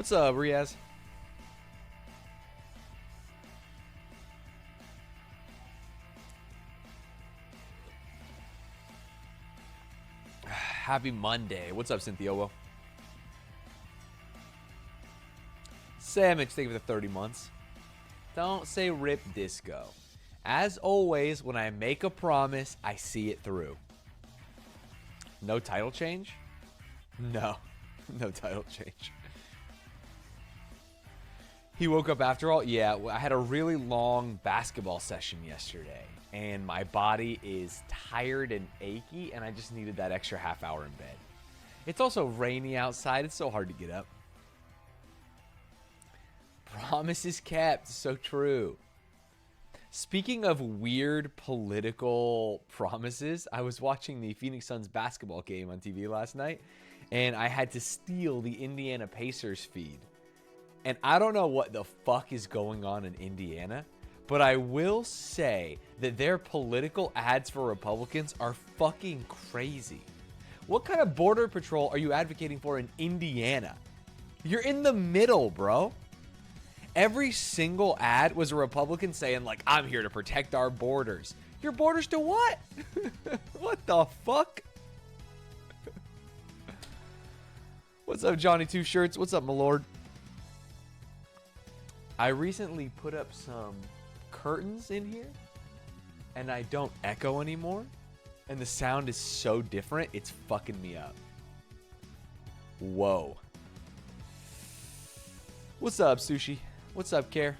What's up, Riaz? Happy Monday. What's up, Cynthia? Sandwich, thank you for the 30 months. Don't say rip disco. As always, when I make a promise, I see it through. No title change? No. No title change. He woke up after all? Yeah, I had a really long basketball session yesterday, and my body is tired and achy, and I just needed that extra half hour in bed. It's also rainy outside. It's so hard to get up. Promises kept. So true. Speaking of weird political promises, I was watching the Phoenix Suns basketball game on TV last night, and I had to steal the Indiana Pacers feed. And I don't know what the fuck is going on in Indiana, but I will say that their political ads for Republicans are fucking crazy. What kind of border patrol are you advocating for in Indiana? You're in the middle, bro. Every single ad was a Republican saying, like, I'm here to protect our borders. Your borders to what? What the fuck? What's up, Johnny Two Shirts? What's up, my lord? I recently put up some curtains in here, and I don't echo anymore, and the sound is so different, it's fucking me up. Whoa. What's up, Sushi? What's up, Care?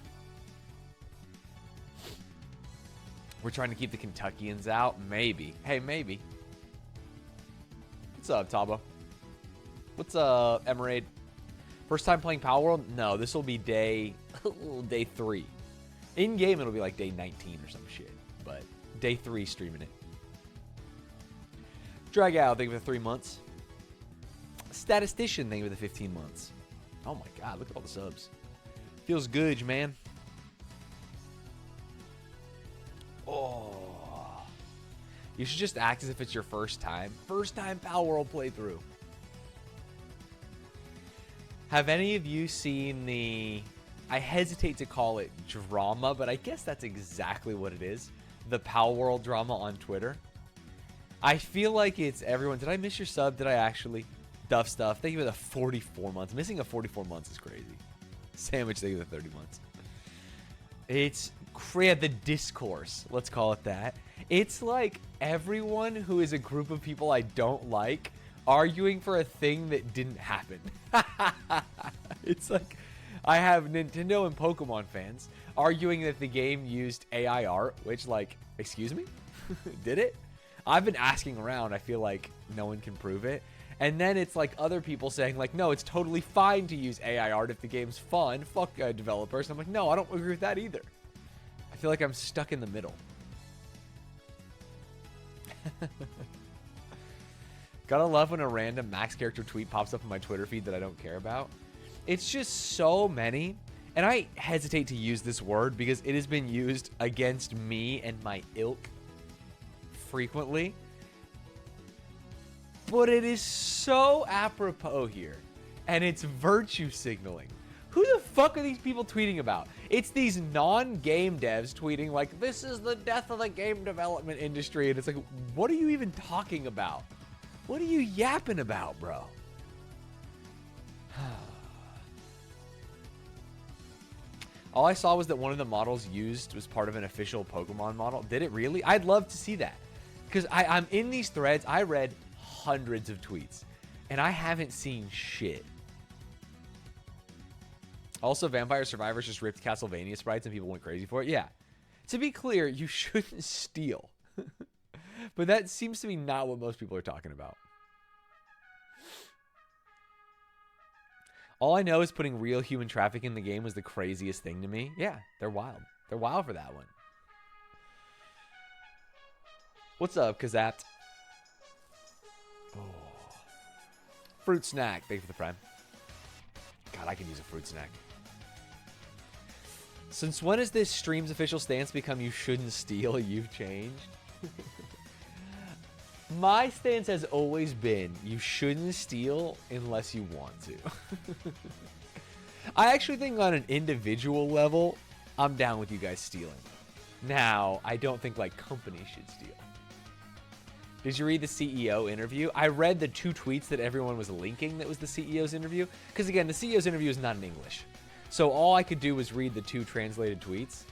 We're trying to keep the Kentuckians out? Maybe. Hey, maybe. What's up, Tabo? What's up, Emerade? First time playing Palworld? No, this will be day 3. In game, it'll be like day 19 or some shit. But day 3 streaming it. Drag out, thank you for the 3 months. Statistician, thank you for the 15 months. Oh my god, look at all the subs. Feels good, man. Oh. You should just act as if it's your first time. First time Palworld playthrough. Have any of you seen the... I hesitate to call it drama, but I guess that's exactly what it is. The Palworld drama on Twitter. I feel like it's everyone. Did I miss your sub? Did I actually? Duff Stuff. Thank you for the 44 months. Missing a 44 months is crazy. Sandwich, thank you for the 30 months. It's the discourse. Let's call it that. It's like everyone who is a group of people I don't like arguing for a thing that didn't happen. It's like I have Nintendo and Pokemon fans arguing that the game used AI art, which, like, excuse me? Did it? I've been asking around. I feel like no one can prove it. And then it's like other people saying, like, no, it's totally fine to use AI art if the game's fun. Fuck developers. And I'm like, no, I don't agree with that either. I feel like I'm stuck in the middle. Gotta love when a random Max character tweet pops up in my Twitter feed that I don't care about. It's just so many. And I hesitate to use this word because it has been used against me and my ilk frequently. But it is so apropos here. And it's virtue signaling. Who the fuck are these people tweeting about? It's these non-game devs tweeting like, this is the death of the game development industry. And it's like, what are you even talking about? What are you yapping about, bro? All I saw was that one of the models used was part of an official Pokemon model. Did it really? I'd love to see that. Because I'm in these threads. I read hundreds of tweets. And I haven't seen shit. Also, Vampire Survivors just ripped Castlevania sprites and people went crazy for it. Yeah. To be clear, you shouldn't steal. But that seems to be not what most people are talking about. All I know is putting real human traffic in the game was the craziest thing to me. Yeah, they're wild. They're wild for that one. What's up, Kazapt? Oh. Fruit snack. Thank you for the prime. God, I could use a fruit snack. Since when has this stream's official stance become you shouldn't steal? You've changed. My stance has always been you shouldn't steal unless you want to. I actually think on an individual level, I'm down with you guys stealing. Now, I don't think like companies should steal. Did you read the CEO interview? I read the 2 tweets that everyone was linking that was the CEO's interview. Because again, the CEO's interview is not in English. So all I could do was read the 2 translated tweets.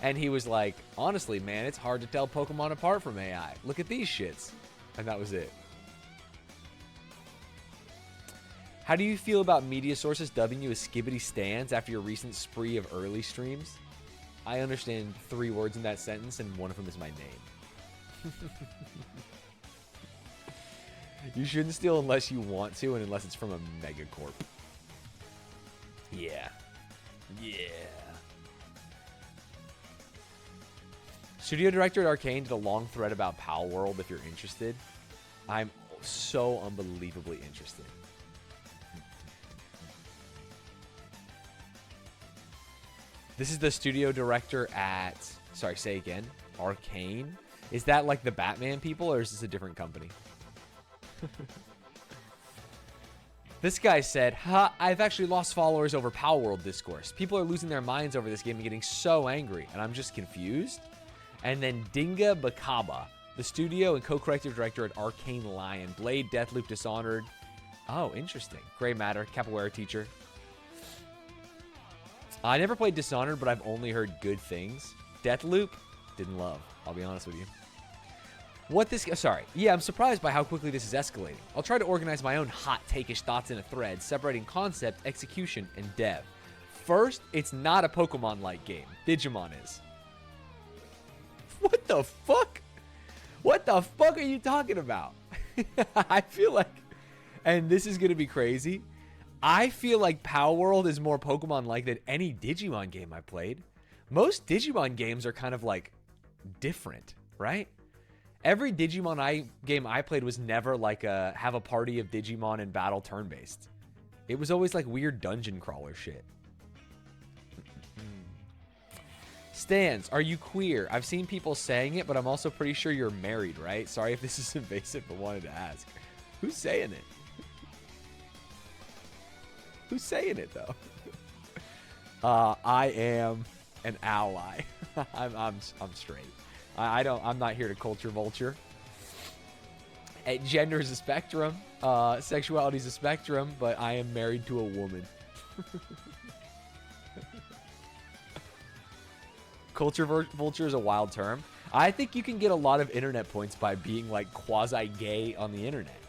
And he was like, honestly, man, it's hard to tell Pokemon apart from AI. Look at these shits. And that was it. How do you feel about media sources dubbing you as Skibbity Stanz after your recent spree of early streams? I understand 3 words in that sentence, and one of them is my name. You shouldn't steal unless you want to, and unless it's from a megacorp. Yeah. Yeah. Studio director at Arcane did a long thread about Palworld if you're interested. I'm so unbelievably interested. This is the studio director at... Sorry, say again. Arcane? Is that like the Batman people, or is this a different company? This guy said, I've actually lost followers over Palworld discourse. People are losing their minds over this game and getting so angry, and I'm just confused. And then Dinga Bakaba, the studio and co-creative director at Arcane Lion, Blade, Deathloop, Dishonored. Oh, interesting. Gray Matter, Capoeira teacher. I never played Dishonored, but I've only heard good things. Deathloop, didn't love. I'll be honest with you. Yeah, I'm surprised by how quickly this is escalating. I'll try to organize my own hot take-ish thoughts in a thread, separating concept, execution, and dev. First, it's not a Pokemon-like game. Digimon is. What the fuck? What the fuck are you talking about? I feel like, and this is going to be crazy, I feel like Palworld is more Pokemon-like than any Digimon game I played. Most Digimon games are kind of like different, right? Every Digimon game I played was never like have a party of Digimon and battle turn-based. It was always like weird dungeon crawler shit. Stanz, are you queer? I've seen people saying it, but I'm also pretty sure you're married, right? Sorry if this is invasive, but wanted to ask. Who's saying it? Who's saying it though? I am an ally. I'm straight. I'm not here to culture vulture. Gender is a spectrum. Sexuality is a spectrum, but I am married to a woman. Culture vulture is a wild term. I think you can get a lot of internet points by being like quasi-gay on the internet.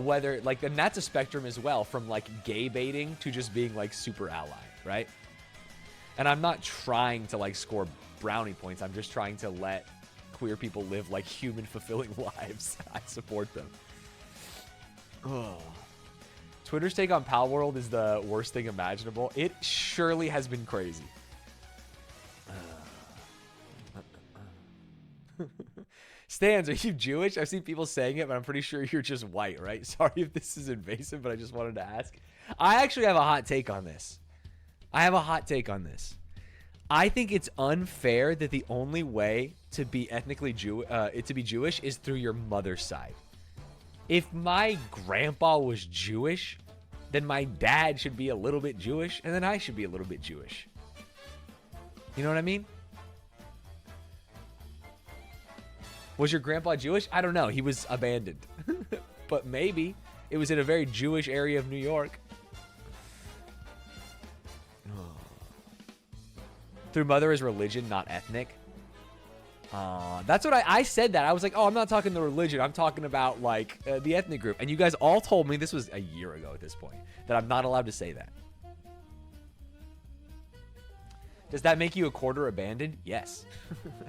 Whether like, and that's a spectrum as well, from like gay baiting to just being like super ally, right? And I'm not trying to like score brownie points. I'm just trying to let queer people live like human fulfilling lives. I support them. Ugh. Twitter's take on Palworld is the worst thing imaginable. It surely has been crazy. Stanz, are you Jewish? I've seen people saying it, but I'm pretty sure you're just white, right? Sorry if this is invasive, but I just wanted to ask. I actually have a hot take on this. I think it's unfair that the only way to be ethnically Jewish is through your mother's side. If my grandpa was Jewish, then my dad should be a little bit Jewish, and then I should be a little bit Jewish. You know what I mean? Was your grandpa Jewish? I don't know. He was abandoned. But maybe. It was in a very Jewish area of New York. Through mother is religion, not ethnic. That's what I said that. I was like, oh, I'm not talking the religion. I'm talking about, like, the ethnic group. And you guys all told me, this was a year ago at this point, that I'm not allowed to say that. Does that make you a quarter abandoned? Yes.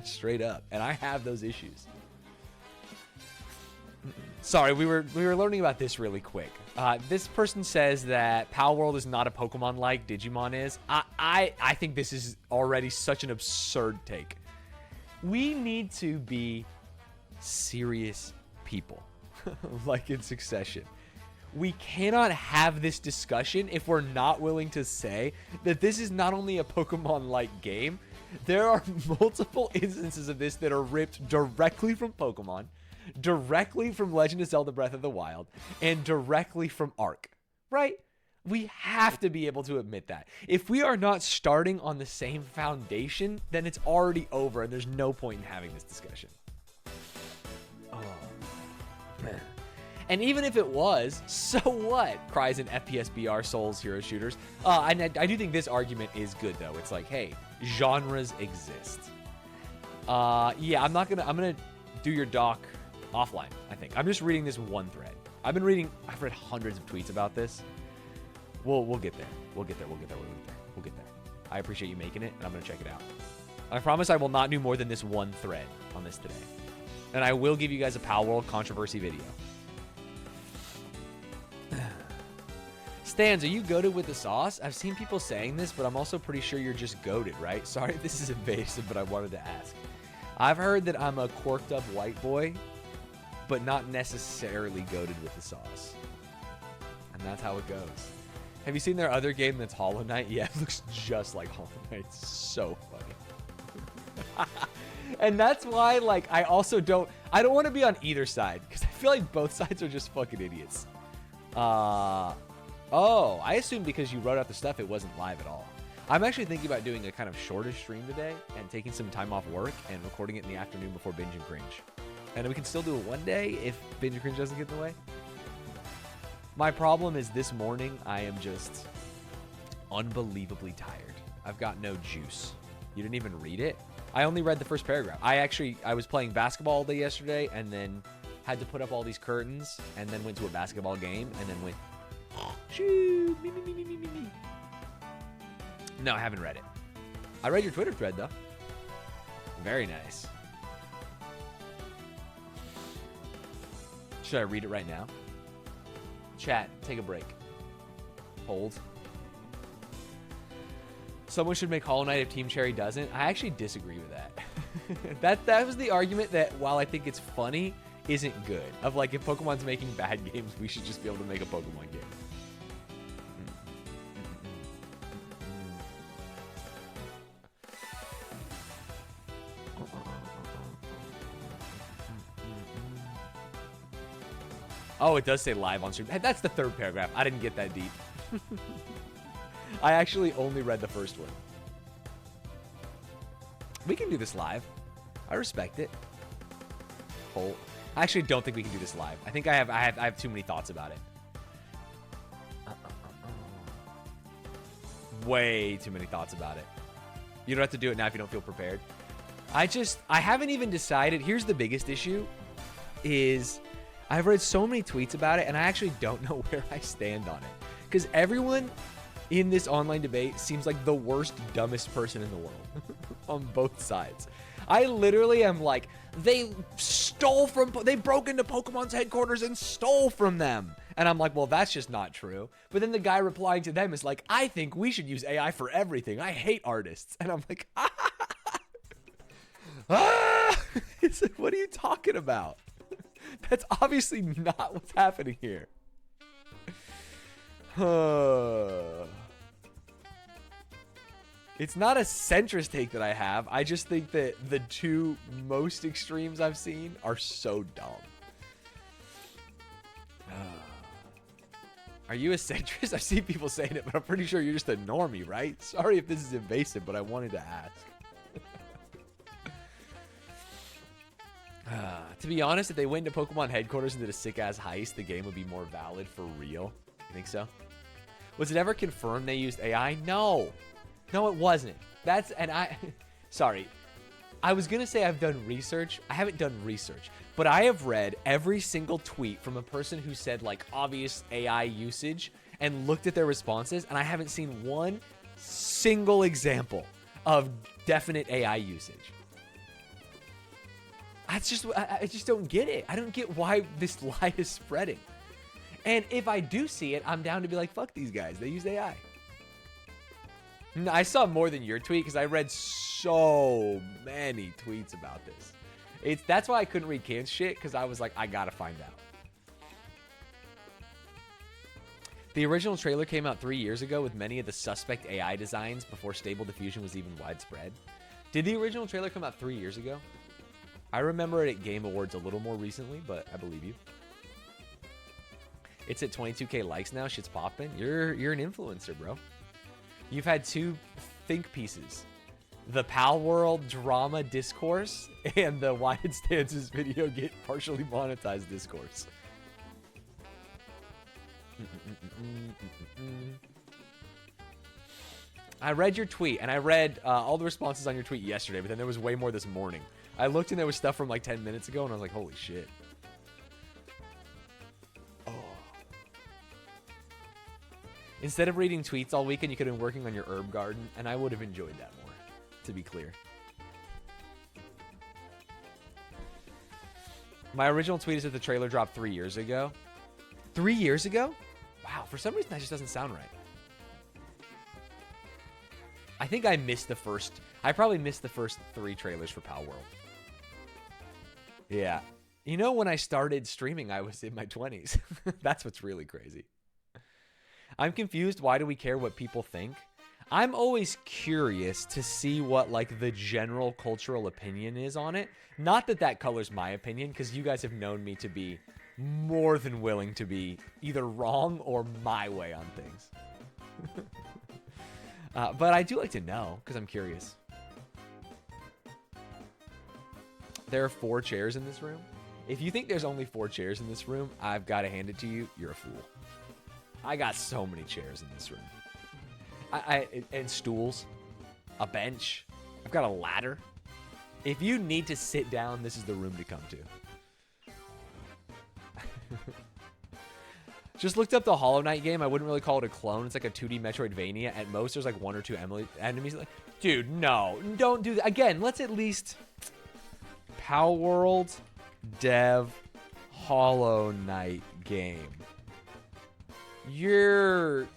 Straight up. And I have those issues. Sorry, we were learning about this really quick. This person says that Palworld is not a Pokemon like Digimon is. I think this is already such an absurd take. We need to be serious people, like in Succession. We cannot have this discussion if we're not willing to say that this is not only a Pokemon-like game, there are multiple instances of this that are ripped directly from Pokemon, directly from Legend of Zelda Breath of the Wild, and directly from Ark, right? We have to be able to admit that. If we are not starting on the same foundation, then it's already over and there's no point in having this discussion. Oh, man. And even if it was, so what? Cries in FPS BR Souls Hero Shooters. And I do think this argument is good though. It's like, hey, genres exist. Yeah, I'm gonna do your doc offline, I think. I'm just reading this one thread. I've read hundreds of tweets about this. We'll get there. We'll get there. I appreciate you making it, and I'm gonna check it out. I promise I will not do more than this one thread on this today. And I will give you guys a Palworld controversy video. Stanz, are you goated with the sauce? I've seen people saying this, but I'm also pretty sure you're just goated, right? Sorry if this is invasive, but I wanted to ask. I've heard that I'm a quirked up white boy, but not necessarily goated with the sauce. And that's how it goes. Have you seen their other game that's Hollow Knight? Yeah, it looks just like Hollow Knight. It's so funny. And that's why, like, I don't want to be on either side, because I feel like both sides are just fucking idiots. Oh, I assumed because you wrote out the stuff, it wasn't live at all. I'm actually thinking about doing a kind of shorter stream today and taking some time off work and recording it in the afternoon before Binge and Cringe. And we can still do it one day if Binge and Cringe doesn't get in the way. My problem is this morning, I am just unbelievably tired. I've got no juice. You didn't even read it? I only read the first paragraph. I was playing basketball all day yesterday and then had to put up all these curtains and then went to a basketball game and then went, shoo, me. No, I haven't read it. I read your Twitter thread, though. Very nice. Should I read it right now? Chat, take a break. Hold. Someone should make Hollow Knight if Team Cherry doesn't. I actually disagree with that. that was the argument that, while I think it's funny, isn't good. Of like, if Pokemon's making bad games, we should just be able to make a Pokemon game. Oh, it does say live on stream. That's the third paragraph. I didn't get that deep. I actually only read the first one. We can do this live. I respect it. Oh, I actually don't think we can do this live. I think I have too many thoughts about it. Way too many thoughts about it. You don't have to do it now if you don't feel prepared. I haven't even decided. Here's the biggest issue is I've read so many tweets about it, and I actually don't know where I stand on it. Because everyone in this online debate seems like the worst, dumbest person in the world on both sides. I literally am like, they broke into Pokemon's headquarters and stole from them. And I'm like, well, that's just not true. But then the guy replying to them is like, I think we should use AI for everything. I hate artists. And I'm like, It's like, what are you talking about? That's obviously not what's happening here. It's not a centrist take that I have. I just think that the two most extremes I've seen are so dumb. Are you a centrist? I've seen people saying it, but I'm pretty sure you're just a normie, right? Sorry if this is invasive, but I wanted to ask. To be honest, if they went into Pokemon headquarters and did a sick-ass heist, the game would be more valid for real. You think so? Was it ever confirmed they used AI? No. No, it wasn't. Sorry. I was going to say I've done research. I haven't done research. But I have read every single tweet from a person who said, like, obvious AI usage and looked at their responses, and I haven't seen one single example of definite AI usage. I just don't get it. I don't get why this lie is spreading. And if I do see it, I'm down to be like, fuck these guys. They use AI. I saw more than your tweet because I read so many tweets about this. That's why I couldn't read Can's shit, because I was like, I gotta find out. The original trailer came out 3 years ago with many of the suspect AI designs before Stable Diffusion was even widespread. Did the original trailer come out 3 years ago? I remember it at Game Awards a little more recently, but I believe you. It's at 22K likes now. Shit's popping. You're an influencer, bro. You've had 2 think pieces. The Palworld drama discourse and the Why Did Stanz's video get partially monetized discourse. I read your tweet, and I read all the responses on your tweet yesterday, but then there was way more this morning. I looked, and there was stuff from like 10 minutes ago, and I was like, holy shit. Oh. Instead of reading tweets all weekend, you could have been working on your herb garden, and I would have enjoyed that more, to be clear. My original tweet is that the trailer dropped 3 years ago. 3 years ago? Wow, for some reason that just doesn't sound right. I think I probably missed the first 3 trailers for Palworld. Yeah. You know, when I started streaming, I was in my 20s. That's what's really crazy. I'm confused. Why do we care what people think? I'm always curious to see what, like, the general cultural opinion is on it. Not that that colors my opinion, because you guys have known me to be more than willing to be either wrong or my way on things. But I do like to know, because I'm curious. There are 4 chairs in this room. If you think there's only 4 chairs in this room, I've got to hand it to you. You're a fool. I got so many chairs in this room. And stools. A bench. I've got a ladder. If you need to sit down, this is the room to come to. Just looked up the Hollow Knight game. I wouldn't really call it a clone. It's like a 2D Metroidvania. At most, there's like 1 or 2 enemies. Like, dude, no. Don't do that. Again, let's at least... Palworld Dev Hollow Knight game. You're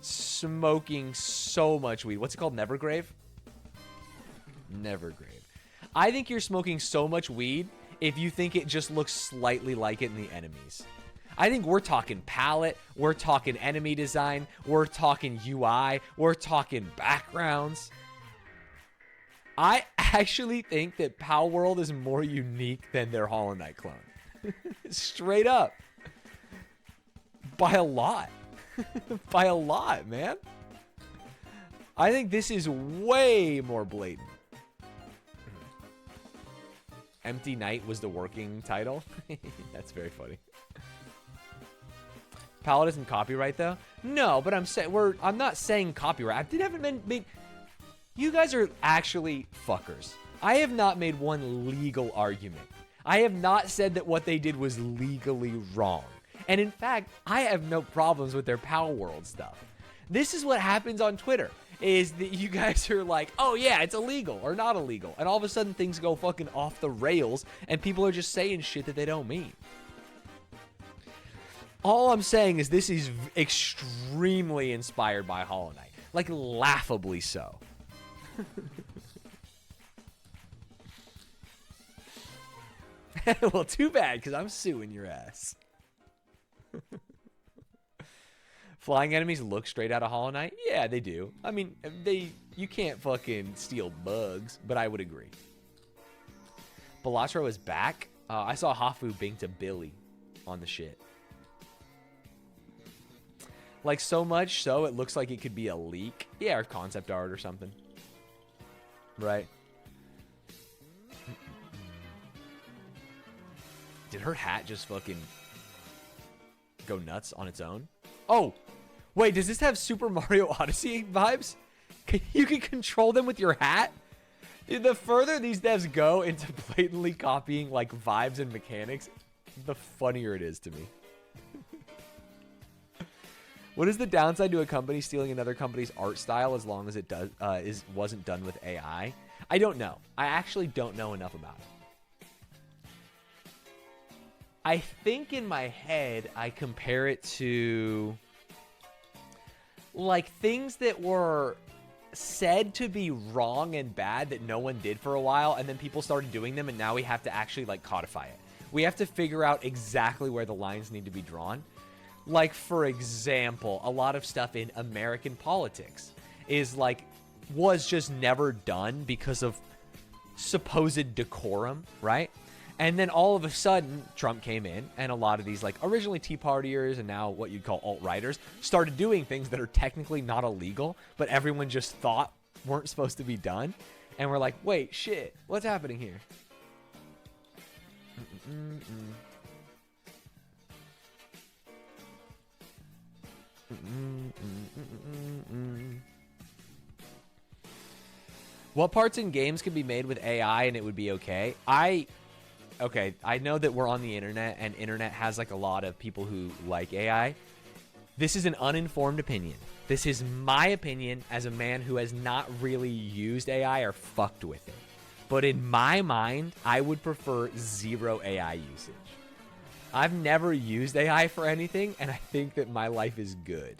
smoking so much weed. What's it called? Nevergrave? Nevergrave. I think you're smoking so much weed if you think it just looks slightly like it in the enemies. I think we're talking palette, we're talking enemy design, we're talking UI, we're talking backgrounds. I actually think that Palworld is more unique than their Hollow Knight clone. Straight up. By a lot. By a lot, man. I think this is way more blatant. Empty Night was the working title. That's very funny. Palette isn't copyright though. No, but I'm not saying copyright. I haven't made. You guys are actually fuckers. I have not made one legal argument. I have not said that what they did was legally wrong. And in fact, I have no problems with their Palworld stuff. This is what happens on Twitter, is that you guys are like, oh yeah, it's illegal or not illegal. And all of a sudden things go fucking off the rails and people are just saying shit that they don't mean. All I'm saying is this is extremely inspired by Hollow Knight. Like, laughably so. Well, too bad, because I'm suing your ass. Flying enemies look straight out of Hollow Knight? Yeah, they do. I mean, you can't fucking steal bugs, but I would agree. Balatro is back. I saw Hafu bing to Billy on the shit. Like, so much so it looks like it could be a leak. Yeah, or concept art or something. Right. Did her hat just fucking go nuts on its own? Oh, wait, does this have Super Mario Odyssey vibes? You can control them with your hat? Dude, the further these devs go into blatantly copying like vibes and mechanics, the funnier it is to me. What is the downside to a company stealing another company's art style as long as it wasn't done with AI? I don't know. I actually don't know enough about it. I think in my head I compare it to like things that were said to be wrong and bad that no one did for a while, and then people started doing them, and now we have to actually like codify it. We have to figure out exactly where the lines need to be drawn. Like, for example, a lot of stuff in American politics was just never done because of supposed decorum, right? And then all of a sudden, Trump came in, and a lot of these, like, originally Tea Partiers and now what you'd call alt-righters started doing things that are technically not illegal, but everyone just thought weren't supposed to be done. And we're like, wait, shit, what's happening here? What parts in games can be made with AI and it would be okay? Okay, I know that we're on the internet, and internet has like a lot of people who like AI. This is an uninformed opinion. This is my opinion as a man who has not really used AI or fucked with it. But in my mind, I would prefer zero AI usage. I've never used AI for anything, and I think that my life is good.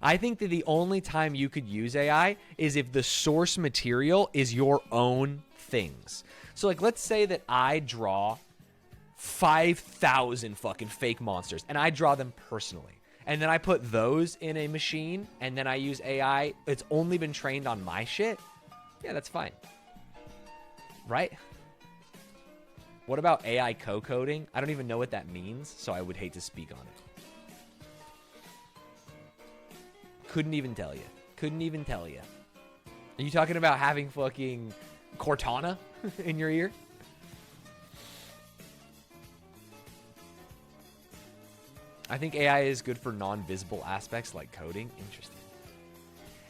I think that the only time you could use AI is if the source material is your own things. So, like, let's say that I draw 5,000 fucking fake monsters, and I draw them personally. And then I put those in a machine, and then I use AI. It's only been trained on my shit. Yeah, that's fine. Right? What about AI co-coding? I don't even know what that means, so I would hate to speak on it. Couldn't even tell you. Couldn't even tell you. Are you talking about having fucking Cortana in your ear? I think AI is good for non-visible aspects like coding. Interesting.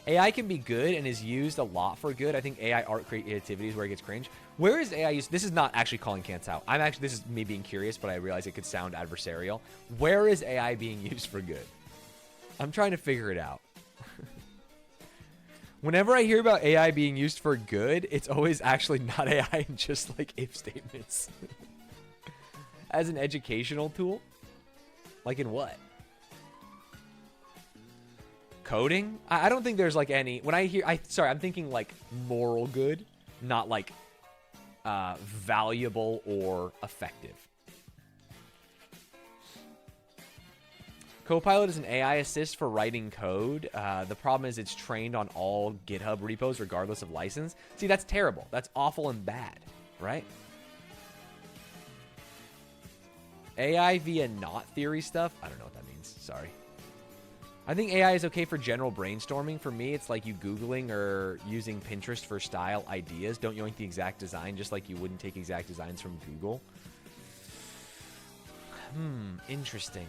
AI can be good and is used a lot for good. I think AI art creativity is where it gets cringe. Where is AI used? This is not actually calling Kants out. This is me being curious, but I realize it could sound adversarial. Where is AI being used for good? I'm trying to figure it out. Whenever I hear about AI being used for good, it's always actually not AI and just like if statements. As an educational tool? Like in what? Coding? I don't think there's like any, when I hear, I'm thinking like moral good, not like valuable or effective. Copilot is an AI assist for writing code. The problem is it's trained on all GitHub repos regardless of license. See, that's terrible. That's awful and bad, right? AI via not theory stuff? I don't know what that means. Sorry. I think AI is okay for general brainstorming. For me, it's like you Googling or using Pinterest for style ideas. Don't yoink the exact design, just like you wouldn't take exact designs from Google. Interesting.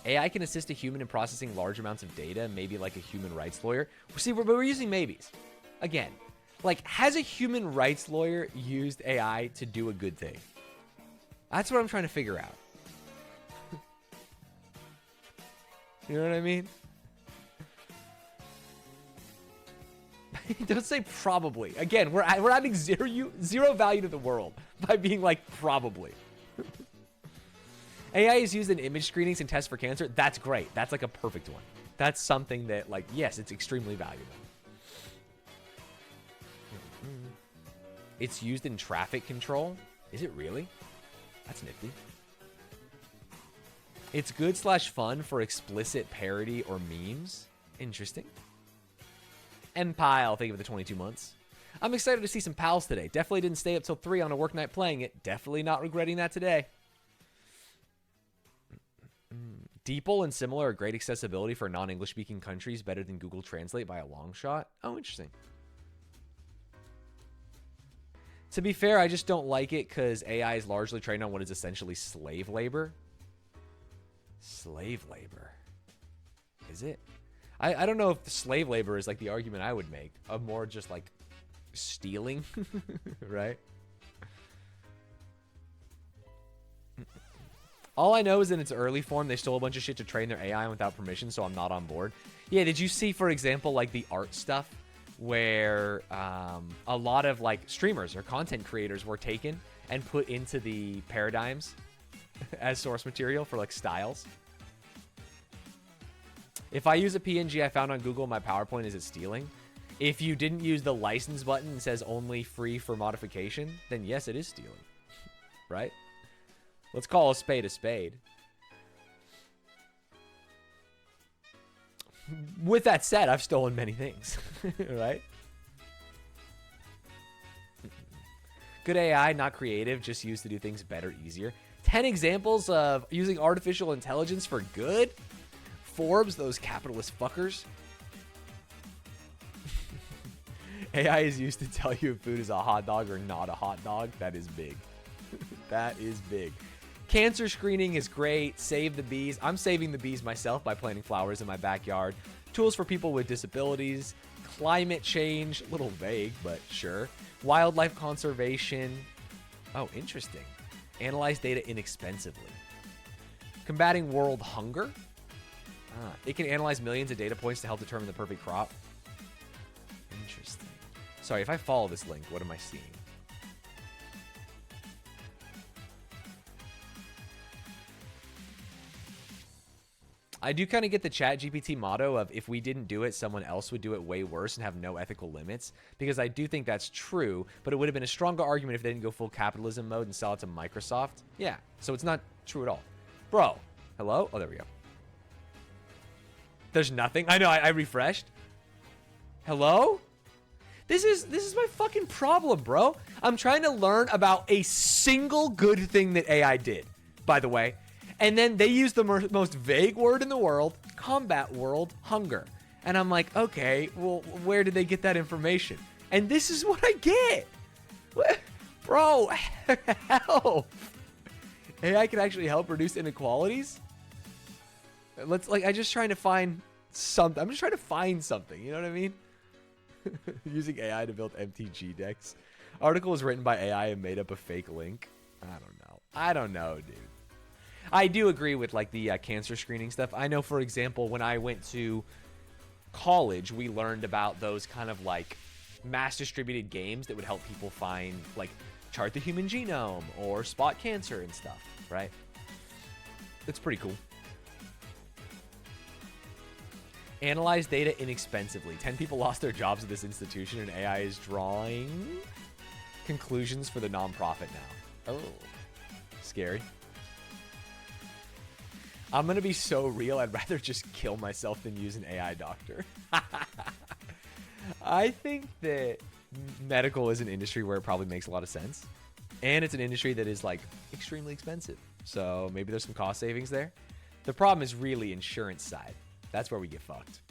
AI can assist a human in processing large amounts of data, maybe like a human rights lawyer. See, we're using maybes. Again, like, has a human rights lawyer used AI to do a good thing? That's what I'm trying to figure out. You know what I mean? Don't say probably. Again, we're adding zero value to the world by being like probably. AI is used in image screenings and tests for cancer. That's great. That's like a perfect one. That's something that, like, yes, it's extremely valuable. It's used in traffic control. Is it really? That's nifty. It's good / fun for explicit parody or memes. Interesting. Empile, thank you for the 22 months. I'm excited to see some pals today. Definitely didn't stay up till 3 on a work night playing it. Definitely not regretting that today. DeepL and similar are great accessibility for non-English speaking countries, better than Google Translate by a long shot. Oh, interesting. To be fair, I just don't like it because AI is largely trained on what is essentially slave labor. Slave labor. Is it? I don't know if the slave labor is like the argument I would make. Of more just like stealing, right? All I know is in its early form, they stole a bunch of shit to train their AI without permission, so I'm not on board. Yeah, did you see, for example, like the art stuff where a lot of like streamers or content creators were taken and put into the paradigms as source material for like styles? If I use a PNG I found on Google in my PowerPoint, is it stealing? If you didn't use the license button and says only free for modification, then yes, it is stealing, right? Let's call a spade a spade. With that said, I've stolen many things, right? Good AI, not creative, just used to do things better, easier. 10 examples of using artificial intelligence for good? Forbes, those capitalist fuckers. AI is used to tell you if food is a hot dog or not a hot dog. That is big. That is big. Cancer screening is great. Save the bees. I'm saving the bees myself by planting flowers in my backyard. Tools for people with disabilities. Climate change. A little vague, but sure. Wildlife conservation. Oh, interesting. Analyze data inexpensively. Combating world hunger. It can analyze millions of data points to help determine the perfect crop. Interesting. Sorry, if I follow this link, what am I seeing? I do kind of get the ChatGPT motto of if we didn't do it, someone else would do it way worse and have no ethical limits, because I do think that's true, but it would have been a stronger argument if they didn't go full capitalism mode and sell it to Microsoft. Yeah, so it's not true at all. Bro, hello? Oh, there we go. There's nothing. I know, I refreshed. Hello? This is my fucking problem, bro. I'm trying to learn about a single good thing that AI did, by the way. And then they use the most vague word in the world, combat world hunger. And I'm like, okay, well, where did they get that information? And this is what I get. What? Bro, help. AI can actually help reduce inequalities? I'm just trying to find something. I'm just trying to find something, you know what I mean? Using AI to build MTG decks. Article was written by AI and made up a fake link. I don't know, dude. I do agree with like the cancer screening stuff. I know, for example, when I went to college, we learned about those kind of like mass distributed games that would help people find, like, chart the human genome or spot cancer and stuff, right? It's pretty cool. Analyze data inexpensively. 10 people lost their jobs at this institution and AI is drawing conclusions for the nonprofit now. Oh, scary. I'm going to be so real, I'd rather just kill myself than use an AI doctor. I think that medical is an industry where it probably makes a lot of sense. And it's an industry that is, like, extremely expensive. So maybe there's some cost savings there. The problem is really insurance side. That's where we get fucked.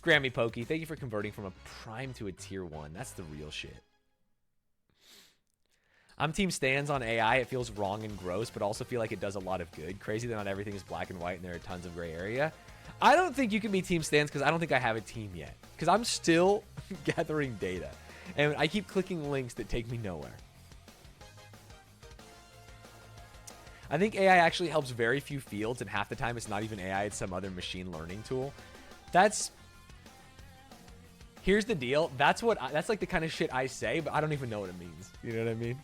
Grammy Pokey, thank you for converting from a Prime to a Tier 1. That's the real shit. I'm Team Stanz on AI. It feels wrong and gross, but also feel like it does a lot of good. Crazy that not everything is black and white and there are tons of gray area. I don't think you can be Team Stanz because I don't think I have a team yet. Because I'm still gathering data. And I keep clicking links that take me nowhere. I think AI actually helps very few fields, and half the time it's not even AI, it's some other machine learning tool. Here's the deal. That's like the kind of shit I say, but I don't even know what it means. You know what I mean?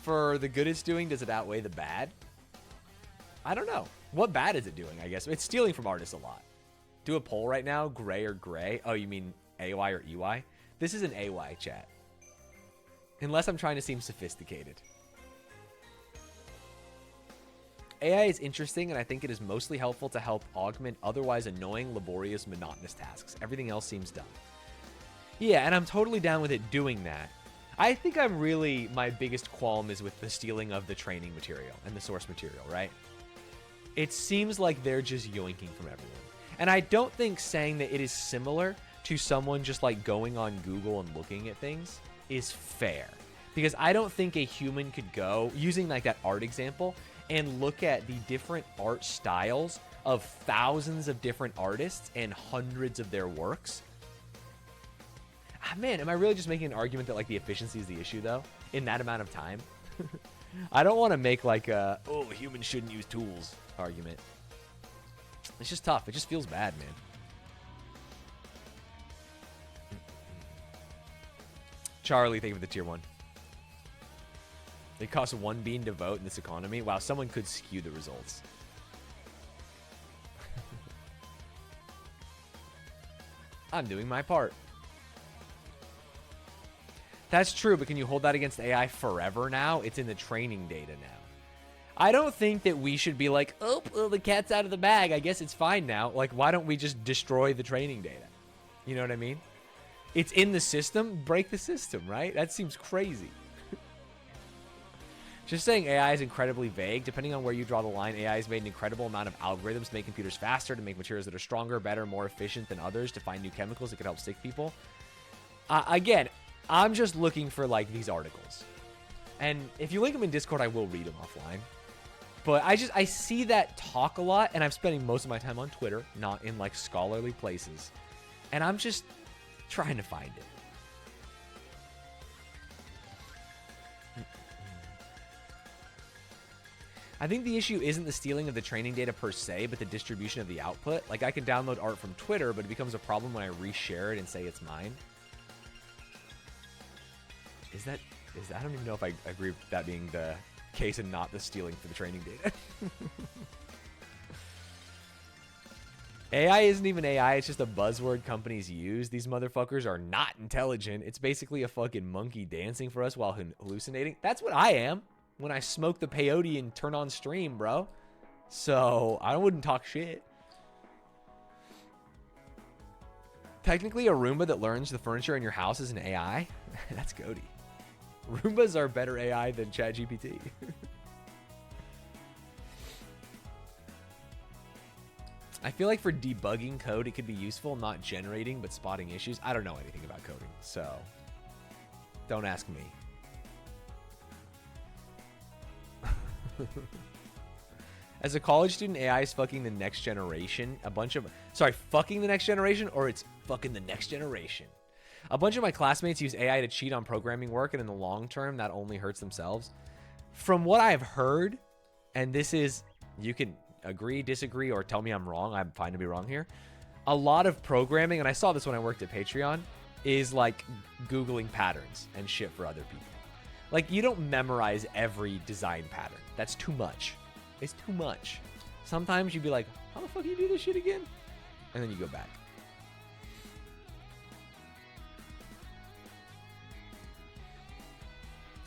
For the good it's doing, does it outweigh the bad? I don't know. What bad is it doing, I guess? It's stealing from artists a lot. Do a poll right now, gray or gray. Oh, you mean AY or EY? This is an AY chat. Unless I'm trying to seem sophisticated. AI is interesting, and I think it is mostly helpful to help augment otherwise annoying, laborious, monotonous tasks. Everything else seems dumb. Yeah, and I'm totally down with it doing that. I think my biggest qualm is with the stealing of the training material and the source material, right? It seems like they're just yoinking from everyone. And I don't think saying that it is similar to someone just like going on Google and looking at things is fair. Because I don't think a human could go, using like that art example, and look at the different art styles of thousands of different artists and hundreds of their works. Man, am I really just making an argument that like the efficiency is the issue though? In that amount of time? I don't want to make like a, oh, humans shouldn't use tools argument. It's just tough. It just feels bad, man. Charlie, thank you for the tier 1. It costs 1 bean to vote in this economy. Wow, someone could skew the results. I'm doing my part. That's true, but can you hold that against AI forever now? It's in the training data now. I don't think that we should be like, oh, well, the cat's out of the bag. I guess it's fine now. Like, why don't we just destroy the training data? You know what I mean? It's in the system. Break the system, right? That seems crazy. Just saying AI is incredibly vague. Depending on where you draw the line, AI has made an incredible amount of algorithms to make computers faster, to make materials that are stronger, better, more efficient than others, to find new chemicals that could help sick people. Again, I'm just looking for, like, these articles. And if you link them in Discord, I will read them offline. But I see that talk a lot, and I'm spending most of my time on Twitter, not in, like, scholarly places. And I'm just trying to find it. I think the issue isn't the stealing of the training data per se, but the distribution of the output. Like, I can download art from Twitter, but it becomes a problem when I reshare it and say it's mine. Is that I don't even know if I agree with that being the case and not the stealing for the training data. AI isn't even AI. It's just a buzzword companies use. These motherfuckers are not intelligent. It's basically a fucking monkey dancing for us while hallucinating. That's what I am when I smoke the peyote and turn on stream, bro. So I wouldn't talk shit. Technically, a Roomba that learns the furniture in your house is an AI. That's goaty. Roombas are better AI than ChatGPT. I feel like for debugging code, it could be useful, not generating, but spotting issues. I don't know anything about coding, so don't ask me. As a college student, AI is fucking the next generation. Fucking the next generation, or it's fucking the next generation. A bunch of my classmates use AI to cheat on programming work, and in the long term, that only hurts themselves. From what I've heard, and this is, you can agree, disagree, or tell me I'm wrong. I'm fine to be wrong here. A lot of programming, and I saw this when I worked at Patreon, is like Googling patterns and shit for other people. Like, you don't memorize every design pattern. That's too much. It's too much. Sometimes you'd be like, how the fuck do you do this shit again? And then you go back.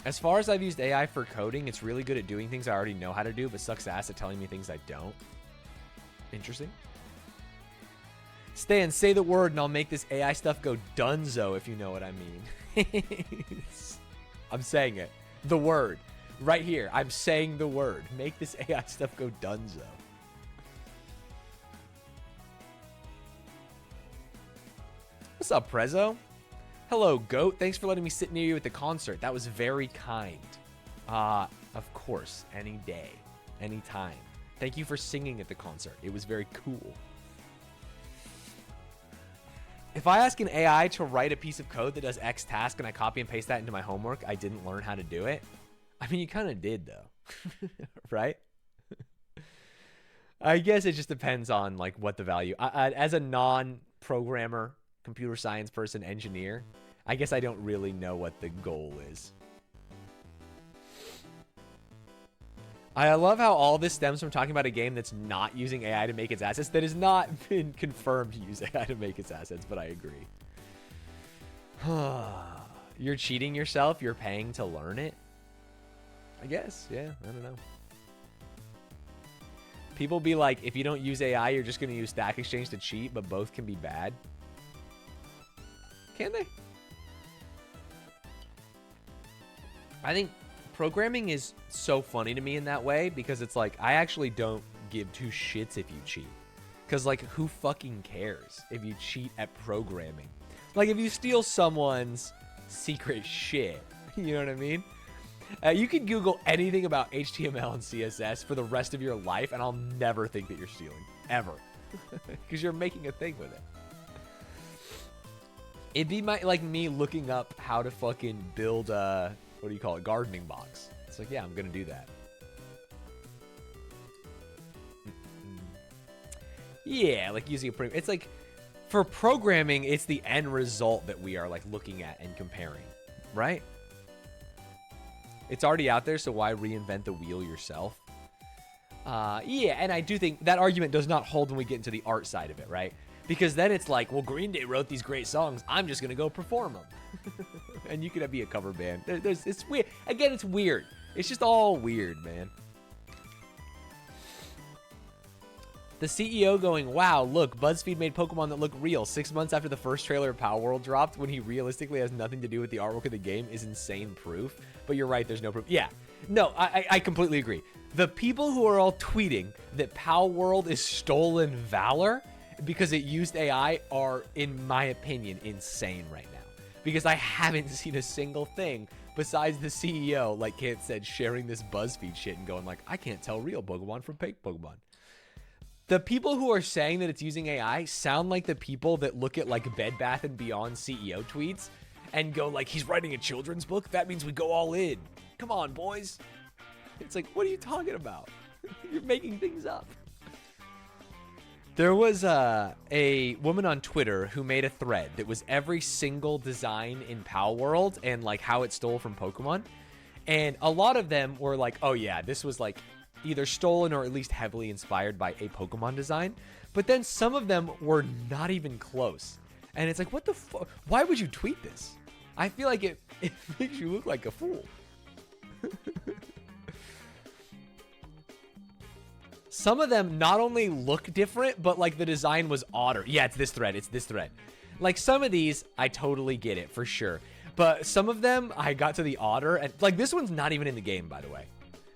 As far as I've used AI for coding, it's really good at doing things I already know how to do, but sucks ass at telling me things I don't. Interesting. Stan, say the word and I'll make this AI stuff go dunzo, if you know what I mean. I'm saying it. The word. Right here. I'm saying the word. Make this AI stuff go dunzo. What's up, Prezzo? Hello, Goat. Thanks for letting me sit near you at the concert. That was very kind. Of course. Any day. Anytime. Thank you for singing at the concert. It was very cool. If I ask an AI to write a piece of code that does X task and I copy and paste that into my homework, I didn't learn how to do it. I mean, you kind of did, though. Right? I guess it just depends on, like, what the value... as a non-programmer, computer science person, engineer, I guess I don't really know what the goal is. I love how all this stems from talking about a game that's not using AI to make its assets, that has not been confirmed to use AI to make its assets, but I agree. You're cheating yourself? You're paying to learn it? I guess, yeah, I don't know. People be like, if you don't use AI, you're just going to use Stack Exchange to cheat, but both can be bad. Can they? I think programming is so funny to me in that way because it's like, I actually don't give two shits if you cheat. Because, like, who fucking cares if you cheat at programming? Like, if you steal someone's secret shit, you know what I mean? You can Google anything about HTML and CSS for the rest of your life, and I'll never think that you're stealing. Ever. Because you're making a thing with it. It'd be like me looking up how to fucking build a, what do you call it, gardening box. It's like, yeah, I'm going to do that. Yeah, like using a program. It's like, for programming, it's the end result that we are like looking at and comparing, right? It's already out there, so why reinvent the wheel yourself? Yeah, and I do think that argument does not hold when we get into the art side of it, right? Because then it's like, well, Green Day wrote these great songs. I'm just going to go perform them. And you could be a cover band. It's weird. Again, it's weird. It's just all weird, man. The CEO going, wow, look, BuzzFeed made Pokemon that look real 6 months after the first trailer of Palworld dropped when he realistically has nothing to do with the artwork of the game is insane proof. But you're right, there's no proof. Yeah, no, I completely agree. The people who are all tweeting that Palworld is stolen valor because it used AI are, in my opinion, insane right now. Because I haven't seen a single thing besides the CEO, like Kant said, sharing this BuzzFeed shit and going like, I can't tell real Pokemon from fake Pokemon. The people who are saying that it's using AI sound like the people that look at like Bed Bath & Beyond CEO tweets and go like, he's writing a children's book? That means we go all in. Come on, boys. It's like, what are you talking about? You're making things up. There was a woman on Twitter who made a thread that was every single design in Palworld and like how it stole from Pokemon. And a lot of them were like, oh yeah, this was like either stolen or at least heavily inspired by a Pokemon design. But then some of them were not even close. And it's like, what the fuck? Why would you tweet this? I feel like it makes you look like a fool. Some of them not only look different, but like the design was odder. Yeah, it's this thread. It's this thread. Like some of these, I totally get it for sure. But some of them, I got to the otter, and like this one's not even in the game, by the way.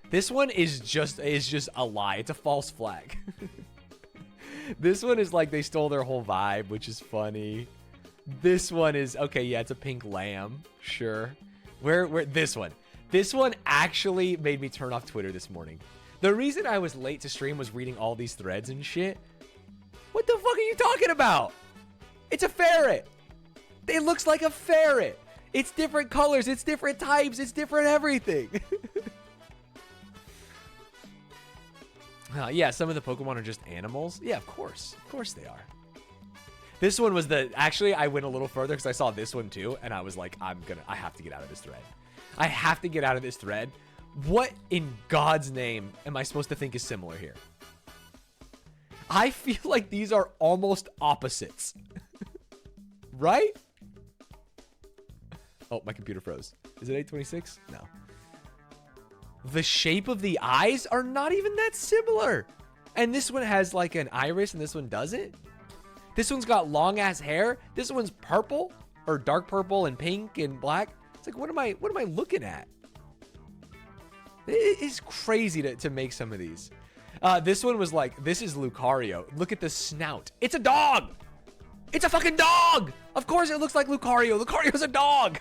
This one is just a lie. It's a false flag. This one is like they stole their whole vibe, which is funny. This one is okay. Yeah, it's a pink lamb. Sure. Where this one? This one actually made me turn off Twitter this morning. The reason I was late to stream was reading all these threads and shit. What the fuck are you talking about? It's a ferret. It looks like a ferret. It's different colors. It's different types. It's different everything. Yeah, some of the Pokemon are just animals. Yeah, of course. Of course they are. This one was actually, I went a little further because I saw this one too. And I was like, I have to get out of this thread. I have to get out of this thread. What in God's name am I supposed to think is similar here? I feel like these are almost opposites. Right? Oh, my computer froze. Is it 826? No. The shape of the eyes are not even that similar. And this one has like an iris and this one doesn't. This one's got long ass hair. This one's purple or dark purple and pink and black. It's like, what am I looking at? It is crazy to make some of these. This one was like, this is Lucario. Look at the snout. It's a dog. It's a fucking dog. Of course it looks like Lucario. Lucario's a dog.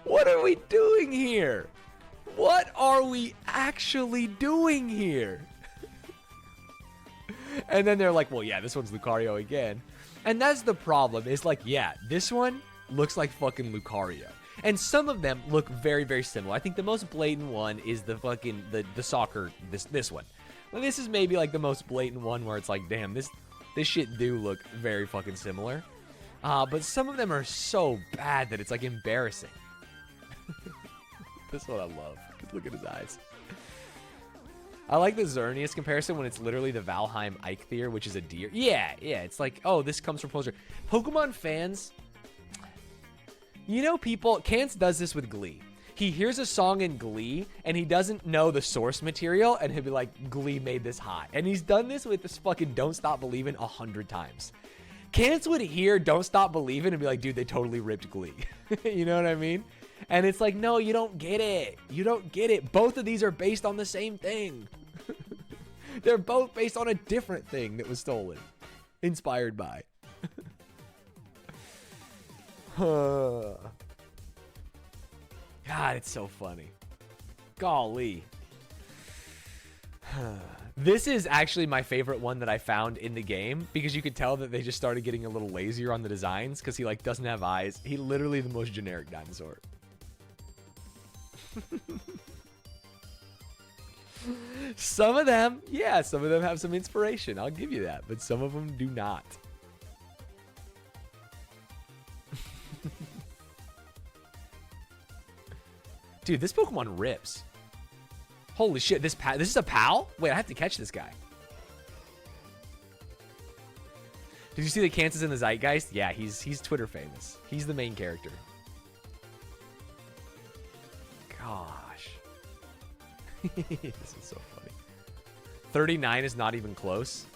What are we doing here? What are we actually doing here? And then they're like, well, yeah, this one's Lucario again. And that's the problem. It's like, yeah, this one looks like fucking Lucario. And some of them look very, very similar. I think the most blatant one is the fucking, the soccer, this one. Well, this is maybe like the most blatant one where it's like, damn, this shit do look very fucking similar. But some of them are so bad that it's like embarrassing. This one I love. Just look at his eyes. I like the Xerneas comparison when it's literally the Valheim Eikthyr, which is a deer. Yeah, it's like, oh, this comes from poster. Pokemon fans, you know, Kance does this with Glee. He hears a song in Glee, and he doesn't know the source material, and he'll be like, Glee made this hot. And he's done this with this fucking Don't Stop Believin' 100 times. Kance would hear Don't Stop Believin' and be like, dude, they totally ripped Glee. You know what I mean? And it's like, no, you don't get it. You don't get it. Both of these are based on the same thing. They're both based on a different thing that was stolen. Inspired by. God, it's so funny. Golly. This is actually my favorite one that I found in the game because you could tell that they just started getting a little lazier on the designs because he like doesn't have eyes. He literally the most generic dinosaur. Some of them, yeah, some of them have some inspiration. I'll give you that, but some of them do not. Dude, this Pokemon rips. Holy shit, this is a pal? Wait, I have to catch this guy. Did you see the Kansas in the Zeitgeist? Yeah, he's Twitter famous. He's the main character. Gosh. This is so funny. 39 is not even close.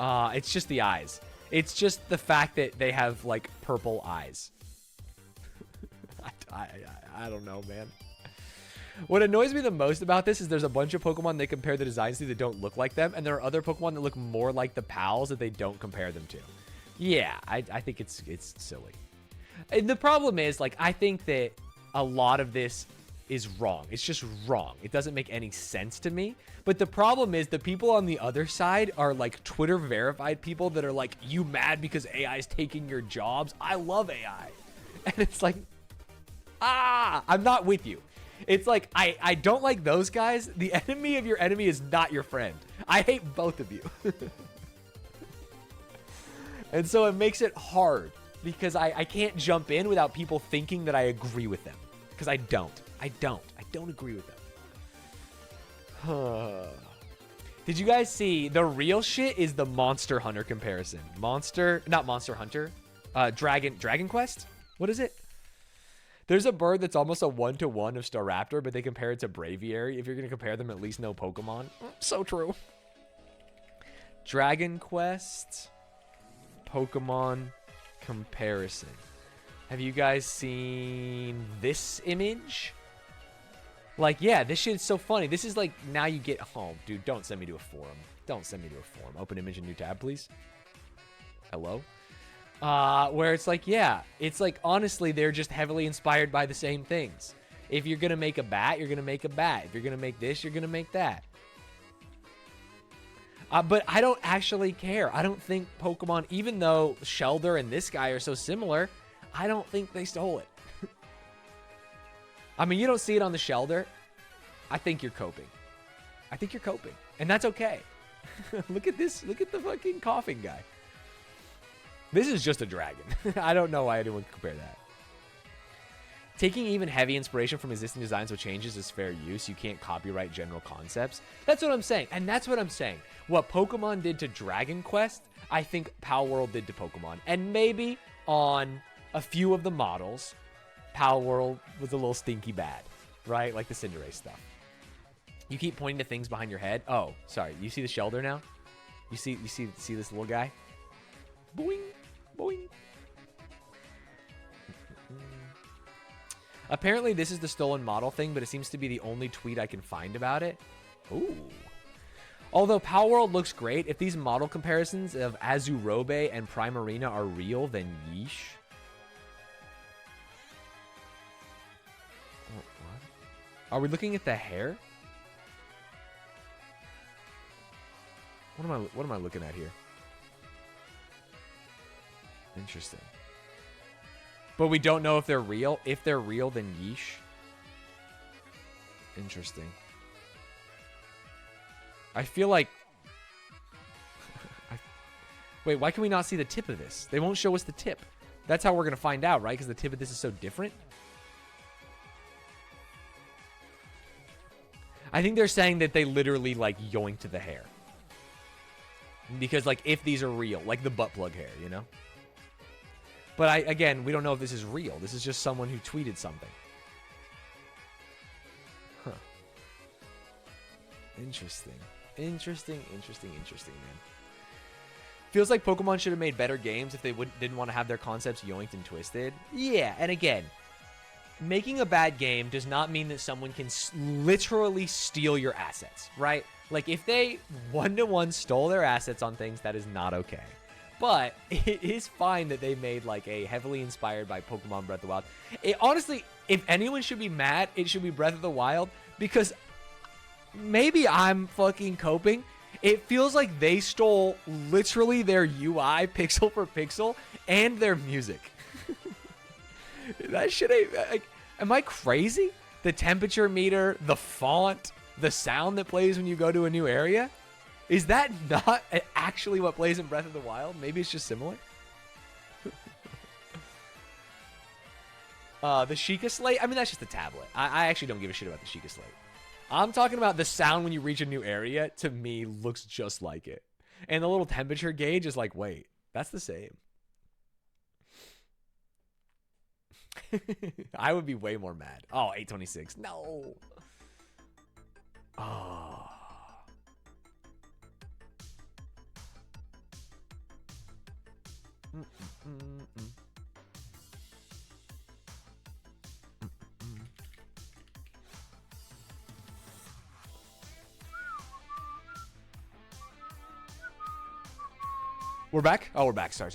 It's just the eyes. It's just the fact that they have, like, purple eyes. I don't know, man. What annoys me the most about this is there's a bunch of Pokemon they compare the designs to that don't look like them, and there are other Pokemon that look more like the pals that they don't compare them to. Yeah, I think it's silly. And the problem is, like, I think that a lot of this is wrong. It's just wrong. It doesn't make any sense to me. But the problem is the people on the other side are, like, Twitter verified people that are like, you mad because AI is taking your jobs? I love AI. And it's like, I'm not with you. It's like, I don't like those guys. The enemy of your enemy is not your friend. I hate both of you. And so it makes it hard because I can't jump in without people thinking that I agree with them. Because I don't. I don't agree with them. Did you guys see the real shit is the Monster Hunter comparison? Not Monster Hunter. Dragon Quest? What is it? There's a bird that's almost a 1-to-1 of Staraptor, but they compare it to Braviary. If you're going to compare them, at least know Pokemon. So true. Dragon Quest Pokemon comparison. Have you guys seen this image? Like, yeah, this shit is so funny. This is like, now you get home. Dude, don't send me to a forum. Don't send me to a forum. Open image in new tab, please. Hello? Where it's like, yeah, it's like, honestly, they're just heavily inspired by the same things. If you're going to make a bat, you're going to make a bat. If you're going to make this, you're going to make that. But I don't actually care. I don't think Pokemon, even though Shelder and this guy are so similar, I don't think they stole it. I mean, you don't see it on the Shelder. I think you're coping. I think you're coping. And that's okay. Look at this. Look at the fucking coughing guy. This is just a dragon. I don't know why anyone could compare that. Taking even heavy inspiration from existing designs with changes is fair use. You can't copyright general concepts. That's what I'm saying. And that's what I'm saying. What Pokemon did to Dragon Quest, I think Palworld did to Pokemon. And maybe on a few of the models, Palworld was a little stinky bad, right? Like the Cinderace stuff. You keep pointing to things behind your head. Oh, sorry. You see the Shelder now? You see this little guy? Boing, boing. Apparently, this is the stolen model thing, but it seems to be the only tweet I can find about it. Ooh. Although Palworld looks great, if these model comparisons of Azurobe and Primarina are real, then yeesh. What? Are we looking at the hair? What am I looking at here? Interesting. But we don't know if they're real. If they're real, then yeesh. Interesting. I feel like... Wait, why can we not see the tip of this? They won't show us the tip. That's how we're going to find out, right? Because the tip of this is so different. I think they're saying that they literally, like, yoinked the hair. Because, like, if these are real. Like the butt plug hair, you know? But again, we don't know if this is real. This is just someone who tweeted something. Huh. Interesting. Interesting, man. Feels like Pokemon should have made better games if they didn't want to have their concepts yoinked and twisted. Yeah, and again, making a bad game does not mean that someone can literally steal your assets, right? Like, if they one-to-one stole their assets on things, that is not okay. But it is fine that they made, like, a heavily inspired by Pokemon Breath of the Wild. Honestly, if anyone should be mad, it should be Breath of the Wild. Because maybe I'm fucking coping. It feels like they stole literally their UI pixel for pixel and their music. That shit ain't... Like, am I crazy? The temperature meter, the font, the sound that plays when you go to a new area? Is that not actually what plays in Breath of the Wild? Maybe it's just similar. The Sheikah Slate? I mean, that's just a tablet. I actually don't give a shit about the Sheikah Slate. I'm talking about the sound when you reach a new area, to me, looks just like it. And the little temperature gauge is like, wait, that's the same. I would be way more mad. Oh, 826. No. Oh. We're back? Oh, we're back. Sorry.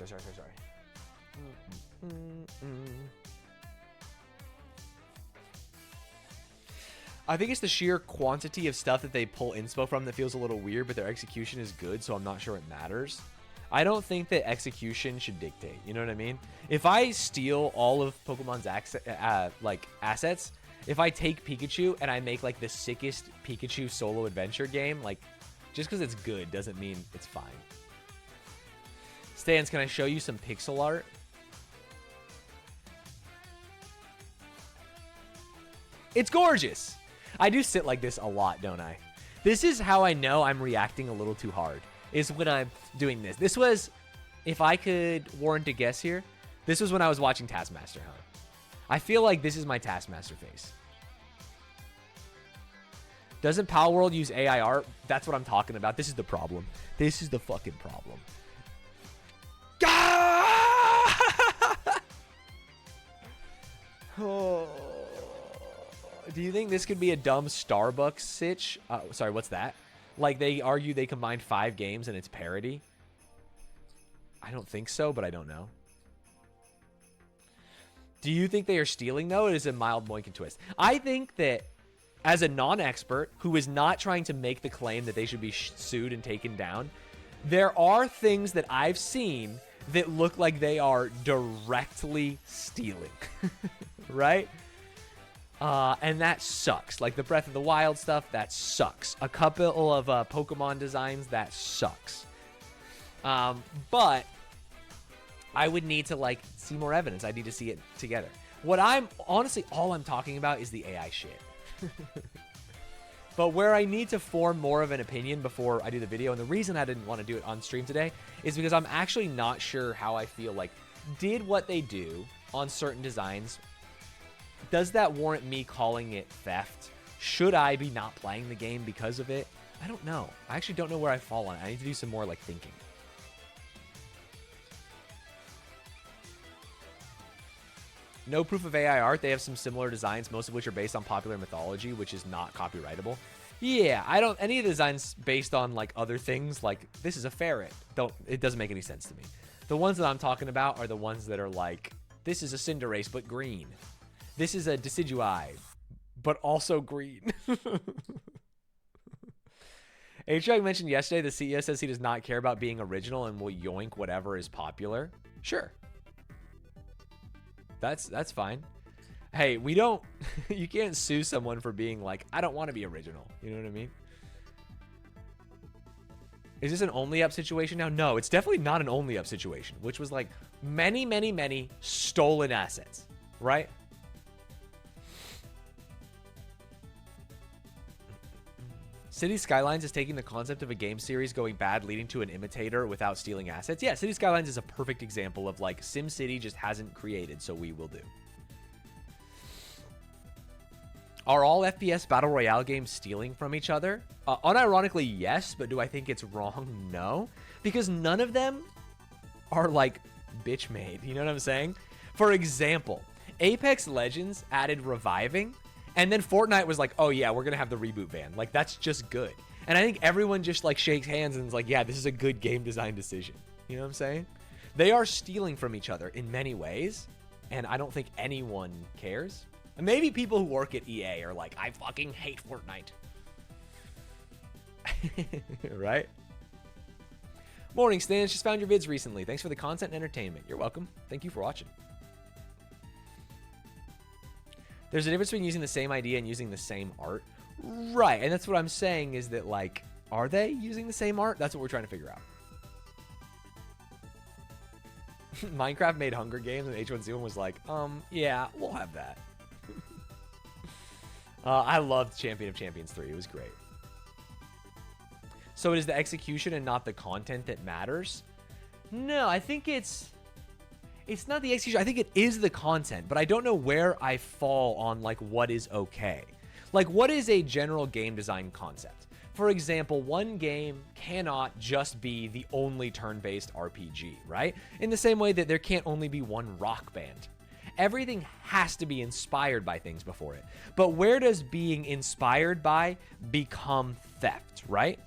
I think it's the sheer quantity of stuff that they pull inspo from that feels a little weird, but their execution is good, so I'm not sure it matters. I don't think that execution should dictate. You know what I mean? If I steal all of Pokemon's assets, if I take Pikachu and I make like the sickest Pikachu solo adventure game, like just because it's good doesn't mean it's fine. Stanz, can I show you some pixel art? It's gorgeous. I do sit like this a lot, don't I? This is how I know I'm reacting a little too hard, is when I'm doing this. This was, if I could warrant a guess here, this was when I was watching Taskmaster Hunt. I feel like this is my Taskmaster face. Doesn't Palworld use AI art? That's what I'm talking about. This is the problem. This is the fucking problem. Oh. Do you think this could be a dumb Starbucks sitch? Sorry, what's that? Like they argue they combined 5 games and it's parody? I don't think so, but I don't know. Do you think they are stealing, though? It is a mild Moinkin twist. I think that as a non-expert who is not trying to make the claim that they should be sued and taken down, there are things that I've seen that look like they are directly stealing, right? And that sucks. Like the Breath of the Wild stuff, that sucks. A couple of Pokemon designs, that sucks. But I would need to like see more evidence. I need to see it together. What I'm honestly, all I'm talking about is the AI shit. But where I need to form more of an opinion before I do the video, and the reason I didn't want to do it on stream today is because I'm actually not sure how I feel. Like, did what they do on certain designs, does that warrant me calling it theft? Should I be not playing the game because of it? I don't know. I actually don't know where I fall on it. I need to do some more like thinking. No proof of AI art. They have some similar designs, most of which are based on popular mythology, which is not copyrightable. Yeah, I don't. Any of the designs based on like other things, like this is a ferret. It doesn't make any sense to me. The ones that I'm talking about are the ones that are like, this is a Cinderace but green. This is a Decidueye, but also green. H-Drag mentioned yesterday the CEO says he does not care about being original and will yoink whatever is popular. Sure. That's fine. Hey, we don't... you can't sue someone for being like, I don't want to be original. You know what I mean? Is this an only up situation now? No, it's definitely not an only up situation, which was like many, many, many stolen assets, right? City Skylines is taking the concept of a game series going bad, leading to an imitator without stealing assets. Yeah, City Skylines is a perfect example of like SimCity just hasn't created, so we will do. Are all FPS Battle Royale games stealing from each other? Unironically, yes, but do I think it's wrong? No. Because none of them are like bitch made. You know what I'm saying? For example, Apex Legends added reviving. And then Fortnite was like, oh yeah, we're going to have the reboot van. Like, that's just good. And I think everyone just like shakes hands and is like, yeah, this is a good game design decision. You know what I'm saying? They are stealing from each other in many ways. And I don't think anyone cares. And maybe people who work at EA are like, I fucking hate Fortnite. Right? Morning, Stanz. Just found your vids recently. Thanks for the content and entertainment. You're welcome. Thank you for watching. There's a difference between using the same idea and using the same art. Right, and that's what I'm saying is that, like, are they using the same art? That's what we're trying to figure out. Minecraft made Hunger Games, and H1Z1 was like, yeah, we'll have that. I loved Champion of Champions 3. It was great. So it is the execution and not the content that matters? No, I think it's not the execution. I think it is the content, but I don't know where I fall on like what is okay. Like, what is a general game design concept? for example, one game cannot just be the only turn-based RPG, right? In the same way that there can't only be one Rock Band. Everything has to be inspired by things before it. But where does being inspired by become theft, right?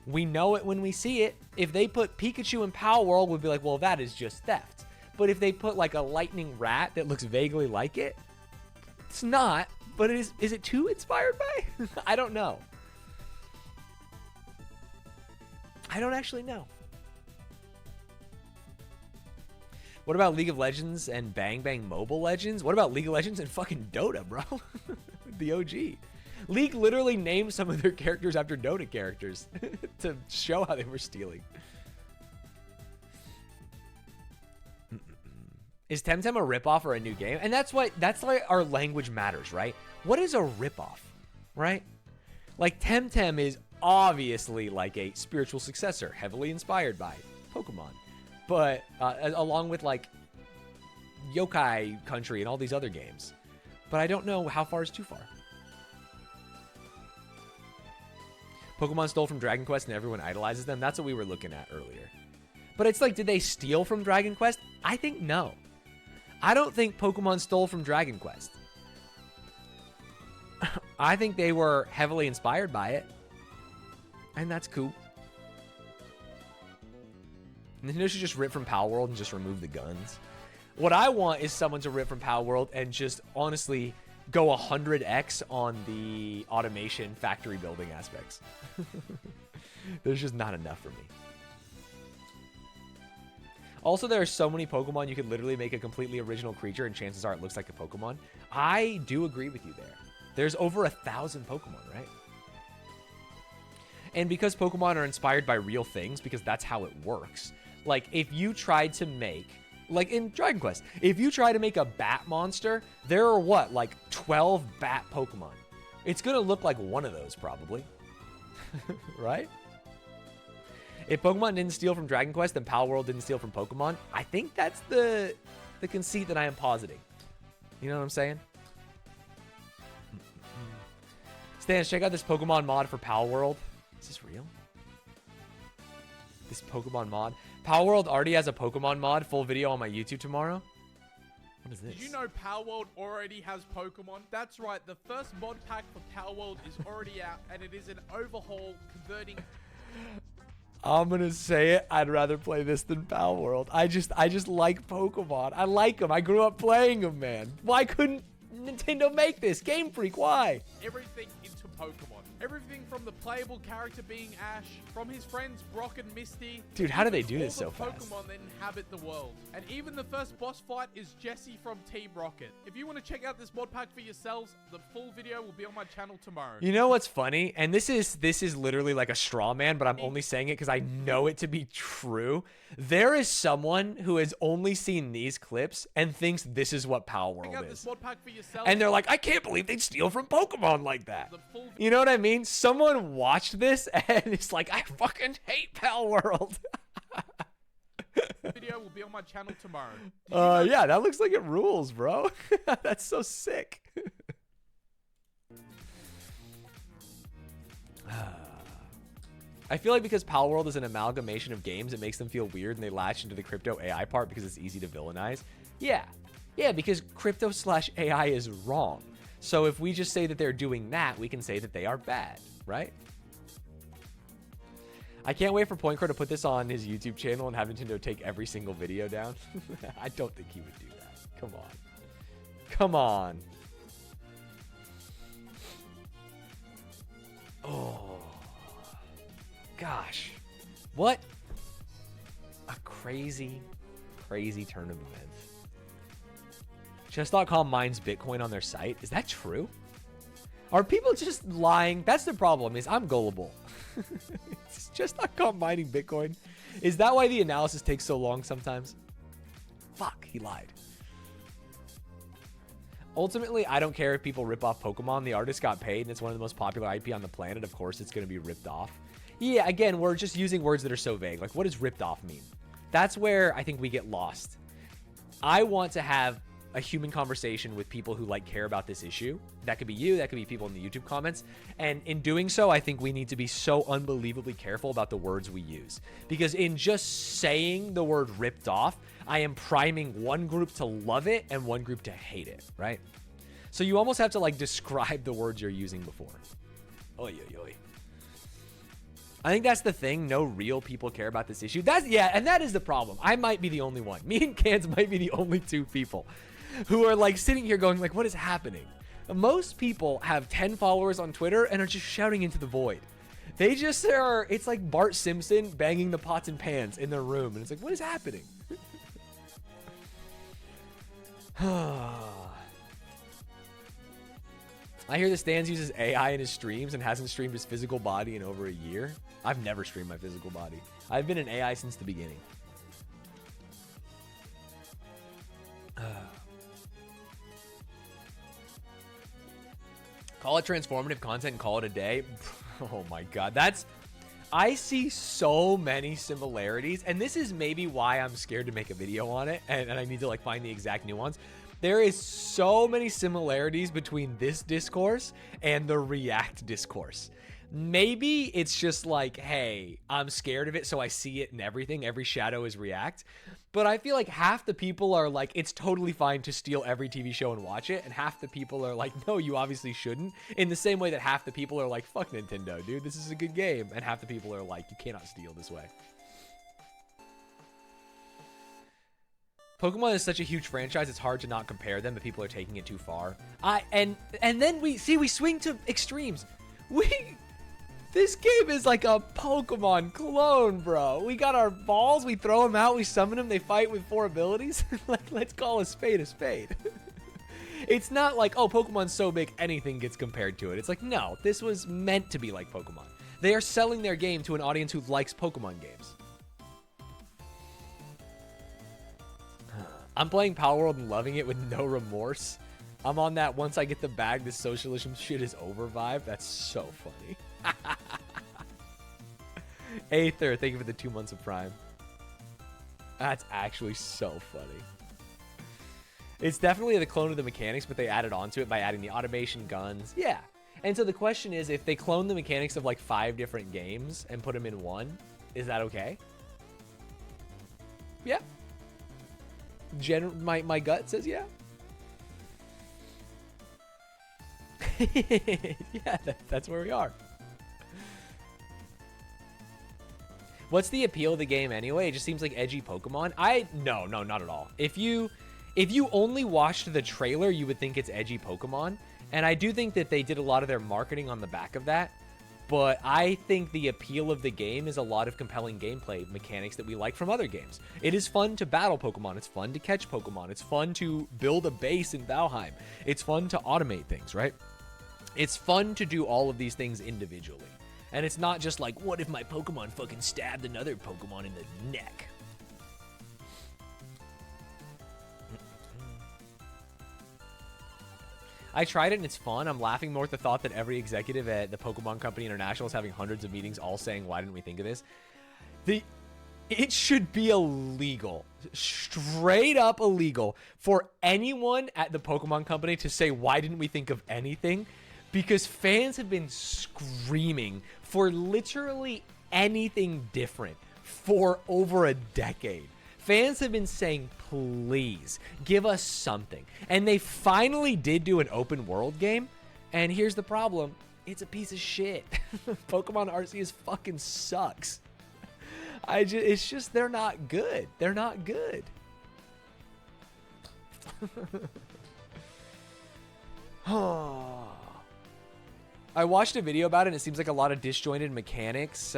We know it when we see it. If they put Pikachu in Palworld, we'd be like, well, that is just theft. But if they put like a lightning rat that looks vaguely like it, it's not. But is it too inspired by? I don't know. I don't actually know. What about League of Legends and Bang Bang Mobile Legends? What about League of Legends and fucking Dota, bro? The OG. League literally named some of their characters after Dota characters to show how they were stealing. Is Temtem a ripoff or a new game? And that's why our language matters, right? What is a ripoff, right? Like Temtem is obviously like a spiritual successor, heavily inspired by Pokemon. But along with like Yokai Country and all these other games. But I don't know how far is too far. Pokemon stole from Dragon Quest and everyone idolizes them. That's what we were looking at earlier. But it's like, did they steal from Dragon Quest? I think no. I don't think Pokemon stole from Dragon Quest. I think they were heavily inspired by it. And that's cool. Nintendo should just rip from Palworld and just remove the guns. What I want is someone to rip from Palworld and just honestly go 100x on the automation factory building aspects. There's just not enough for me. Also, there are so many Pokemon, you could literally make a completely original creature and chances are it looks like a Pokemon. I do agree with you there. There's over 1,000 Pokemon, right? And because Pokemon are inspired by real things, because that's how it works. Like, if you tried to make, like in Dragon Quest, if you try to make a bat monster, there are what, like 12 bat Pokemon. It's gonna look like one of those, probably. Right? If Pokemon didn't steal from Dragon Quest, then Palworld didn't steal from Pokemon. I think that's the conceit that I am positing. You know what I'm saying? Stanz, check out this Pokemon mod for Palworld. Is this real? This Pokemon mod? Palworld already has a Pokemon mod. Full video on my YouTube tomorrow. What is this? Did you know Palworld already has Pokemon? That's right. The first mod pack for Palworld is already out, and it is an overhaul converting... I'm gonna say it. I'd rather play this than Palworld. I just like Pokemon. I like them. I grew up playing them, man. Why couldn't Nintendo make this? Game Freak, why? Everything into Pokemon. Everything from the playable character being Ash, from his friends Brock and Misty. Dude, how do they do this so fast? Pokemon that inhabit the world. And even the first boss fight is Jessie from Team Rocket. If you want to check out this mod pack for yourselves, the full video will be on my channel tomorrow. You know what's funny? And this is literally like a straw man, but I'm only saying it because I know it to be true. There is someone who has only seen these clips and thinks this is what Palworld Check out is. this mod pack for yourselves. And they're like, I can't believe they'd steal from Pokemon like that. You know what I mean? Someone watched this and it's like, I fucking hate Palworld. Video will be on my channel tomorrow. Yeah, that looks like it rules, bro. That's so sick. I feel like because Palworld is an amalgamation of games, it makes them feel weird and they latch into the crypto AI part because it's easy to villainize. Yeah, because crypto/AI is wrong. So if we just say that they're doing that, we can say that they are bad, right? I can't wait for PointCrow to put this on his YouTube channel and have Nintendo take every single video down. I don't think he would do that. Come on. Come on. Oh. Gosh. What a crazy, crazy turn of events. Chess.com mines Bitcoin on their site. Is that true? Are people just lying? That's the problem, is I'm gullible. It's Chess.com mining Bitcoin. Is that why the analysis takes so long sometimes? Fuck, he lied. Ultimately, I don't care if people rip off Pokemon. The artist got paid, and it's one of the most popular IP on the planet. Of course, it's going to be ripped off. Yeah, again, we're just using words that are so vague. Like, what does ripped off mean? That's where I think we get lost. I want to have a human conversation with people who like care about this issue. That could be you, that could be people in the YouTube comments. And in doing so, I think we need to be so unbelievably careful about the words we use. Because in just saying the word ripped off, I am priming one group to love it and one group to hate it, right? So you almost have to like describe the words you're using before. Oy, oy, oy. I think that's the thing. No real people care about this issue. And that is the problem. I might be the only one. Me and Cans might be the only two people who are like sitting here going like, what is happening? Most people have 10 followers on Twitter and are just shouting into the void. They just are, it's like Bart Simpson banging the pots and pans in their room. And it's like, what is happening? I hear the Stanz uses AI in his streams and hasn't streamed his physical body in over a year. I've never streamed my physical body. I've been an AI since the beginning. Call it transformative content and call it a day. Oh my God. I see so many similarities, and this is maybe why I'm scared to make a video on it, and I need to like find the exact nuance. There is so many similarities between this discourse and the React discourse. Maybe it's just like, hey, I'm scared of it, so I see it in everything. Every shadow is React. But I feel like half the people are like, it's totally fine to steal every TV show and watch it. And half the people are like, no, you obviously shouldn't. In the same way that half the people are like, fuck Nintendo, dude, this is a good game. And half the people are like, you cannot steal this way. Pokemon is such a huge franchise, it's hard to not compare them, but people are taking it too far. And then we swing to extremes. This game is like a Pokemon clone, bro. We got our balls, we throw them out, we summon them, they fight with 4 abilities. Let's call a spade a spade. It's not like, oh, Pokemon's so big, anything gets compared to it. It's like, no, this was meant to be like Pokemon. They are selling their game to an audience who likes Pokemon games. I'm playing Palworld and loving it with no remorse. I'm on that once I get the bag, this socialism shit is over vibe. That's so funny. Aether, thank you for the 2 months of Prime. That's actually so funny. It's definitely the clone of the mechanics, but they added on to it by adding the automation guns. Yeah. And so the question is, if they clone the mechanics of like 5 different games and put them in one, is that okay? Yeah. My gut says yeah. Yeah, that's where we are. What's the appeal of the game anyway? It just seems like edgy Pokemon. No, not at all. If you only watched the trailer, you would think it's edgy Pokemon. And I do think that they did a lot of their marketing on the back of that. But I think the appeal of the game is a lot of compelling gameplay mechanics that we like from other games. It is fun to battle Pokemon. It's fun to catch Pokemon. It's fun to build a base in Valheim. It's fun to automate things, right? It's fun to do all of these things individually. And it's not just like, what if my Pokemon fucking stabbed another Pokemon in the neck? I tried it and it's fun. I'm laughing more at the thought that every executive at the Pokemon Company International is having hundreds of meetings all saying, why didn't we think of this? It should be illegal, straight up illegal, for anyone at the Pokemon Company to say, why didn't we think of anything? Because fans have been screaming for literally anything different for over a decade. Fans have been saying, please, give us something. And they finally did do an open world game. And here's the problem. It's a piece of shit. Pokemon Arceus fucking sucks. It's just, they're not good. They're not good. I watched a video about it, and it seems like a lot of disjointed mechanics.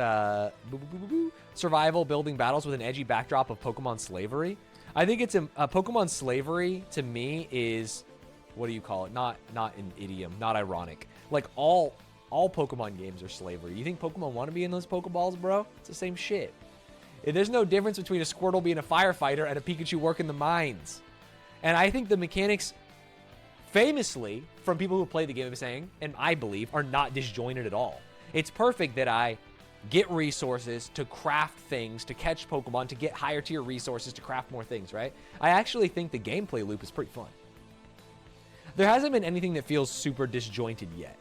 Survival, building battles with an edgy backdrop of Pokemon slavery. I think it's Pokemon slavery, to me, is, what do you call it? Not an idiom, not ironic. Like, all Pokemon games are slavery. You think Pokemon want to be in those Pokeballs, bro? It's the same shit. There's no difference between a Squirtle being a firefighter and a Pikachu working the mines. And I think the mechanics, famously, from people who play the game, are saying, and I believe, are not disjointed at all. It's perfect that I get resources to craft things, to catch Pokemon, to get higher tier resources, to craft more things, right? I actually think the gameplay loop is pretty fun. There hasn't been anything that feels super disjointed yet.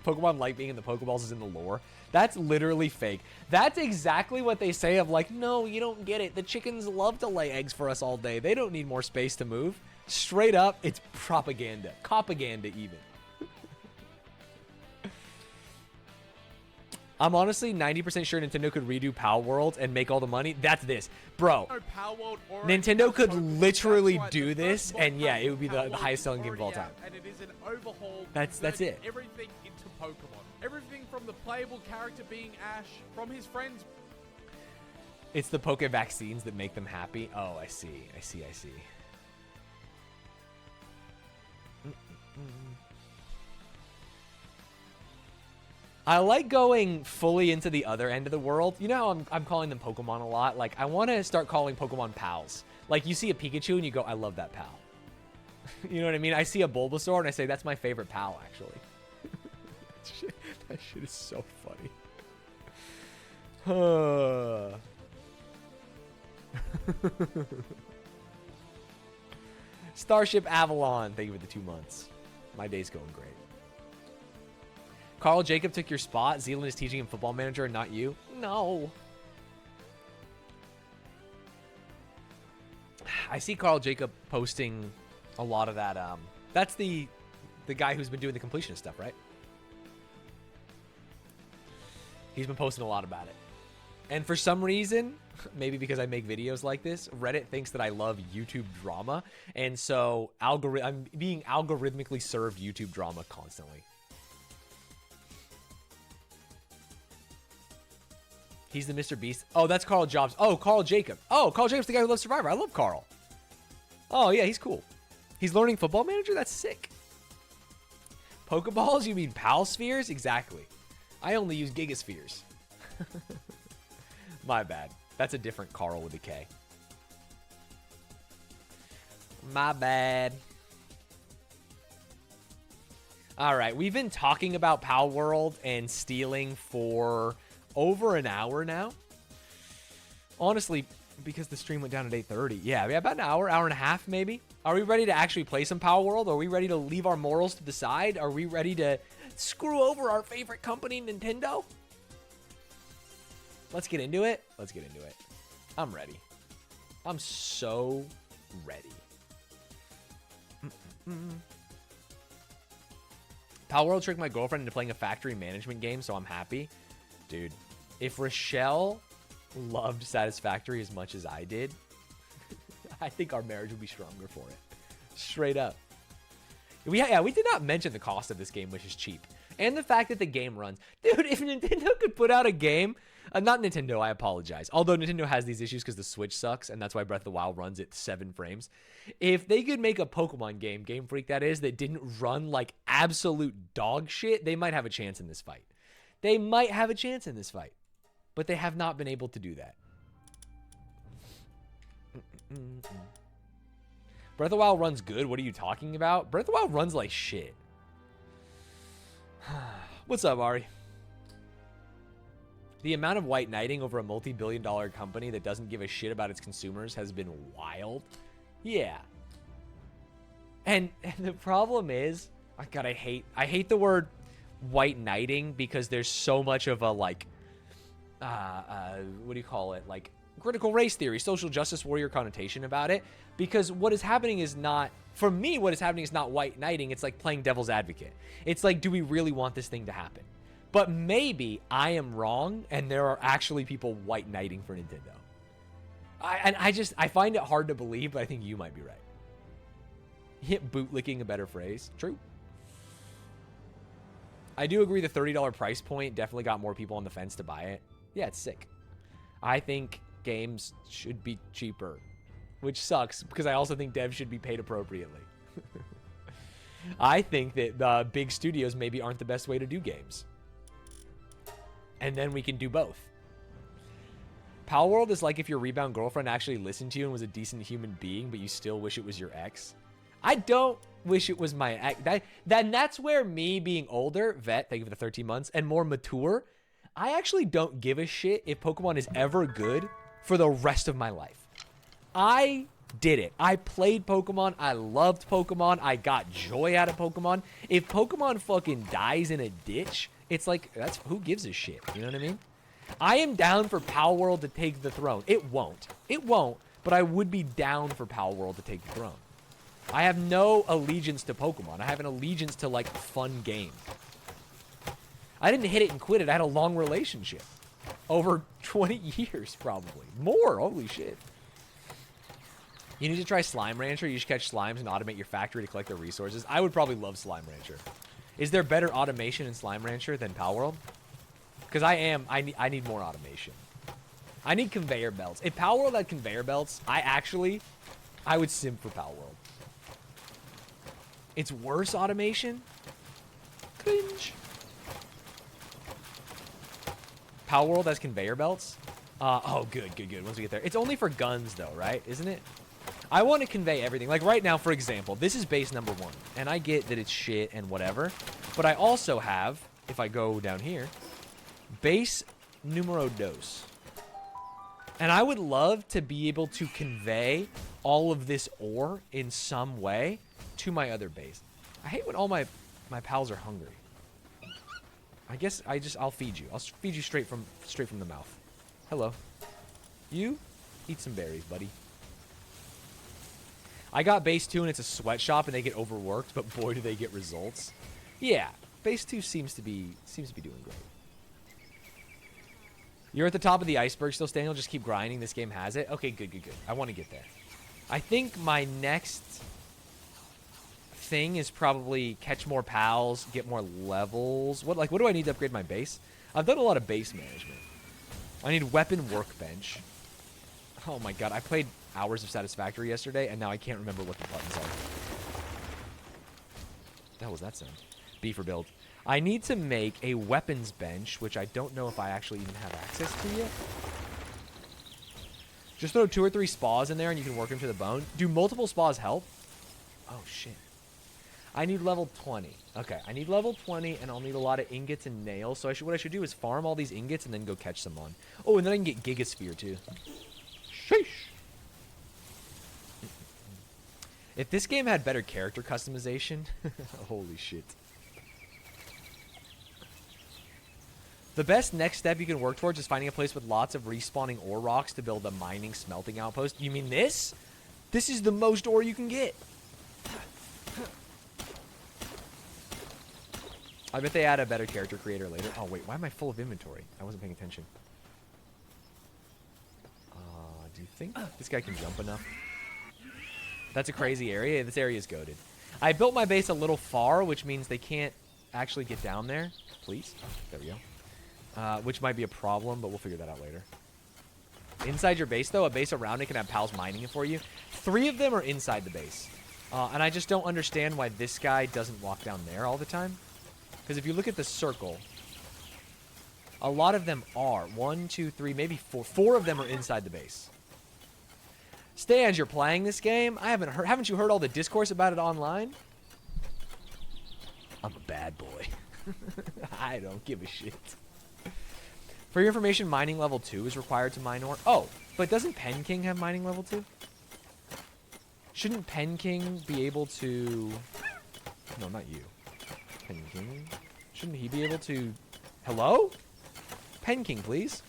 Pokemon Light being in the Pokeballs is in the lore. That's literally fake. That's exactly what they say of like, no, you don't get it. The chickens love to lay eggs for us all day. They don't need more space to move. Straight up, it's propaganda. Copaganda even. I'm honestly 90% sure Nintendo could redo Palworld and make all the money. That's this. Bro, Nintendo could literally do this, and yeah, it would be the highest selling game of all time. And it is an overhaul. That's it. Everything into Pokemon. Everything from the playable character being Ash, from his friends. It's the Poke vaccines that make them happy. Oh, I see. I see. I like going fully into the other end of the world. You know how I'm calling them Pokemon a lot? Like, I want to start calling Pokemon pals. Like, you see a Pikachu and you go, I love that pal. You know what I mean? I see a Bulbasaur and I say, that's my favorite pal, actually. That shit is so funny. Starship Avalon, thank you for the 2 months. My day's going great. Carl Jacob took your spot. Zealand is teaching him Football Manager and not you. No. I see Carl Jacob posting a lot of that. That's the guy who's been doing the completionist stuff, right? He's been posting a lot about it. And for some reason, maybe because I make videos like this, Reddit thinks that I love YouTube drama. And so I'm being algorithmically served YouTube drama constantly. He's the Mr. Beast. Oh, that's Carl Jobs. Oh, Carl Jacob. Oh, Carl Jacob's the guy who loves Survivor. I love Carl. Oh, yeah, he's cool. He's learning Football Manager? That's sick. Pokeballs? You mean Pal Spheres? Exactly. I only use Gigaspheres. My bad. That's a different Carl with a K. My bad. All right, we've been talking about Palworld and stealing for over an hour now. Honestly, because the stream went down at 8:30. Yeah, about an hour and a half maybe. Are we ready to actually play some Palworld? Are we ready to leave our morals to the side? Are we ready to screw over our favorite company, Nintendo? Let's get into it. Let's get into it. I'm ready. I'm so ready. Palworld tricked my girlfriend into playing a factory management game, so I'm happy. Dude, if Rochelle loved Satisfactory as much as I did, I think our marriage would be stronger for it. Straight up. We did not mention the cost of this game, which is cheap. And the fact that the game runs. Dude, if Nintendo could put out a game... not Nintendo, I apologize. Although Nintendo has these issues because the Switch sucks, and that's why Breath of the Wild runs at 7 frames. If they could make a Pokemon game, Game Freak that is, that didn't run like absolute dog shit, they might have a chance in this fight. They might have a chance in this fight. But they have not been able to do that. Breath of the Wild runs good. What are you talking about? Breath of the Wild runs like shit. What's up, Ari? The amount of white knighting over a multi-billion-dollar company that doesn't give a shit about its consumers has been wild. Yeah. And the problem is, oh God, I hate the word white knighting because there's so much of a like, what do you call it? Like critical race theory, social justice warrior connotation about it. Because what is happening is not, for me, what is happening is not white knighting. It's like playing devil's advocate. It's like, do we really want this thing to happen? But maybe I am wrong, and there are actually people white knighting for Nintendo. I find it hard to believe, but I think you might be right. Hit bootlicking a better phrase. True. I do agree the $30 price point definitely got more people on the fence to buy it. Yeah, it's sick. I think games should be cheaper, which sucks because I also think devs should be paid appropriately. I think that big studios maybe aren't the best way to do games. And then we can do both. Palworld is like if your rebound girlfriend actually listened to you and was a decent human being, but you still wish it was your ex. I don't wish it was my ex. That's where me being older, vet, thank you for the 13 months, and more mature, I actually don't give a shit if Pokemon is ever good for the rest of my life. I did it. I played Pokemon. I loved Pokemon. I got joy out of Pokemon. If Pokemon fucking dies in a ditch, it's like, that's who gives a shit? You know what I mean? I am down for Palworld to take the throne. It won't. It won't, but I would be down for Palworld to take the throne. I have no allegiance to Pokemon. I have an allegiance to, like, fun game. I didn't hit it and quit it. I had a long relationship. Over 20 years, probably. More. Holy shit. You need to try Slime Rancher. You should catch slimes and automate your factory to collect their resources. I would probably love Slime Rancher. Is there better automation in Slime Rancher than Palworld? Because I need more automation. I need conveyor belts. If Palworld had conveyor belts, I would sim for Palworld. It's worse automation? Cringe. Palworld has conveyor belts? Oh, good. Once we get there. It's only for guns, though, right? Isn't it? I want to convey everything. Like, right now, for example, this is base number 1. And I get that it's shit and whatever. But I also have, if I go down here, base numero dos. And I would love to be able to convey all of this ore in some way to my other base. I hate when all my pals are hungry. I guess I'll feed you. I'll feed you straight from the mouth. Hello. You eat some berries, buddy. I got base 2 and it's a sweatshop and they get overworked, but boy do they get results. Yeah, base 2 seems to be doing great. You're at the top of the iceberg still, Daniel. Just keep grinding. This game has it. Okay, good. I want to get there. I think my next thing is probably catch more pals, get more levels. What do I need to upgrade my base? I've done a lot of base management. I need weapon workbench. Oh my god, I played Hours of Satisfactory yesterday, and now I can't remember what the buttons are. What the hell was that sound? B for build. I need to make a weapons bench, which I don't know if I actually even have access to yet. Just throw 2 or 3 spas in there, and you can work them to the bone. Do multiple spas help? Oh, shit. I need level 20. Okay, I need level 20, and I'll need a lot of ingots and nails. So what I should do is farm all these ingots and then go catch some on. Oh, and then I can get Gigasphere, too. Sheesh. If this game had better character customization, holy shit. The best next step you can work towards is finding a place with lots of respawning ore rocks to build a mining smelting outpost. You mean this? This is the most ore you can get. I bet they add a better character creator later. Oh, wait. Why am I full of inventory? I wasn't paying attention. Do you think this guy can jump enough? That's a crazy area. This area is goated. I built my base a little far, which means they can't actually get down there. Please. There we go. Which might be a problem, but we'll figure that out later. Inside your base, though, a base around it can have pals mining it for you. 3 of them are inside the base. And I just don't understand why this guy doesn't walk down there all the time. Because if you look at the circle, a lot of them are. 1, 2, 3, maybe 4. 4 of them are inside the base. Stanz, you're playing this game? Haven't you heard all the discourse about it online? I'm a bad boy. I don't give a shit. For your information, mining level 2 is required to mine ore. Oh, but doesn't Pen King have mining level 2? Shouldn't Pen King be able to... No, not you. Pen King? Shouldn't he be able to... Hello? Pen King, please.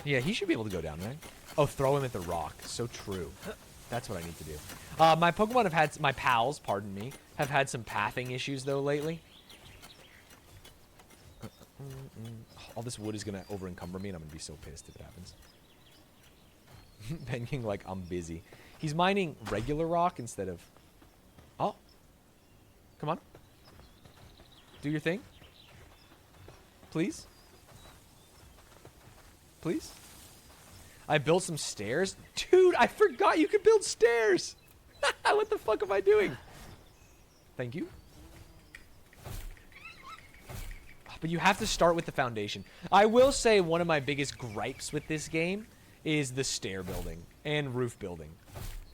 Yeah, he should be able to go down there. Oh, throw him at the rock. So true. That's what I need to do. My Pokemon have had... My pals, pardon me, have had some pathing issues, though, lately. All this wood is going to over-encumber me, and I'm going to be so pissed if it happens. Pen King, like, I'm busy. He's mining regular rock instead of... Oh. Come on. Do your thing. Please. Please. I built some stairs. Dude, I forgot you could build stairs. What the fuck am I doing? Thank you. But you have to start with the foundation. I will say one of my biggest gripes with this game is the stair building and roof building.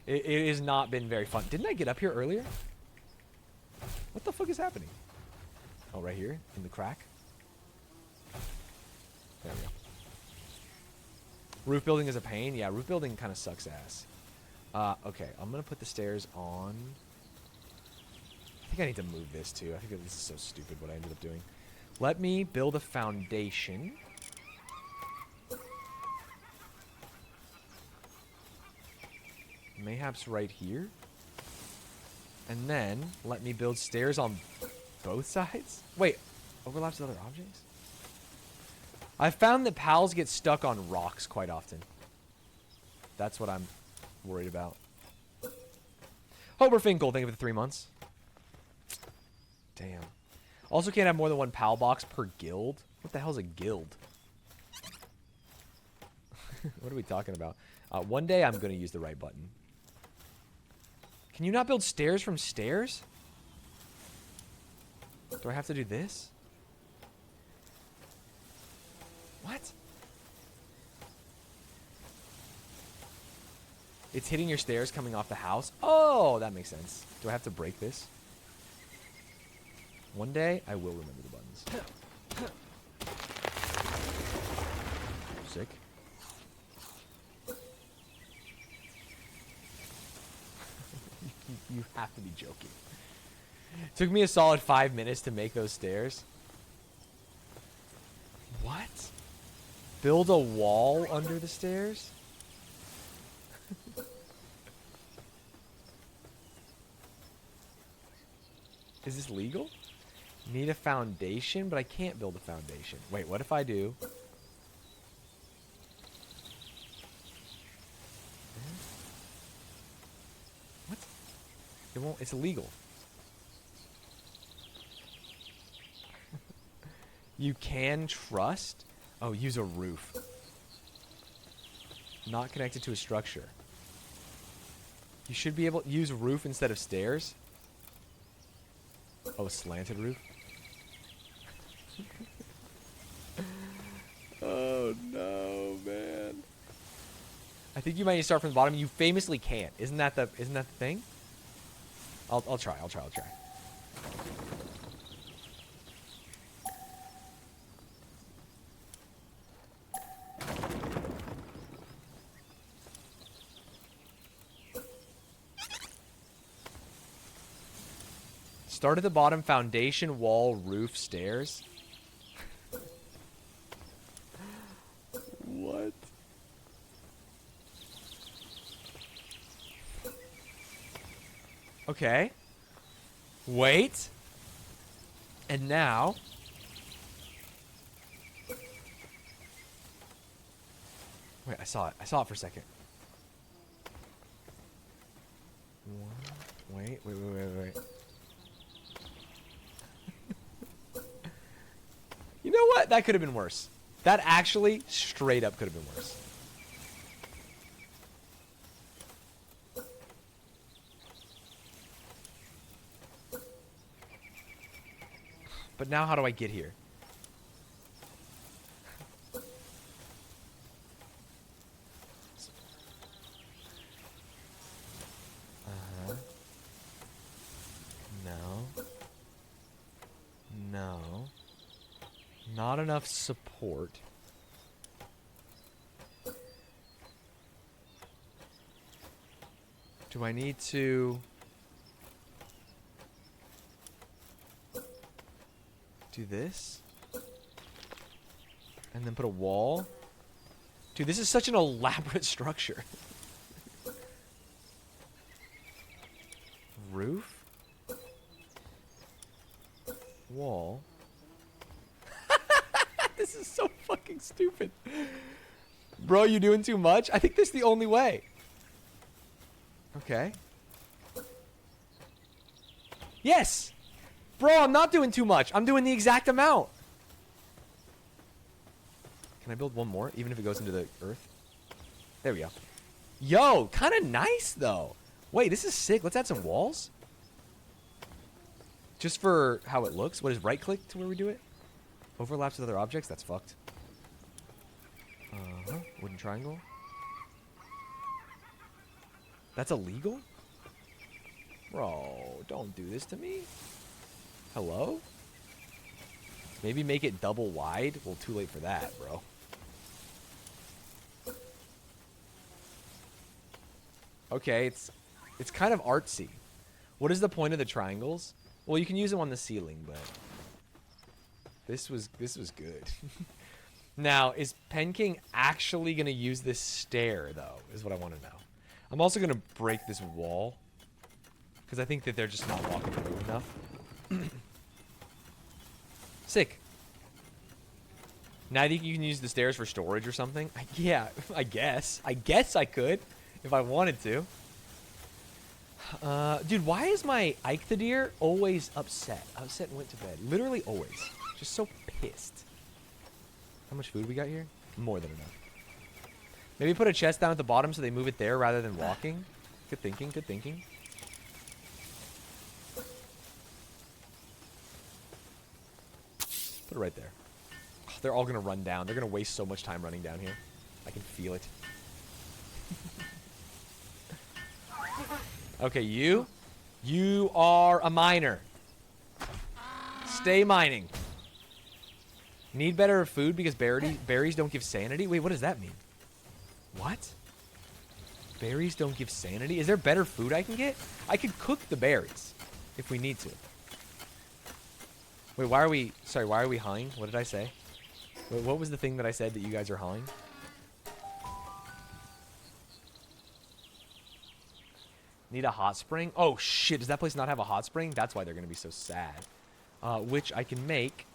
It has not been very fun. Didn't I get up here earlier? What the fuck is happening? Oh, right here in the crack. There we go. Roof building is a pain. Yeah, roof building kind of sucks ass. Okay, I'm going to put the stairs on. I think I need to move this too. I think this is so stupid what I ended up doing. Let me build a foundation. Mayhaps right here. And then let me build stairs on both sides. Wait, overlaps with other objects? I found that pals get stuck on rocks quite often. That's what I'm worried about. Hoberfinkel, thank you for the 3 months. Damn. Also can't have more than one pal box per guild. What the hell is a guild? What are we talking about? One day I'm going to use the right button. Can you not build stairs from stairs? Do I have to do this? What? It's hitting your stairs coming off the house? Oh, that makes sense. Do I have to break this? One day, I will remember the buttons. Sick. You have to be joking. Took me a solid 5 minutes to make those stairs. What? Build a wall under the stairs? Is this legal? Need a foundation, but I can't build a foundation. Wait, what if I do? What? It won't. It's illegal. You can trust? Oh, use a roof. Not connected to a structure. You should be able to use roof instead of stairs. Oh, a slanted roof? Oh, no, man. I think you might need to start from the bottom. You famously can't. Isn't that the thing? I'll try. Start at the bottom, foundation, wall, roof, stairs. What? Okay. Wait. And now. Wait, I saw it. I saw it for a second. Wait. You know what? That could have been worse. That actually straight up could have been worse. But now how do I get here? No. Not enough support. Do I need to do this? And then put a wall? Dude, this is such an elaborate structure. Roof? Wall? This is so fucking stupid. Bro, you doing too much? I think this is the only way. Okay. Yes! Bro, I'm not doing too much. I'm doing the exact amount. Can I build one more, even if it goes into the earth? There we go. Yo, kind of nice, though. Wait, this is sick. Let's add some walls. Just for how it looks. What is right-click to where we do it? Overlaps with other objects? That's fucked. Wooden triangle. That's illegal? Bro, don't do this to me. Hello? Maybe make it double wide. Well, too late for that, bro. Okay, it's kind of artsy. What is the point of the triangles? Well, you can use them on the ceiling, but this was good. Now, is Penking actually going to use this stair, though, is what I want to know. I'm also going to break this wall, because I think that they're just not walking through enough. Sick. Now, do you think you can use the stairs for storage or something? Yeah, I guess. I guess I could, if I wanted to. Dude, why is my Eikthadir always upset? Upset and went to bed. Literally always. Just so pissed. How much food we got here? More than enough. Maybe put a chest down at the bottom so they move it there rather than walking. Good thinking, good thinking. Put it right there. Oh, they're all going to run down. They're going to waste so much time running down here. I can feel it. Okay, you are a miner. Stay mining. Need better food because berries don't give sanity? Wait, what does that mean? What? Berries don't give sanity? Is there better food I can get? I could cook the berries if we need to. Wait, why are we... Sorry, why are we hawing? What did I say? Wait, what was the thing that I said that you guys are hawing? Need a hot spring? Oh, shit. Does that place not have a hot spring? That's why they're going to be so sad. Which I can make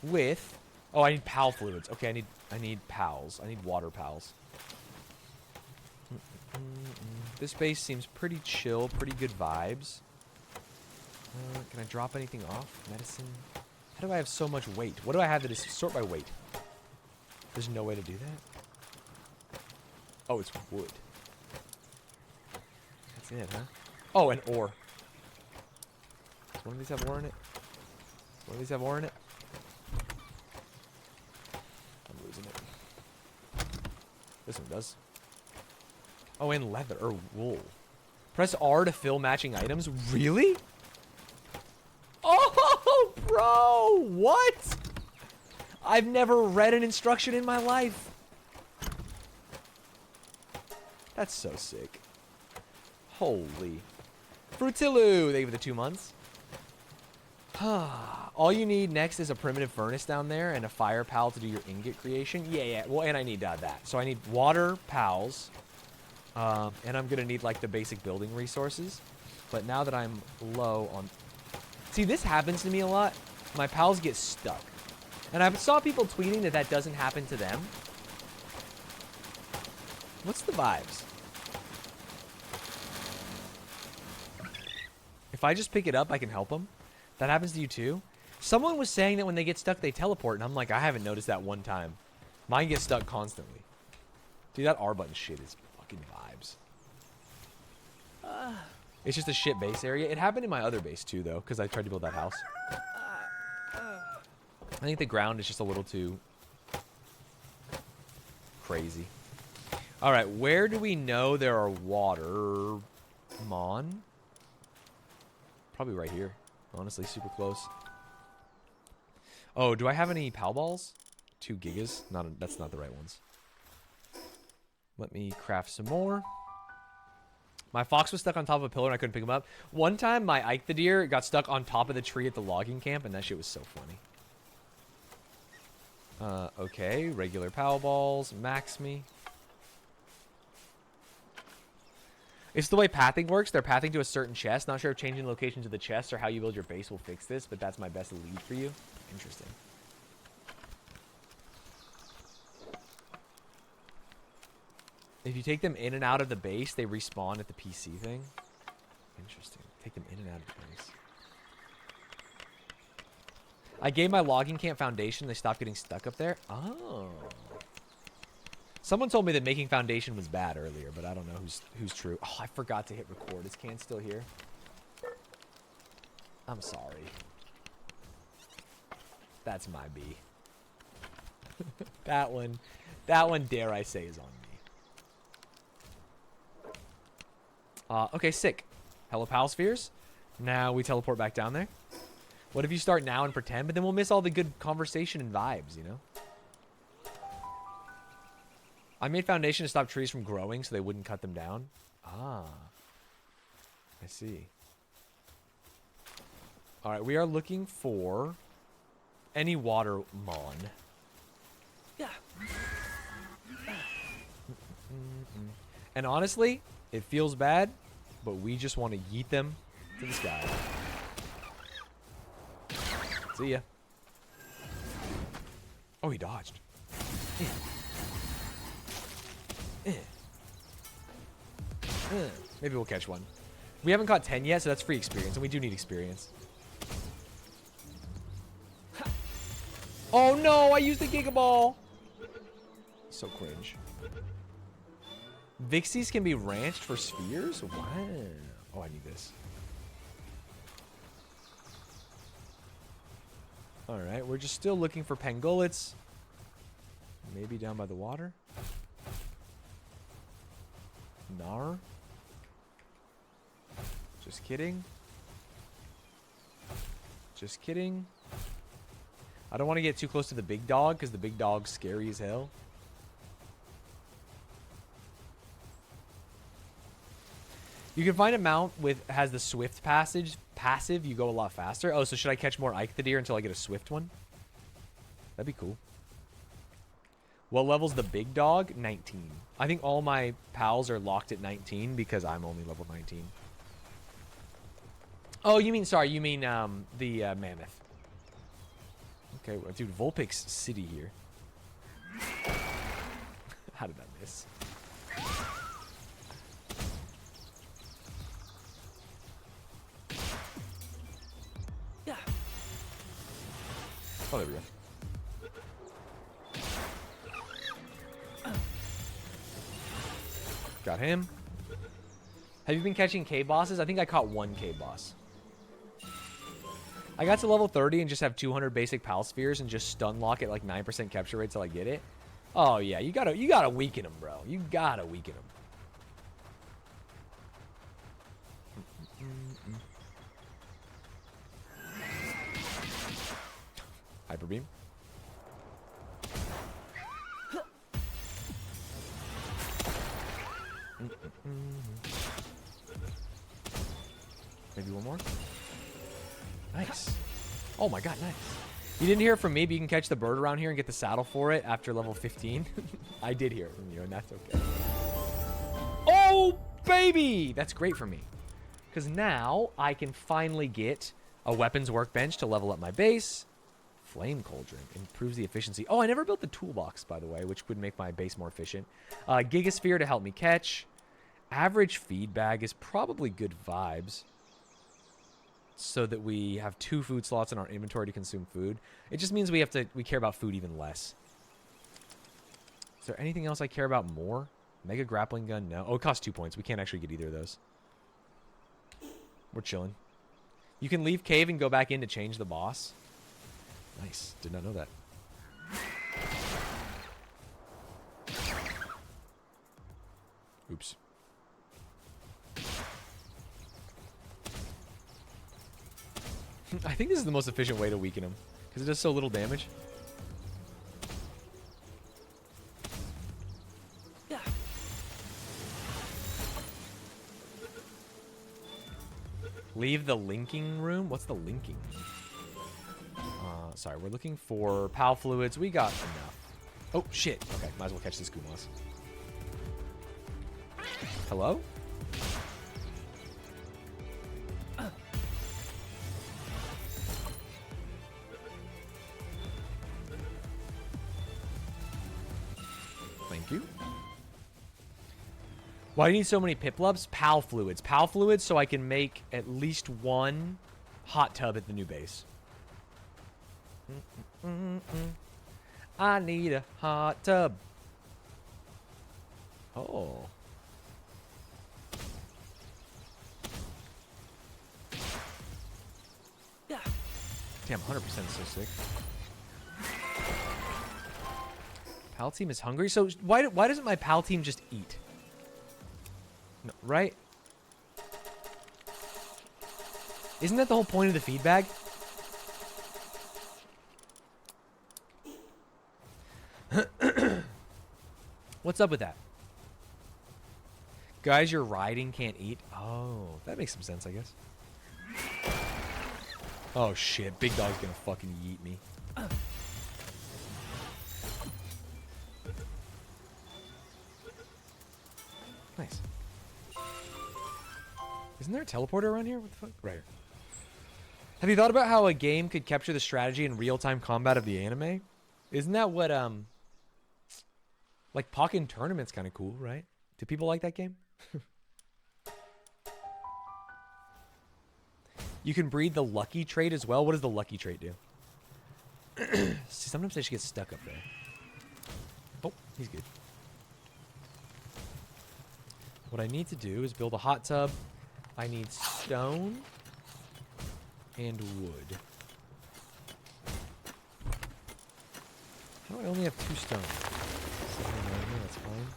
with... Oh, I need pal fluids. Okay, I need pals. I need water pals. This base seems pretty chill. Pretty good vibes. Can I drop anything off? Medicine? How do I have so much weight? What do I have that is sort by weight? There's no way to do that? Oh, it's wood. That's it, huh? Oh, an ore. Does one of these have ore in it? One of these have ore in it? I'm losing it. This one does. Oh, and leather, or wool. Press R to fill matching items? Really? Oh, bro! What? I've never read an instruction in my life. That's so sick. Holy. Frutilu! Thank you for the 2 months. All you need next is a primitive furnace down there and a fire pal to do your ingot creation. Yeah. Well, and I need that. So I need water pals. And I'm going to need, like, the basic building resources. But now that I'm low on... See, this happens to me a lot. My pals get stuck. And I saw people tweeting that that doesn't happen to them. What's the vibes? If I just pick it up, I can help them. That happens to you too? Someone was saying that when they get stuck, they teleport. And I'm like, I haven't noticed that one time. Mine gets stuck constantly. Dude, that R button shit is fucking vibes. It's just a shit base area. It happened in my other base too, though, because I tried to build that house. I think the ground is just a little too crazy. All right, where do we know there are water? Mon? Probably right here. Honestly, super close. Oh, do I have any pal balls? 2 gigas? That's not the right ones. Let me craft some more. My fox was stuck on top of a pillar and I couldn't pick him up. One time, my Eikthadir got stuck on top of the tree at the logging camp, and that shit was so funny. Okay, regular pal balls. Max me. It's the way pathing works. They're pathing to a certain chest. Not sure if changing location to the chest or how you build your base will fix this, but that's my best lead for you. Interesting. If you take them in and out of the base, they respawn at the PC thing. Interesting. Take them in and out of the base. I gave my logging camp foundation. They stopped getting stuck up there. Oh. Someone told me that making foundation was bad earlier, but I don't know who's true. Oh, I forgot to hit record. Is Can still here? I'm sorry. That's my B. That one, dare I say, is on me. Okay, sick. Hello, pal spheres. Now we teleport back down there. What if you start now and pretend, but then we'll miss all the good conversation and vibes, you know? I made foundation to stop trees from growing so they wouldn't cut them down. Ah. I see. Alright, we are looking for any water mon. Yeah. And honestly, it feels bad, but we just want to yeet them to the sky. See ya. Oh, he dodged. Maybe we'll catch one. We haven't caught 10 yet, so that's free experience, and we do need experience. Oh no, I used the Giga Ball! So cringe. Vixies can be ranched for spheres? Wow. Oh, I need this. Alright, we're just still looking for pangolets. Maybe down by the water. Nar. Just kidding. Just kidding. I don't want to get too close to the big dog because the big dog's scary as hell. You can find a mount with has the swift passive. You go a lot faster. Oh, so should I catch more Eichthidere until I get a swift one? That'd be cool. What level's the big dog? 19. I think all my pals are locked at 19 because I'm only level 19. Oh, you mean, sorry, you mean the mammoth. Okay, well, dude, Vulpix City here. How did I miss? Yeah. Oh, there we go. Got him. Have you been catching K-bosses? I think I caught one K-boss. I got to level 30 and just have 200 basic pal spheres and just stun lock at like 9% capture rate till I get it. Oh yeah, you gotta weaken them, bro. You gotta weaken them. Hyper beam. Maybe one more. Nice. Oh my god, nice. You didn't hear it from me, but you can catch the bird around here and get the saddle for it after level 15. I did hear it from you, and that's okay. Oh, baby! That's great for me. Because now I can finally get a weapons workbench to level up my base. Flame Cauldron improves the efficiency. Oh, I never built the toolbox, by the way, which would make my base more efficient. Gigasphere to help me catch. Average feed bag is probably good vibes, so that we have 2 food slots in our inventory to consume food. It just means we care about food even less. Is there anything else I care about more? Mega grappling gun? No. Oh, it costs 2 points. We can't actually get either of those. We're chilling. You can leave cave and go back in to change the boss. Nice. Did not know that. Oops. I think this is the most efficient way to weaken him, because it does so little damage. Yeah. Leave the linking room? What's the linking room? Sorry, we're looking for PAL fluids. We got enough. Oh, shit. Okay, might as well catch this Kumas. Hello? Thank you. Why do you need so many Piplubs? PAL fluids. PAL fluids so I can make at least one hot tub at the new base. I need a hot tub. Oh. Yeah. Damn, 100% is so sick. PAL team is hungry, so why doesn't my PAL team just eat? No, right? Isn't that the whole point of the feed bag? What's up with that? Guys you're riding can't eat? Oh, that makes some sense, I guess. Oh shit, big dog's gonna fucking yeet me. Nice. Isn't there a teleporter around here? What the fuck? Right here. Have you thought about how a game could capture the strategy and real-time combat of the anime? Isn't that what, like, Pokken Tournament's kind of cool, right? Do people like that game? You can breed the lucky trait as well. What does the lucky trait do? See, sometimes they just get stuck up there. Oh, he's good. What I need to do is build a hot tub. I need stone and wood. How do I only have 2 stone? That's fine.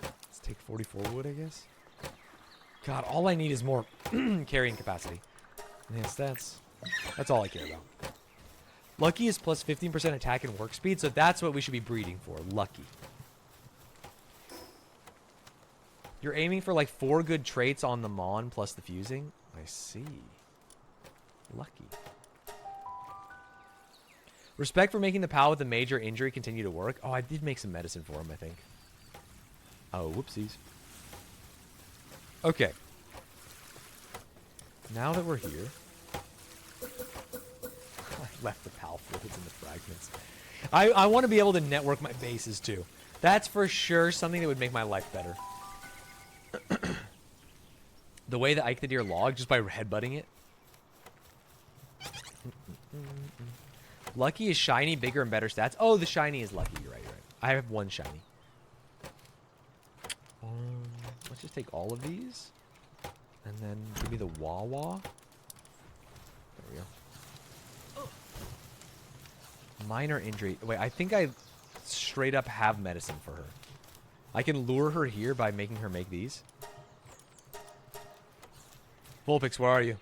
Let's take 44 wood, I guess. God, all I need is more carrying capacity. Enhanced stats. That's all I care about. Lucky is plus 15% attack and work speed, so that's what we should be breeding for. Lucky. You're aiming for like 4 good traits on the Mon plus the fusing? I see. Lucky. Respect for making the pal with a major injury continue to work. Oh, I did make some medicine for him, I think. Oh, whoopsies. Okay. Now that we're here... I left the pal fluids in the fragments. I want to be able to network my bases, too. That's for sure something that would make my life better. The way that Ike the Deer logged, just by headbutting it. Lucky is shiny, bigger, and better stats. Oh, the shiny is lucky. You're right, you're right. I have 1 shiny. Let's just take all of these. And then give me the Wawa. There we go. Minor injury. Wait, I think I straight up have medicine for her. I can lure her here by making her make these. Vulpix, where are you?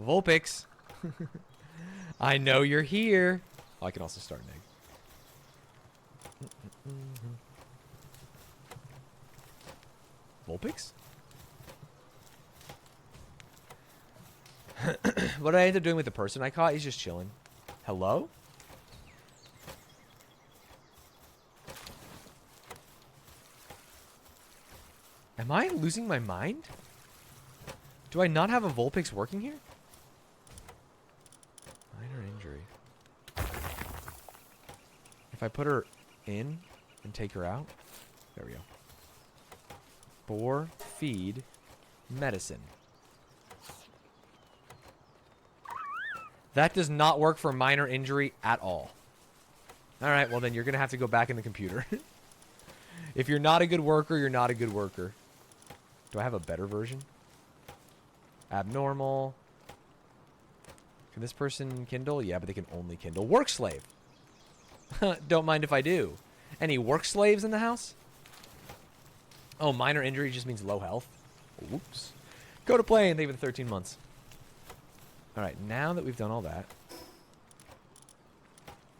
Vulpix. I know you're here. Oh, I can also start an egg. Vulpix? What did I end up doing with the person I caught? He's just chilling. Hello? Am I losing my mind? Do I not have a Vulpix working here? Minor injury. If I put her in and take her out. There we go. Boar, feed, medicine. That does not work for minor injury at all. Alright, well then you're going to have to go back in the computer. If you're not a good worker, you're not a good worker. Do I have a better version? Abnormal. Can this person kindle? Yeah, but they can only kindle. Work slave. Don't mind if I do. Any work slaves in the house? Oh, minor injury just means low health. Whoops. Go to plane. They've been 13 months. All right, now that we've done all that,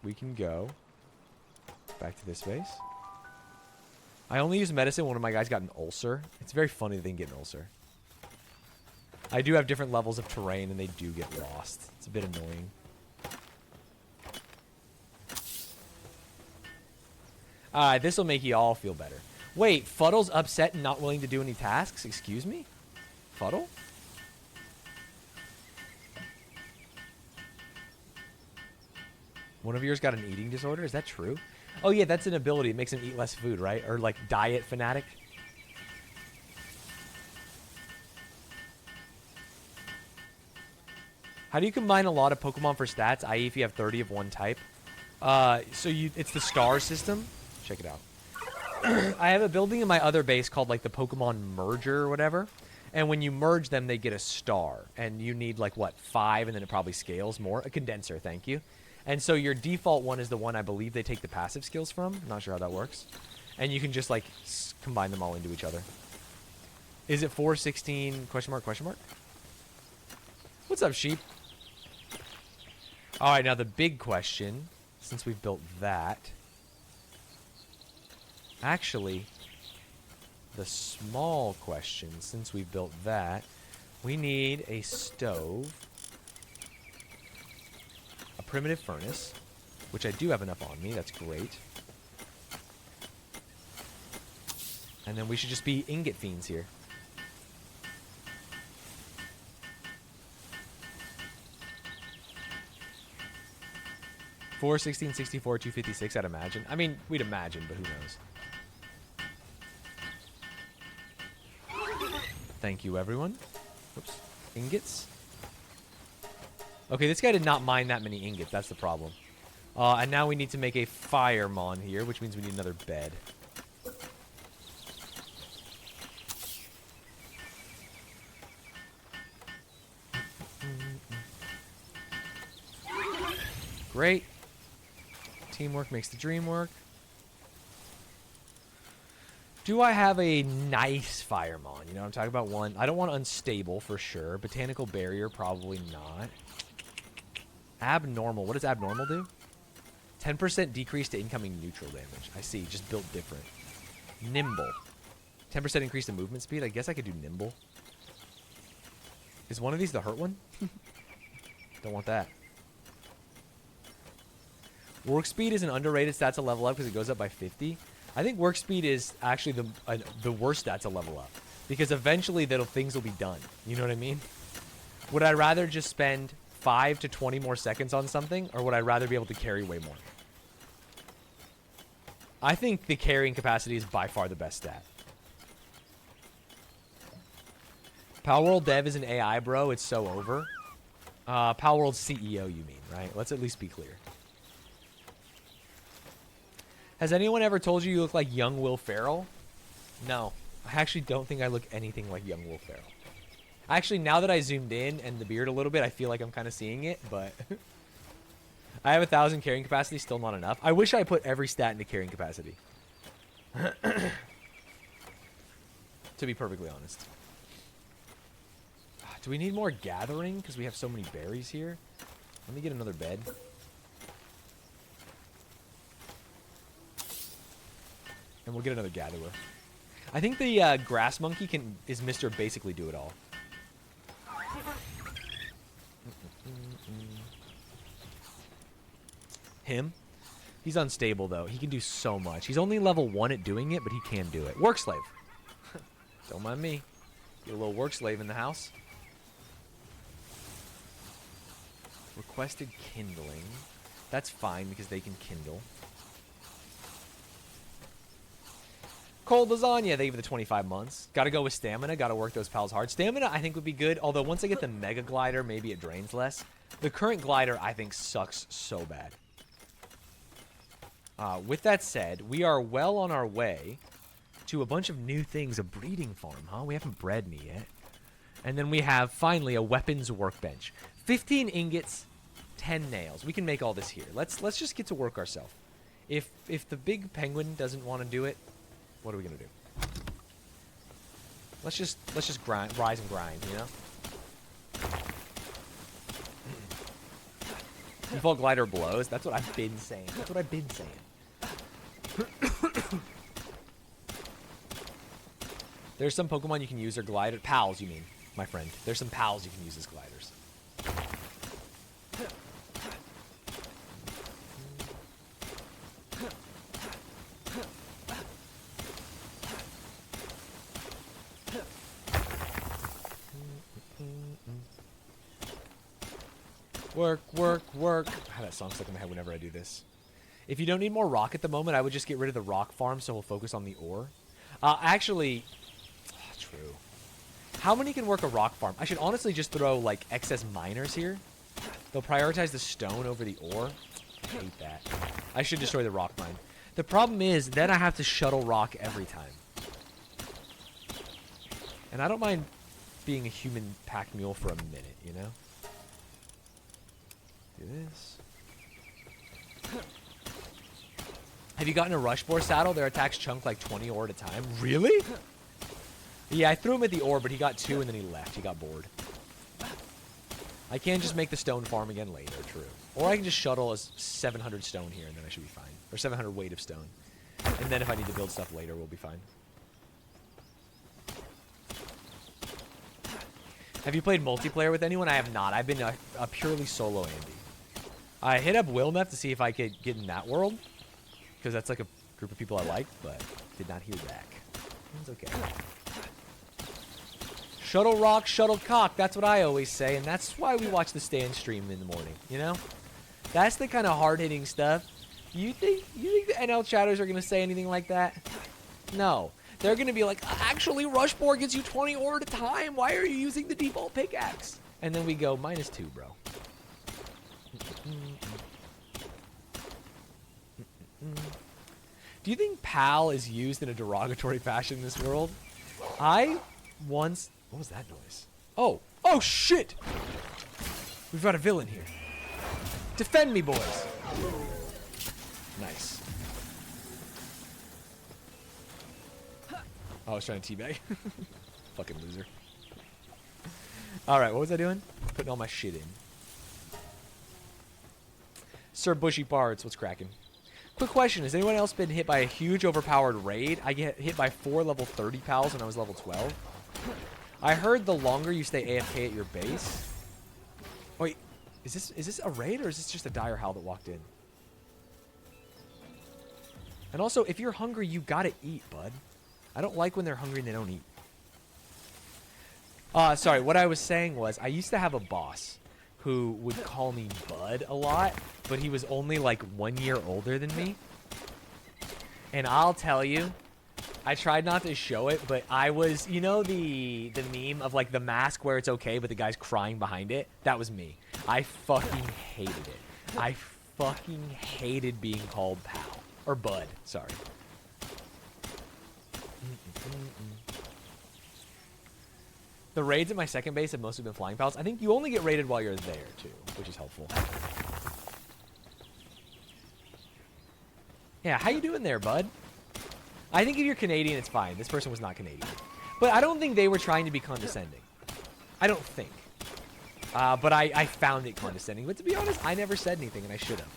we can go back to this base. I only use medicine. One of my guys got an ulcer. It's very funny that they can get an ulcer. I do have different levels of terrain, and they do get lost. It's a bit annoying. This will make you all feel better. Wait, Fuddle's upset and not willing to do any tasks? Excuse me? Fuddle? One of yours got an eating disorder? Is that true? Oh, yeah, that's an ability. It makes him eat less food, right? Or, like, diet fanatic. How do you combine a lot of Pokemon for stats, i.e. if you have 30 of one type? It's the star system. Check it out. I have a building in my other base called, like, the Pokemon Merger or whatever. And when you merge them, they get a star. And you need, like, what, 5, and then it probably scales more? A condenser, thank you. And so your default one is the one I believe they take the passive skills from. I'm not sure how that works. And you can just, like, combine them all into each other. Is it 416 question mark question mark? What's up, sheep? All right, now the big question, since we've built that. Actually, the small question, since we've built that, we need a stove, a primitive furnace, which I do have enough on me. That's great. And then we should just be ingot fiends here. Four, 16, 64, 256, I'd imagine. I mean, we'd imagine, but who knows? Thank you, everyone. Oops. Ingots. Okay, this guy did not mine that many ingots. That's the problem. And now we need to make a fire mon here, which means we need another bed. Great. Teamwork makes the dream work. Do I have a nice Firemon? You know what I'm talking about? One. I don't want unstable for sure. Botanical barrier, probably not. Abnormal. What does abnormal do? 10% decrease to incoming neutral damage. I see. Just built different. Nimble. 10% increase to movement speed. I guess I could do nimble. Is one of these the hurt one? Don't want that. Work speed is an underrated stat to level up because it goes up by 50. I think work speed is actually the worst stat to level up because eventually things will be done. You know what I mean? Would I rather just spend 5 to 20 more seconds on something, or would I rather be able to carry way more? I think the carrying capacity is by far the best stat. Palworld dev is an AI, bro. It's so over. Palworld CEO, you mean, right? Let's at least be clear. Has anyone ever told you look like young Will Ferrell? No. I actually don't think I look anything like young Will Ferrell. Actually, now that I zoomed in and the beard a little bit, I feel like I'm kind of seeing it, but... I have 1,000 carrying capacity, still not enough. I wish I put every stat into carrying capacity. To be perfectly honest. Do we need more gathering? Because we have so many berries here. Let me get another bed. And we'll get another gatherer. I think the grass monkey is Mr. Basically Do It All. Him? He's unstable, though. He can do so much. He's only level 1 at doing it, but he can do it. Work slave. Don't mind me. Get a little work slave in the house. Requested kindling. That's fine because they can kindle. Cold lasagna, they give it the 25 months. Gotta go with stamina. Gotta work those pals hard. Stamina, I think, would be good. Although, once I get the mega glider, maybe it drains less. The current glider, I think, sucks so bad. With that said, we are well on our way to a bunch of new things. A breeding farm, huh? We haven't bred me yet. And then we have, finally, a weapons workbench. 15 ingots, 10 nails. We can make all this here. Let's just get to work ourselves. If the big penguin doesn't want to do it, what are we gonna do? Let's just grind, rise and grind, you know? Default glider blows. That's what I've been saying. That's what I've been saying. There's some Pokemon you can use their glider. Pals, you mean, my friend. There's some pals you can use as gliders. Work, work, work. I have that song stuck in my head whenever I do this. If you don't need more rock at the moment, I would just get rid of the rock farm so we'll focus on the ore. Actually, true. How many can work a rock farm? I should honestly just throw, like, excess miners here. They'll prioritize the stone over the ore. I hate that. I should destroy the rock mine. The problem is, then I have to shuttle rock every time. And I don't mind being a human pack mule for a minute, you know? Do this. Have you gotten a rush boar saddle? Their attacks chunk like 20 ore at a time. Really? Yeah, I threw him at the ore, but he got 2 and then he left. He got bored. I can just make the stone farm again later, true. Or I can just shuttle as 700 stone here and then I should be fine. Or 700 weight of stone. And then if I need to build stuff later, we'll be fine. Have you played multiplayer with anyone? I have not. I've been a purely solo Andy. I hit up Wilmeth to see if I could get in that world. Because that's like a group of people I like, but did not hear back. It's okay. Shuttle rock, shuttlecock. That's what I always say, and that's why we watch the Stanz stream in the morning, you know? That's the kind of hard-hitting stuff. You think the NL chatters are going to say anything like that? No. They're going to be like, actually, Rushbore gets you 20 ore at a time. Why are you using the default pickaxe? And then we go, -2, bro. Do you think pal is used in a derogatory fashion in this world? I once... What was that noise? Oh. Oh, shit! We've got a villain here. Defend me, boys. Nice. Oh, I was trying to teabag. Fucking loser. Alright, what was I doing? Putting all my shit in. Sir Bushy Parts, what's cracking? Quick question, has anyone else been hit by a huge overpowered raid? I get hit by 4 level 30 pals when I was level 12. I heard the longer you stay AFK at your base... Wait, is this a raid or is this just a dire howl that walked in? And also, if you're hungry, you gotta eat, bud. I don't like when they're hungry and they don't eat. Sorry, what I was saying was, I used to have a boss who would call me bud a lot, but he was only like 1 year older than me. And I'll tell you, I tried not to show it, but I was, you know the meme of like the mask where it's okay, but the guy's crying behind it? That was me. I fucking hated it. I fucking hated being called pal. Or bud, sorry. The raids at my second base have mostly been flying pals. I think you only get raided while you're there, too, which is helpful. Yeah, how you doing there, bud? I think if you're Canadian, it's fine. This person was not Canadian. But I don't think they were trying to be condescending. I don't think. But I found it condescending. But to be honest, I never said anything, and I should have.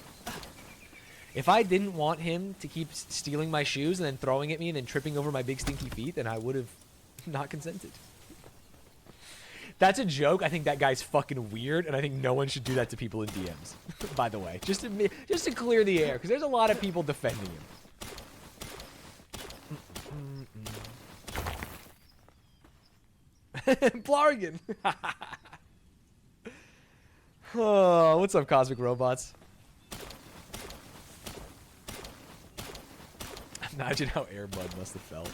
If I didn't want him to keep stealing my shoes and then throwing at me and then tripping over my big stinky feet, then I would have not consented. That's a joke. I think that guy's fucking weird, and I think no one should do that to people in DMs. By the way, just to clear the air, because there's a lot of people defending him. Blargan. Oh, what's up, Cosmic Robots? Imagine how Airbud must have felt.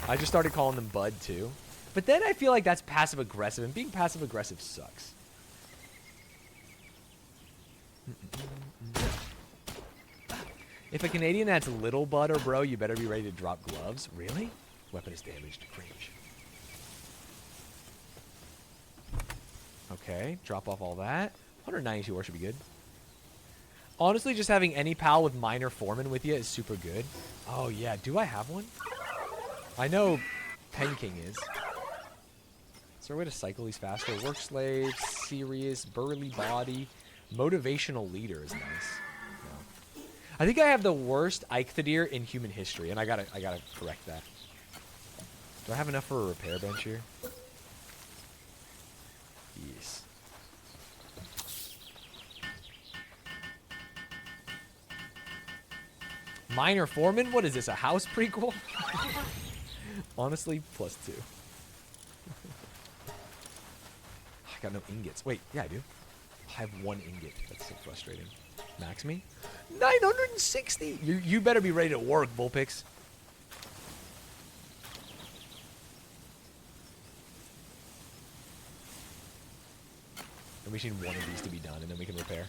I just started calling them Bud, too. But then I feel like that's passive-aggressive, and being passive-aggressive sucks. If a Canadian adds little Bud or bro, you better be ready to drop gloves. Really? Weapon is damaged. Cringe. Okay, drop off all that. 192 ore should be good. Honestly, just having any pal with minor foreman with you is super good. Oh, yeah. Do I have one? I know Pen King is. Is there a way to cycle these faster? Work slave, serious, burly body, motivational leader is nice. No. I think I have the worst Eikthadir in human history, and I gotta correct that. Do I have enough for a repair bench here? Yes. Minor foreman? What is this, a house prequel? Honestly, +2. I got no ingots. Wait, yeah, I do. I have 1 ingot. That's so frustrating. Max me? 960! You better be ready to work, Bullpix. And we just need 1 of these to be done, and then we can repair.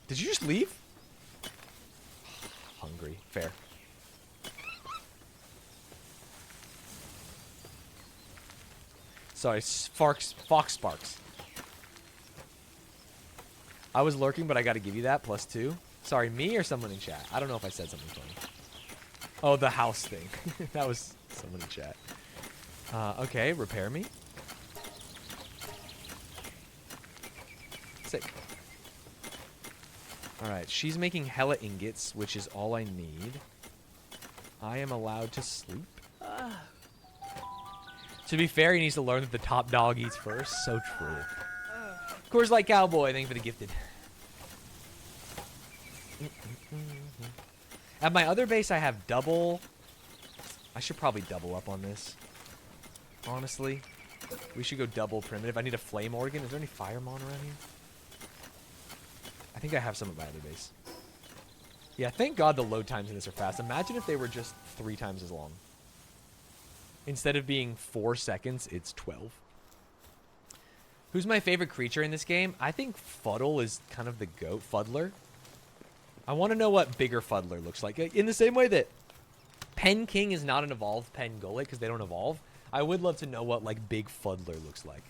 Did you just leave? Hungry. Fair. Sorry, Fox Sparks. I was lurking, but I got to give you that. +2. Sorry, me or someone in chat? I don't know if I said something funny. Oh, the house thing. That was someone in chat. Okay, repair me. Sick. Alright, she's making hella ingots, which is all I need. I am allowed to sleep. To be fair, he needs to learn that the top dog eats first. So true. Of course, like Cowboy, thank you for the gifted. At my other base, I have double. I should probably double up on this. Honestly. We should go double primitive. I need a flame organ. Is there any firemon around here? I think I have some at my other base. Yeah, thank God the load times in this are fast. Imagine if they were just 3 times as long. Instead of being 4 seconds, it's 12. Who's my favorite creature in this game? I think Fuddle is kind of the goat. Fuddler. I want to know what bigger Fuddler looks like. In the same way that Pen King is not an evolved Pen Gullet because they don't evolve, I would love to know what, like, big Fuddler looks like.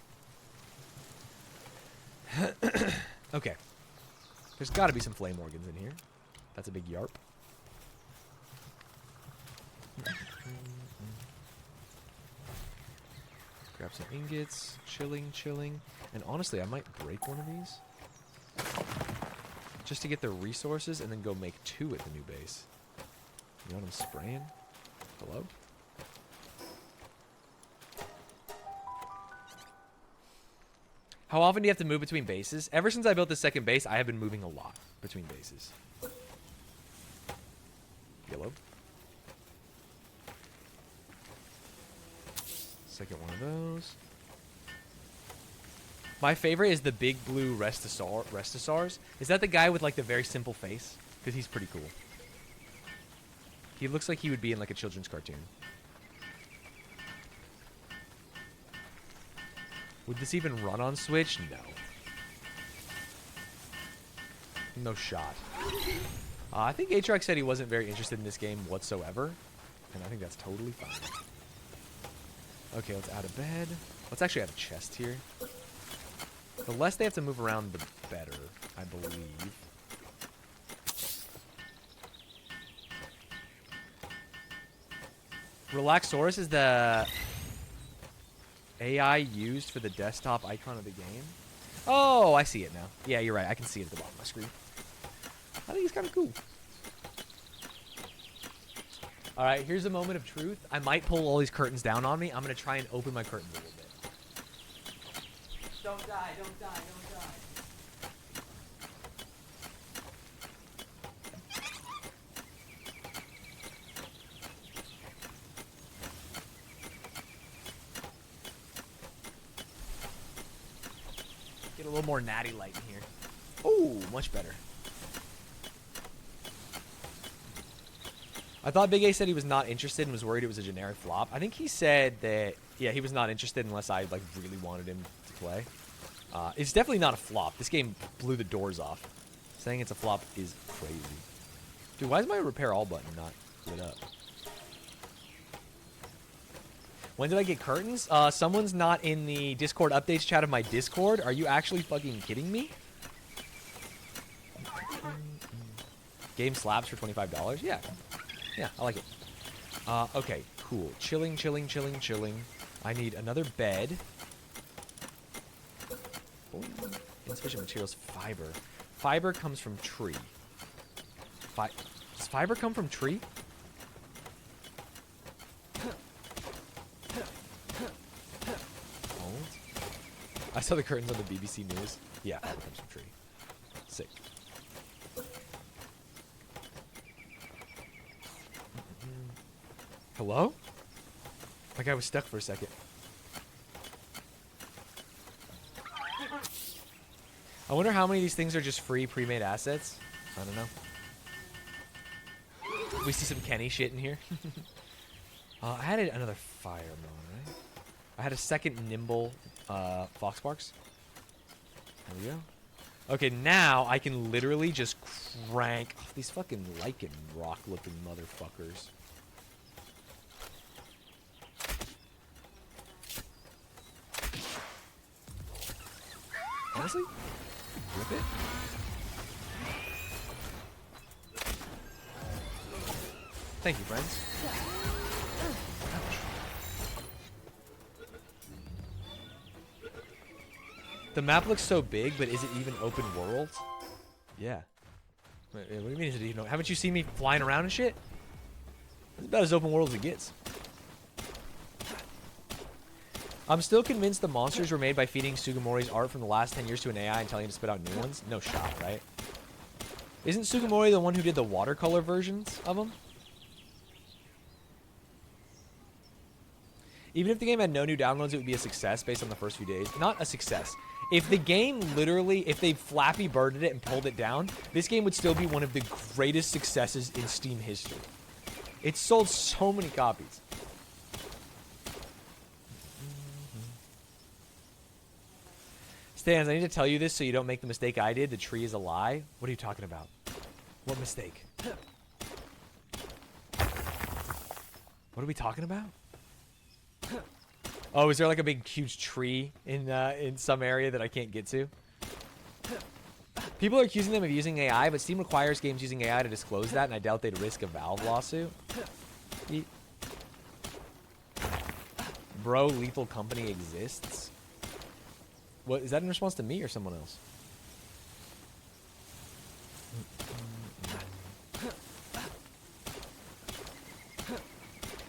Okay. There's got to be some flame organs in here. That's a big yarp. Grab some ingots. Chilling, chilling. And honestly, I might break one of these. Just to get the resources and then go make 2 at the new base. You know what I'm spraying? Hello? How often do you have to move between bases? Ever since I built the second base, I have been moving a lot between bases. Yellow. Second one of those. My favorite is the big blue Restosaurs. Is that the guy with like the very simple face? Because he's pretty cool. He looks like he would be in like a children's cartoon. Would this even run on Switch? No. No shot. I think Aatrox said he wasn't very interested in this game whatsoever. And I think that's totally fine. Okay, let's add a bed. Let's actually add a chest here. The less they have to move around, the better, I believe. Relaxaurus is the AI used for the desktop icon of the game. Oh, I see it now. Yeah, you're right. I can see it at the bottom of my screen. I think it's kind of cool. All right, here's a moment of truth. I might pull all these curtains down on me. I'm going to try and open my curtains a little bit. Don't die, don't die, don't die. Get a little more natty light in here. Oh, much better. I thought Big A said he was not interested and was worried it was a generic flop. I think he said that, yeah, he was not interested unless I, like, really wanted him to play. It's definitely not a flop. This game blew the doors off. Saying it's a flop is crazy. Dude, why is my repair all button not lit up? When did I get curtains? Someone's not in the Discord updates chat of my Discord. Are you actually fucking kidding me? Game slaps for $25? Yeah. Yeah, I like it. Okay, cool. Chilling, chilling, chilling, chilling. I need another bed. Oh, insufficient materials. Fiber. Fiber comes from tree. Does fiber come from tree? Hold. I saw the curtains on the BBC News. Yeah, fiber comes from tree. Sick. Hello? Like I was stuck for a second. I wonder how many of these things are just free pre-made assets. I don't know. We see some Kenny shit in here. I had another Firemon, right? I had a second Nimble Foxparks. There we go. Okay, now I can literally just crank these fucking lichen rock-looking motherfuckers. Honestly, Rip it. Thank you, friends. The map looks so big, but is it even open world? Yeah. Wait, what do you mean is it even? Haven't you seen me flying around and shit? It's about as open world as it gets. I'm still convinced the monsters were made by feeding Sugimori's art from the last 10 years to an AI and telling it to spit out new ones. No shot, right? Isn't Sugimori the one who did the watercolor versions of them? Even if the game had no new downloads, it would be a success based on the first few days. Not a success. If the game literally, if they Flappy Birded it and pulled it down, this game would still be one of the greatest successes in Steam history. It sold so many copies. Stanz, I need to tell you this so you don't make the mistake I did. The tree is a lie. What are you talking about? What mistake? What are we talking about? Oh, is there like a big, huge tree in some area that I can't get to? People are accusing them of using AI, but Steam requires games using AI to disclose that, and I doubt they'd risk a Valve lawsuit. Bro, Lethal Company exists? What is that in response to me or someone else?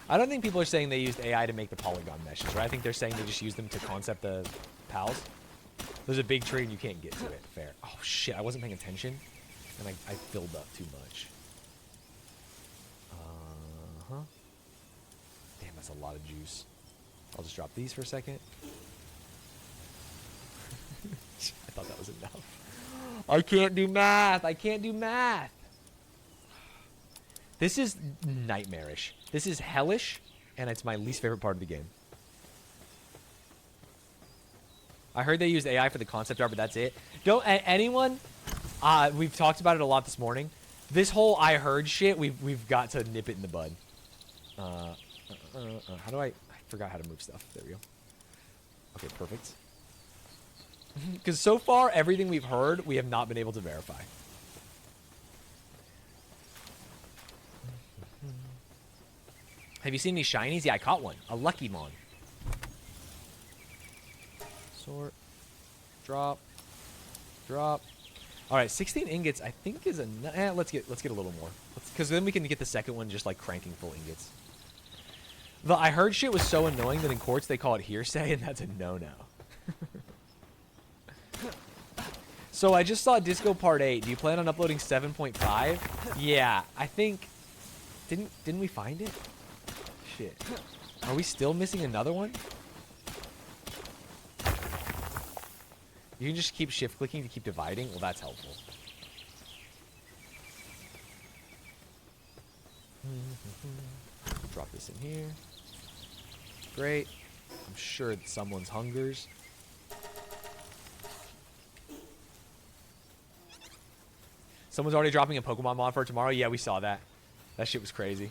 I don't think people are saying they used AI to make the polygon meshes, right? I think they're saying they just used them to concept the pals. There's a big tree and you can't get to it. Fair. Oh shit, I wasn't paying attention, and I filled up too much. Damn, that's a lot of juice. I'll just drop these for a second. I thought that was enough. I can't do math. I can't do math. This is nightmarish. This is hellish, and it's my least favorite part of the game. I heard they used AI for the concept art, but that's it. Don't anyone. We've talked about it a lot this morning. This whole I heard shit, we've got to nip it in the bud. How do I forgot how to move stuff. There we go. Okay, perfect. Because so far, everything we've heard, we have not been able to verify. Have you seen any shinies? Yeah, I caught one. A Lucky Mon. Sort. Drop. Drop. All right, 16 ingots I think is enough. Let's get a little more. Because then we can get the second one just like cranking full ingots. The I heard shit was so annoying that in courts they call it hearsay, and that's a no-no. So I just saw Disco Part 8. Do you plan on uploading 7.5? Yeah, I think... Didn't we find it? Shit. Are we still missing another one? You can just keep shift clicking to keep dividing? Well, that's helpful. Drop this in here. Great. I'm sure that someone's hungers. Someone's already dropping a Pokemon mod for tomorrow. Yeah, we saw that. That shit was crazy.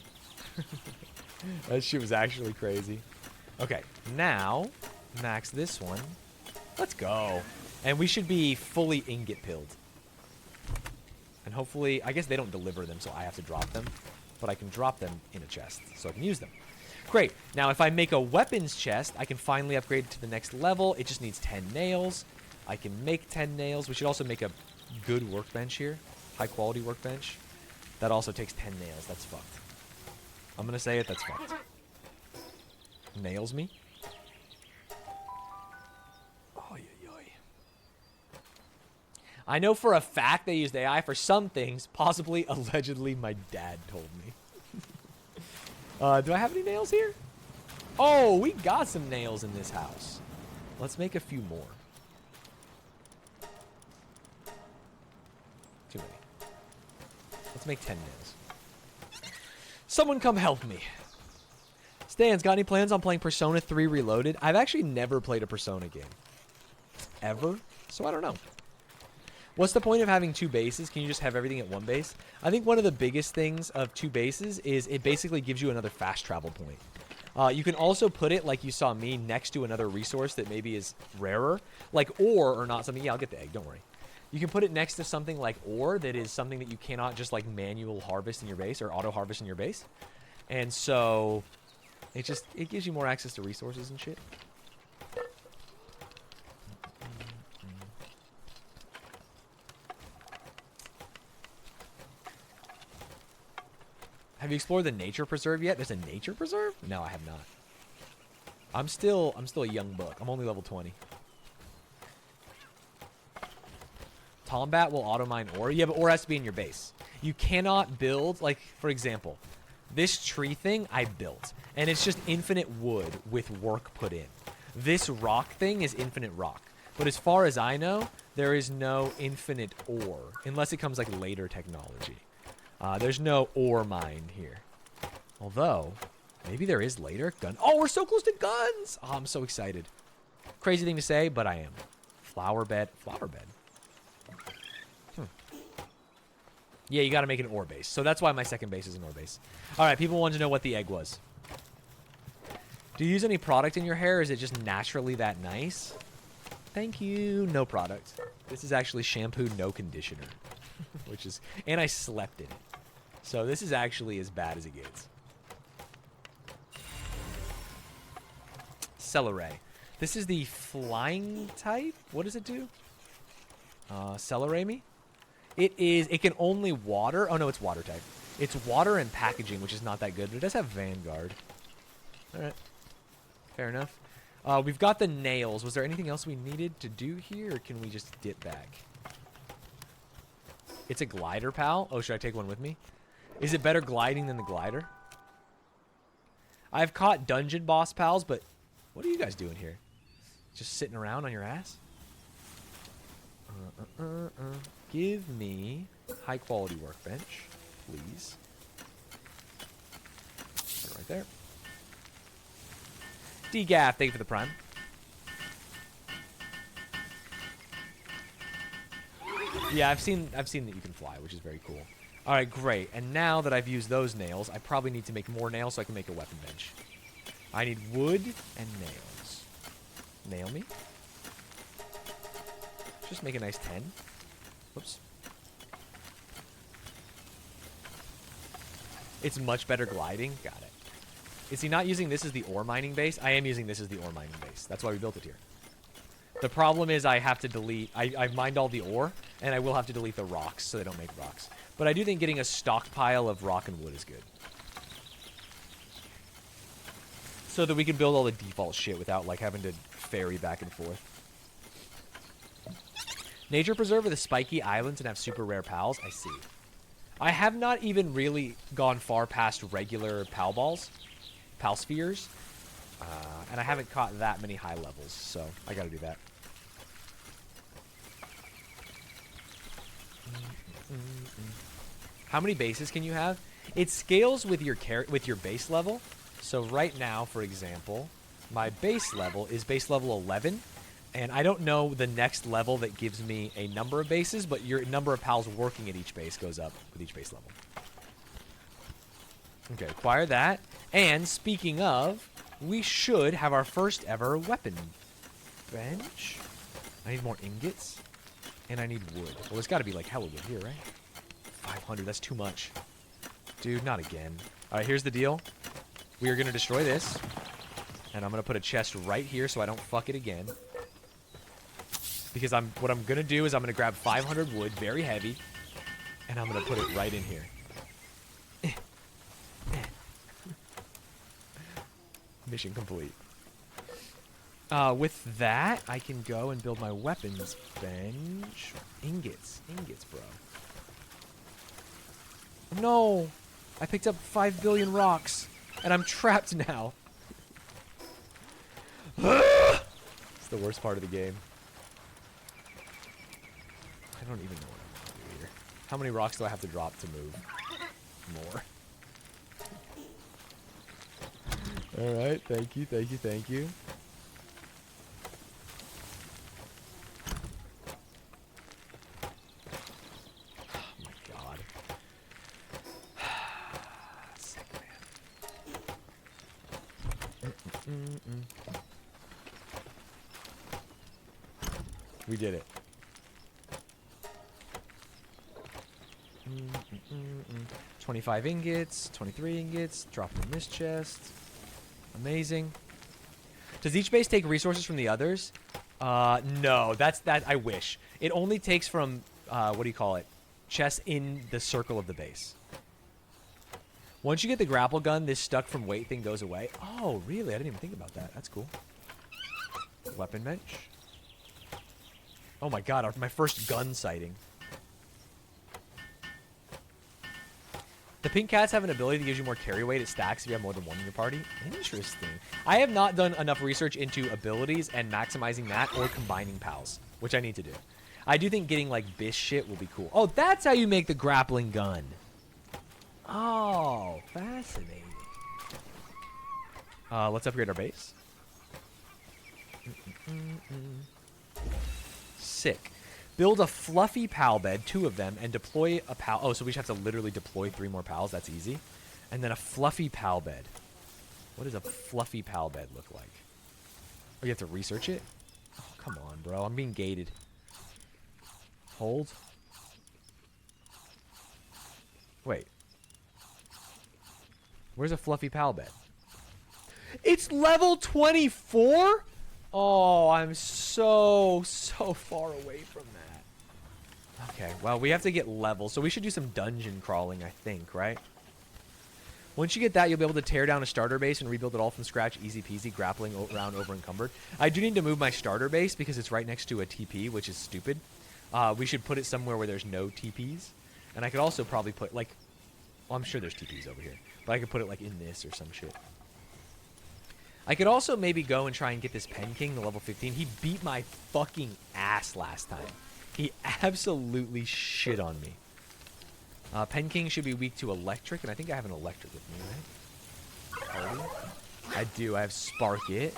That shit was actually crazy. Okay, now, max this one. Let's go. And we should be fully ingot pilled. And hopefully, I guess they don't deliver them, so I have to drop them. But I can drop them in a chest, so I can use them. Great. Now, if I make a weapons chest, I can finally upgrade it to the next level. It just needs 10 nails. I can make 10 nails. We should also make a good workbench here. High quality workbench. That also takes 10 nails. That's fucked. I'm gonna say it, that's fucked. Nails me. Oy, oy, oy. I know for a fact they used AI for some things. Possibly, allegedly, my dad told me. Do I have any nails here? Oh, we got some nails in this house. Let's make a few more. Too many. Let's make 10 nails. Someone come help me. Stanz, got any plans on playing Persona 3 Reloaded? I've actually never played a Persona game. Ever? So I don't know. What's the point of having two bases? Can you just have everything at one base? I think one of the biggest things of two bases is it basically gives you another fast travel point. You can also put it, like you saw me, next to another resource that maybe is rarer. Like ore or not something. Yeah, I'll get the egg. Don't worry. You can put it next to something like ore that is something that you cannot just like manual harvest in your base or auto harvest in your base. And so it gives you more access to resources and shit. Have you explored the nature preserve yet? There's a nature preserve? No, I have not. I'm still a young buck. I'm only level 20. Tombat will auto mine ore. Yeah, but ore has to be in your base. You cannot build, like, for example, this tree thing I built, and it's just infinite wood with work put in. This rock thing is infinite rock. But as far as I know, there is no infinite ore, unless it comes like later technology. There's no ore mine here. Although, maybe there is later. Gun. Oh, we're so close to guns! Oh, I'm so excited. Crazy thing to say, but I am. Flower bed. Flower bed. Yeah, you gotta make an ore base. So that's why my second base is an ore base. Alright, people want to know what the egg was. Do you use any product in your hair, or is it just naturally that nice? Thank you. No product. This is actually shampoo, no conditioner. Which is... And I slept in it. So this is actually as bad as it gets. Celery. This is the flying type? What does it do? Celery me? It can only water. Oh, no, it's water type. It's water and packaging, which is not that good. But it does have Vanguard. Alright. Fair enough. We've got the nails. Was there anything else we needed to do here, or can we just dip back? It's a glider, pal. Oh, should I take one with me? Is it better gliding than the glider? I've caught dungeon boss pals, but what are you guys doing here? Just sitting around on your ass? Give me high quality workbench, please. Put it right there. DGAF, thank you for the prime. Yeah, I've seen that you can fly, which is very cool. All right, great. And now that I've used those nails, I probably need to make more nails so I can make a weapon bench. I need wood and nails. Nail me. Just make a nice 10. Whoops. It's much better gliding. Got it. Is he not using this as the ore mining base? I am using this as the ore mining base. That's why we built it here. The problem is I have to delete... I've mined all the ore, and I will have to delete the rocks so they don't make rocks. But I do think getting a stockpile of rock and wood is good. So that we can build all the default shit without, like, having to ferry back and forth. Nature preserve with the spiky islands and have super rare pals? I see. I have not even really gone far past regular pal balls. Pal spheres. And I haven't caught that many high levels, so I gotta do that. How many bases can you have? It scales with your base level. So right now, for example, my base level is base level 11. And I don't know the next level that gives me a number of bases, but your number of pals working at each base goes up with each base level. Okay, acquire that. And speaking of, we should have our first ever weapon bench. I need more ingots. And I need wood. Well, there's got to be like hella wood here, right? 500, that's too much. Dude, not again. All right, here's the deal. We are going to destroy this. And I'm going to put a chest right here so I don't fuck it again. Because what I'm going to do is I'm going to grab 500 wood, very heavy. And I'm going to put it right in here. Mission complete. With that, I can go and build my weapons bench. Ingots, bro. No! I picked up 5 billion rocks, and I'm trapped now. It's the worst part of the game. I don't even know what I'm going to do here. How many rocks do I have to drop to move? More. Alright, thank you, thank you, thank you. Oh my god. Sick, man. We did it. mm. 25 ingots, 23 ingots. Drop them in this chest. Amazing. Does each base take resources from the others? No. That. I wish. It only takes from, what do you call it? Chests in the circle of the base. Once you get the grapple gun, this stuck from weight thing goes away. Oh, really? I didn't even think about that. That's cool. Weapon bench. Oh my god, my first gun sighting. The pink cats have an ability that gives you more carry weight. It stacks if you have more than one in your party. Interesting. I have not done enough research into abilities and maximizing that or combining pals, which I need to do. I do think getting like bis shit will be cool. Oh, that's how you make the grappling gun. Oh, fascinating. Let's upgrade our base. Sick. Build a fluffy pal bed, 2 of them, and deploy a pal. Oh, so we just have to literally deploy 3 more pals. That's easy. And then a fluffy pal bed. What does a fluffy pal bed look like? Oh, you have to research it? Oh, come on, bro. I'm being gated. Hold. Wait. Where's a fluffy pal bed? It's level 24? Oh, I'm so far away from that. Okay, well, we have to get level, so we should do some dungeon crawling, I think, right? Once you get that, you'll be able to tear down a starter base and rebuild it all from scratch, easy peasy, grappling around over encumbered. I do need to move my starter base because it's right next to a TP, which is stupid. We should put it somewhere where there's no TPs. And I could also probably put, like... Well, I'm sure there's TPs over here. But I could put it, like, in this or some shit. I could also maybe go and try and get this Pen King to level 15. He beat my fucking ass last time. He absolutely shit on me. Pen King should be weak to electric, and I think I have an electric with me, right? Party? I do. I have Spark It.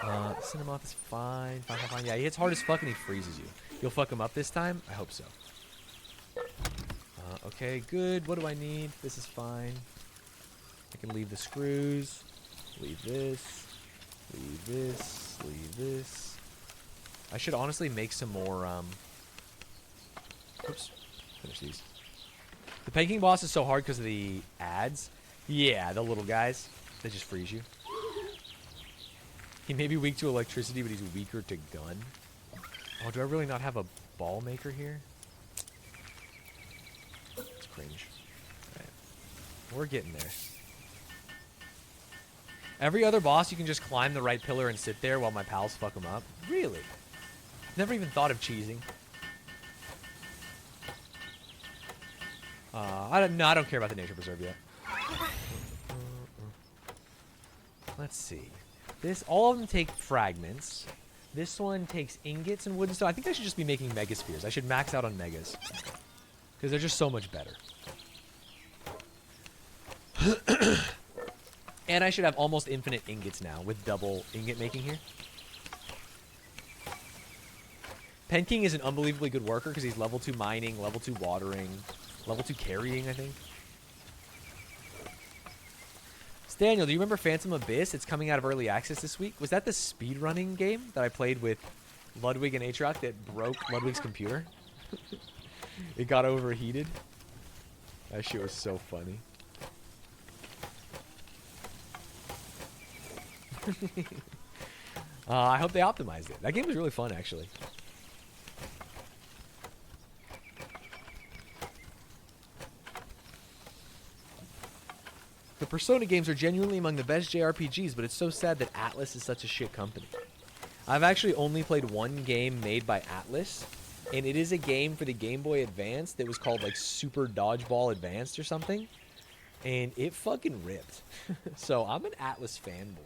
Cinnamoth is fine. Fine. Yeah, he hits hard as fuck and he freezes you. You'll fuck him up this time? I hope so. Okay, good. What do I need? This is fine. I can leave the screws. Leave this. Leave this. Leave this. I should honestly make some more, oops. Finish these. The Pen King boss is so hard because of the ads. Yeah, the little guys. They just freeze you. He may be weak to electricity, but he's weaker to gun. Oh, do I really not have a ball maker here? It's cringe. Right. We're getting there. Every other boss, you can just climb the right pillar and sit there while my pals fuck them up. Really? I've never even thought of cheesing. I don't care about the nature preserve yet. Let's see. All of them take fragments. This one takes ingots and wood and stone. I think I should just be making megaspheres. I should max out on megas. Because they're just so much better. And I should have almost infinite ingots now with double ingot making here. Pen King is an unbelievably good worker because he's level 2 mining, level 2 watering, level 2 carrying, I think. Daniel, do you remember Phantom Abyss? It's coming out of early access this week. Was that the speedrunning game that I played with Ludwig and Aatrox that broke Ludwig's computer? It got overheated. That shit was so funny. I hope they optimized it. That game was really fun, actually. The Persona games are genuinely among the best JRPGs, but it's so sad that Atlas is such a shit company. I've actually only played one game made by Atlas, and it is a game for the Game Boy Advance that was called like Super Dodgeball Advanced or something, and it fucking ripped. So I'm an Atlas fanboy.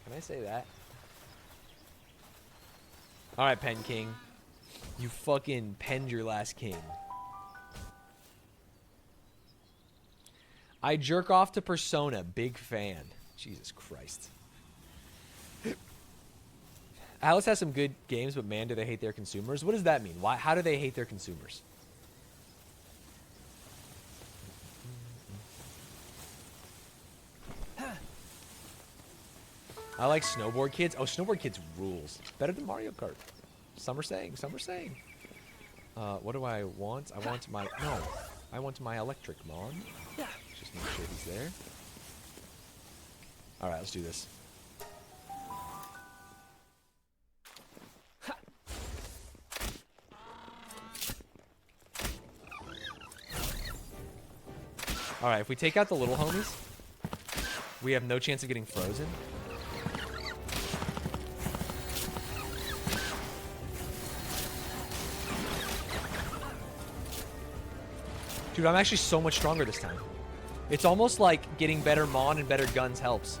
Can I say that? Alright, Pen King. You fucking penned your last king. I jerk off to Persona. Big fan. Jesus Christ. Atlas has some good games, but man, do they hate their consumers. What does that mean? Why? How do they hate their consumers? I like Snowboard Kids. Oh, Snowboard Kids rules. Better than Mario Kart. Some are saying. Some are saying. What do I want? I want my... No. I want my electric mon. Yeah. Just make sure he's there. Alright, let's do this. Alright, if we take out the little homies, we have no chance of getting frozen. Dude, I'm actually so much stronger this time. It's almost like getting better mon and better guns helps.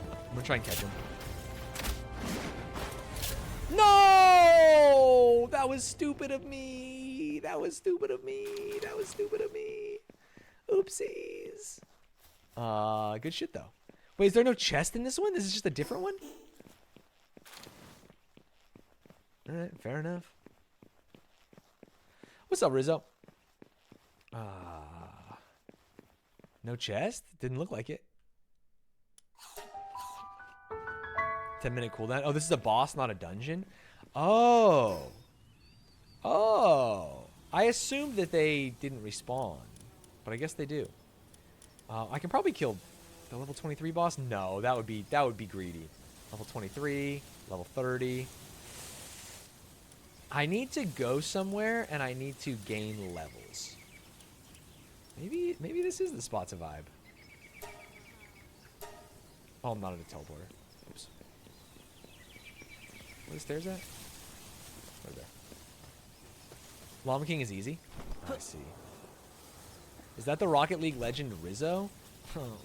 I'm gonna try and catch him. No! That was stupid of me. That was stupid of me. That was stupid of me. Oopsies. Good shit though. Wait, is there no chest in this one? This is just a different one? Alright, fair enough. What's up, Rizzo? No chest? Didn't look like it. 10-minute cooldown. Oh, this is a boss, not a dungeon? Oh. Oh. I assumed that they didn't respawn. But I guess they do. I can probably kill the level 23 boss. No, that would be greedy. Level 23, level 30. I need to go somewhere and I need to gain levels. Maybe this is the spot to vibe. Oh, I'm not at a teleporter. Oops. Where are the stairs at? Right there. Llama King is easy. I see. Is that the Rocket League legend Rizzo?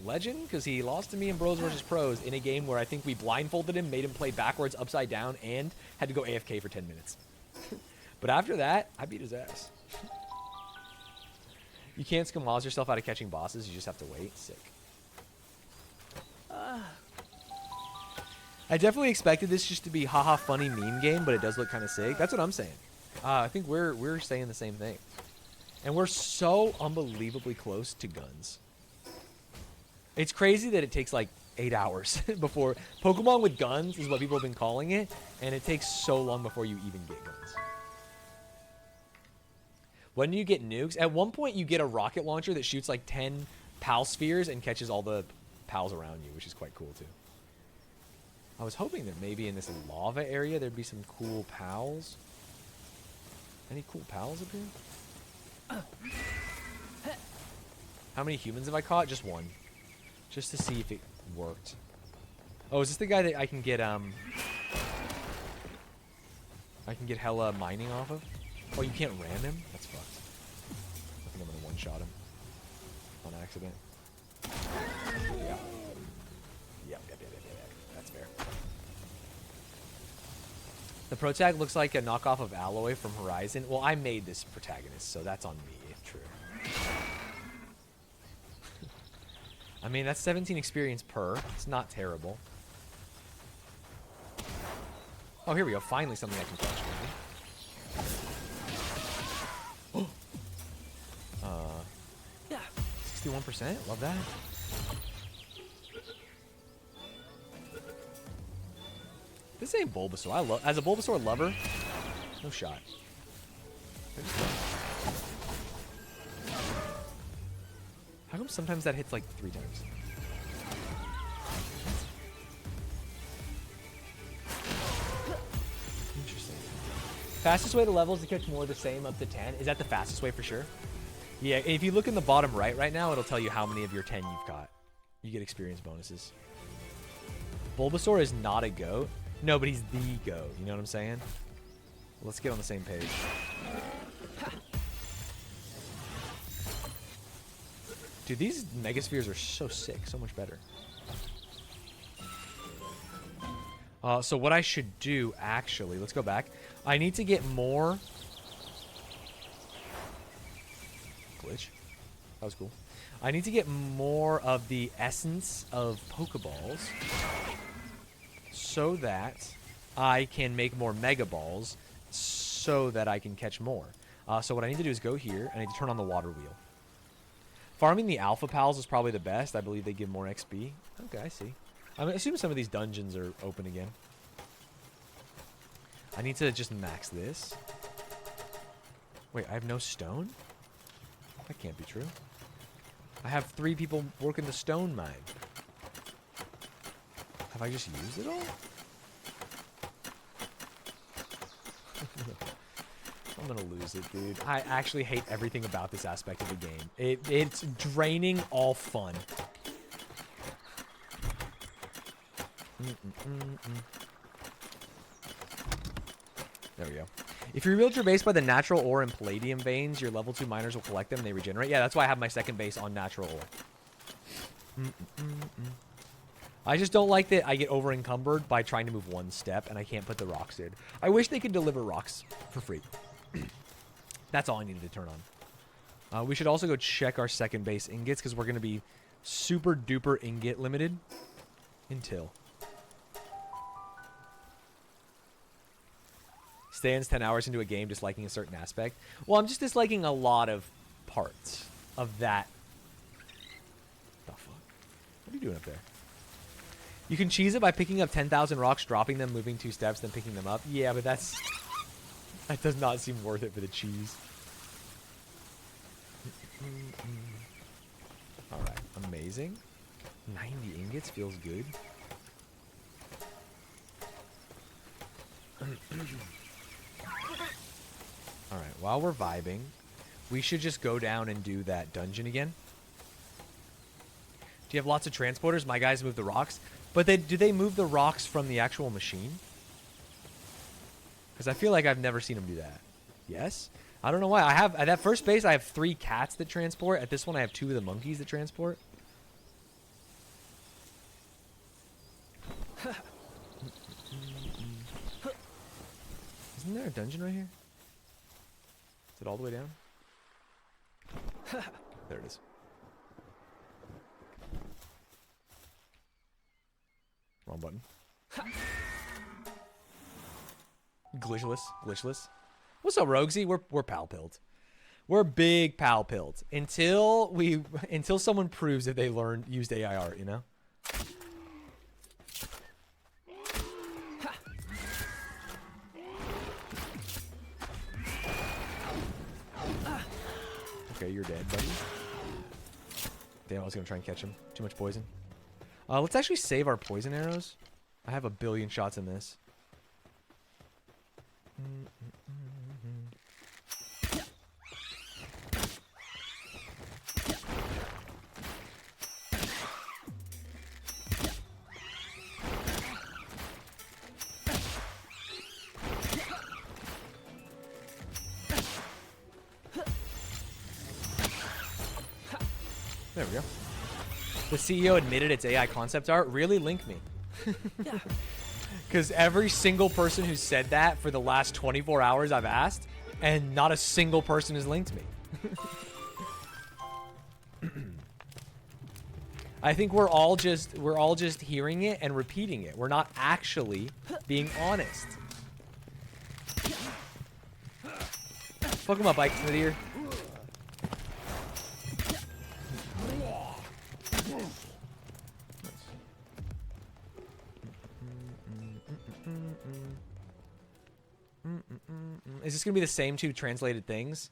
Legend? Because he lost to me in Bros vs. Pros in a game where I think we blindfolded him, made him play backwards, upside down, and had to go AFK for 10 minutes. But after that, I beat his ass. You can't Skamaz yourself out of catching bosses. You just have to wait. Sick. I definitely expected this just to be haha funny meme game, but it does look kind of sick. That's what I'm saying. I think we're saying the same thing. And we're so unbelievably close to guns. It's crazy that it takes like 8 hours before... Pokemon with guns is what people have been calling it, and it takes so long before you even get guns. When do you get nukes? At one point, you get a rocket launcher that shoots like 10 PAL spheres and catches all the PALs around you, which is quite cool too. I was hoping that maybe in this lava area there'd be some cool PALs. Any cool PALs up here? How many humans have I caught? Just one. Just to see if it worked. Oh, is this the guy that I can get hella mining off of? Oh, you can't ram him? That's fucked. I think I'm gonna one-shot him. On accident. Yeah. Yep. That's fair. The pro tag looks like a knockoff of Alloy from Horizon. Well, I made this protagonist, so that's on me, if true. I mean, that's 17 experience per. It's not terrible. Oh, here we go. Finally something I can catch, maybe. 61%? Love that. This ain't Bulbasaur. As a Bulbasaur lover, no shot. How come sometimes that hits like 3 times? Interesting. Fastest way to levels to catch more of the same up to 10. Is that the fastest way for sure? Yeah, if you look in the bottom right now, it'll tell you how many of your 10 you've caught. You get experience bonuses. Bulbasaur is not a GOAT. No, but he's the GOAT. You know what I'm saying? Let's get on the same page. Dude, these Megaspheres are so sick. So much better. So what I should do, actually, let's go back. I need to get more... Glitch. That was cool. I need to get more of the essence of Pokeballs so that I can make more Mega Balls so that I can catch more. So what I need to do is go here. I need to turn on the water wheel. Farming the Alpha Pals is probably the best. I believe they give more XP. Okay, I see. I'm assuming some of these dungeons are open again. I need to just max this. Wait, I have no stone? That can't be true. I have 3 people working the stone mine. Have I just used it all? I'm gonna lose it, dude. I actually hate everything about this aspect of the game. It's draining all fun. There we go. If you rebuild your base by the natural ore and palladium veins, your level 2 miners will collect them and they regenerate. Yeah, that's why I have my second base on natural ore. I just don't like that I get over encumbered by trying to move 1 step and I can't put the rocks in. I wish they could deliver rocks for free. That's all I needed to turn on. We should also go check our second base ingots because we're going to be super duper ingot limited until. Stanz 10 hours into a game disliking a certain aspect. Well, I'm just disliking a lot of parts of that. The fuck? What are you doing up there? You can cheese it by picking up 10,000 rocks, dropping them, moving 2 steps, then picking them up. Yeah, but that does not seem worth it for the cheese. Alright, amazing. 90 ingots feels good. Alright, while we're vibing, we should just go down and do that dungeon again. Do you have lots of transporters? My guys move the rocks. But do they move the rocks from the actual machine? Because I feel like I've never seen them do that. Yes? I don't know why. I have, at that first base, I have 3 cats that transport. At this one, I have 2 of the monkeys that transport. Isn't there a dungeon right here? Is it all the way down? There it is. Wrong button. Glitchless. Glitchless. What's up, Roguesy? We're pal-pilled. We're big pal-pilled. Until someone proves that they used AI art, you know? Okay, you're dead, buddy. Damn, I was gonna try and catch him. Too much poison. Let's actually save our poison arrows. I have 1 billion shots in this. There we go. The CEO admitted it's AI concept art. Really? Link me. Because every single person who said that for the last 24 hours I've asked, and not a single person has linked me. I think we're all just hearing it and repeating it. We're not actually being honest. Fuck him up, Ike Smithier. Is this going to be the same 2 translated things?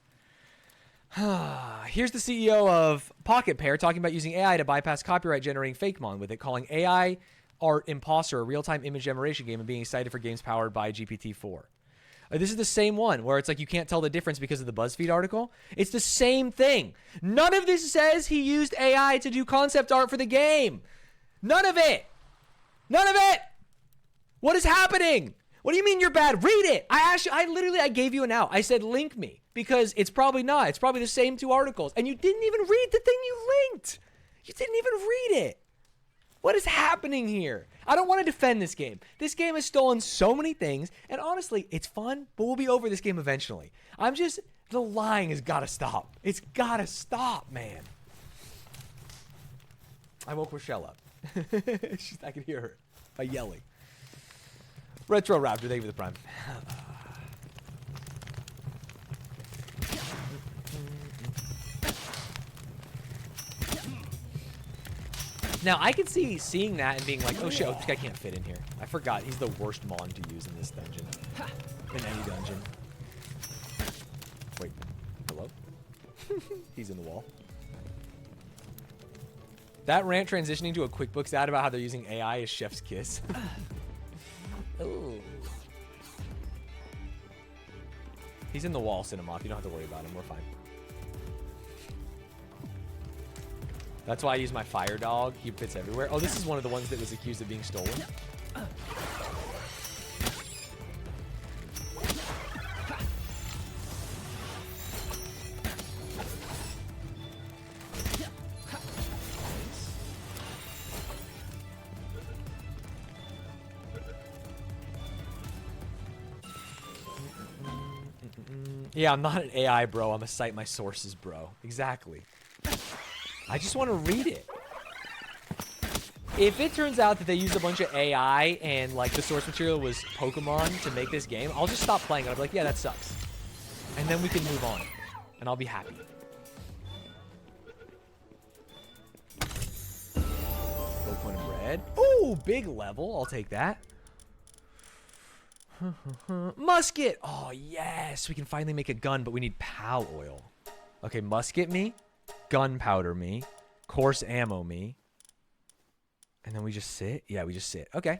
Here's the CEO of Pocket Pair talking about using AI to bypass copyright generating fake mon with it, calling AI Art Imposter a real-time image generation game and being excited for games powered by GPT-4. This is the same one where it's like you can't tell the difference because of the BuzzFeed article. It's the same thing. None of this says he used AI to do concept art for the game. None of it. None of it. What is happening? What do you mean you're bad? Read it. I gave you an out. I said link me because it's probably not. It's probably the same 2 articles. And you didn't even read the thing you linked. You didn't even read it. What is happening here? I don't want to defend this game. This game has stolen so many things. And honestly, it's fun, but we'll be over this game eventually. The lying has got to stop. It's got to stop, man. I woke Rochelle up. I could hear her by yelling. Retro Raptor, thank you for the prime. Now, I could see seeing that and being like, oh shit, this guy can't fit in here. I forgot, he's the worst mon to use in this dungeon. in any dungeon. Wait, hello? He's in the wall. That rant transitioning to a QuickBooks ad about how they're using AI is chef's kiss. Ooh. He's in the wall, Cinemoth. You don't have to worry about him. We're fine. That's why I use my fire dog. He fits everywhere. Oh, this is one of the ones that was accused of being stolen. Yeah, I'm not an AI bro. I'm a cite my sources bro. Exactly. I just want to read it. If it turns out that they used a bunch of AI and like the source material was Pokemon to make this game, I'll just stop playing it. I'll be like, yeah, that sucks. And then we can move on. And I'll be happy. Pokemon in red. Ooh, big level. I'll take that. Musket! Oh, yes! We can finally make a gun, but we need PAL oil. Okay, musket me. Gunpowder me. Coarse ammo me. And then we just sit? Yeah, we just sit. Okay.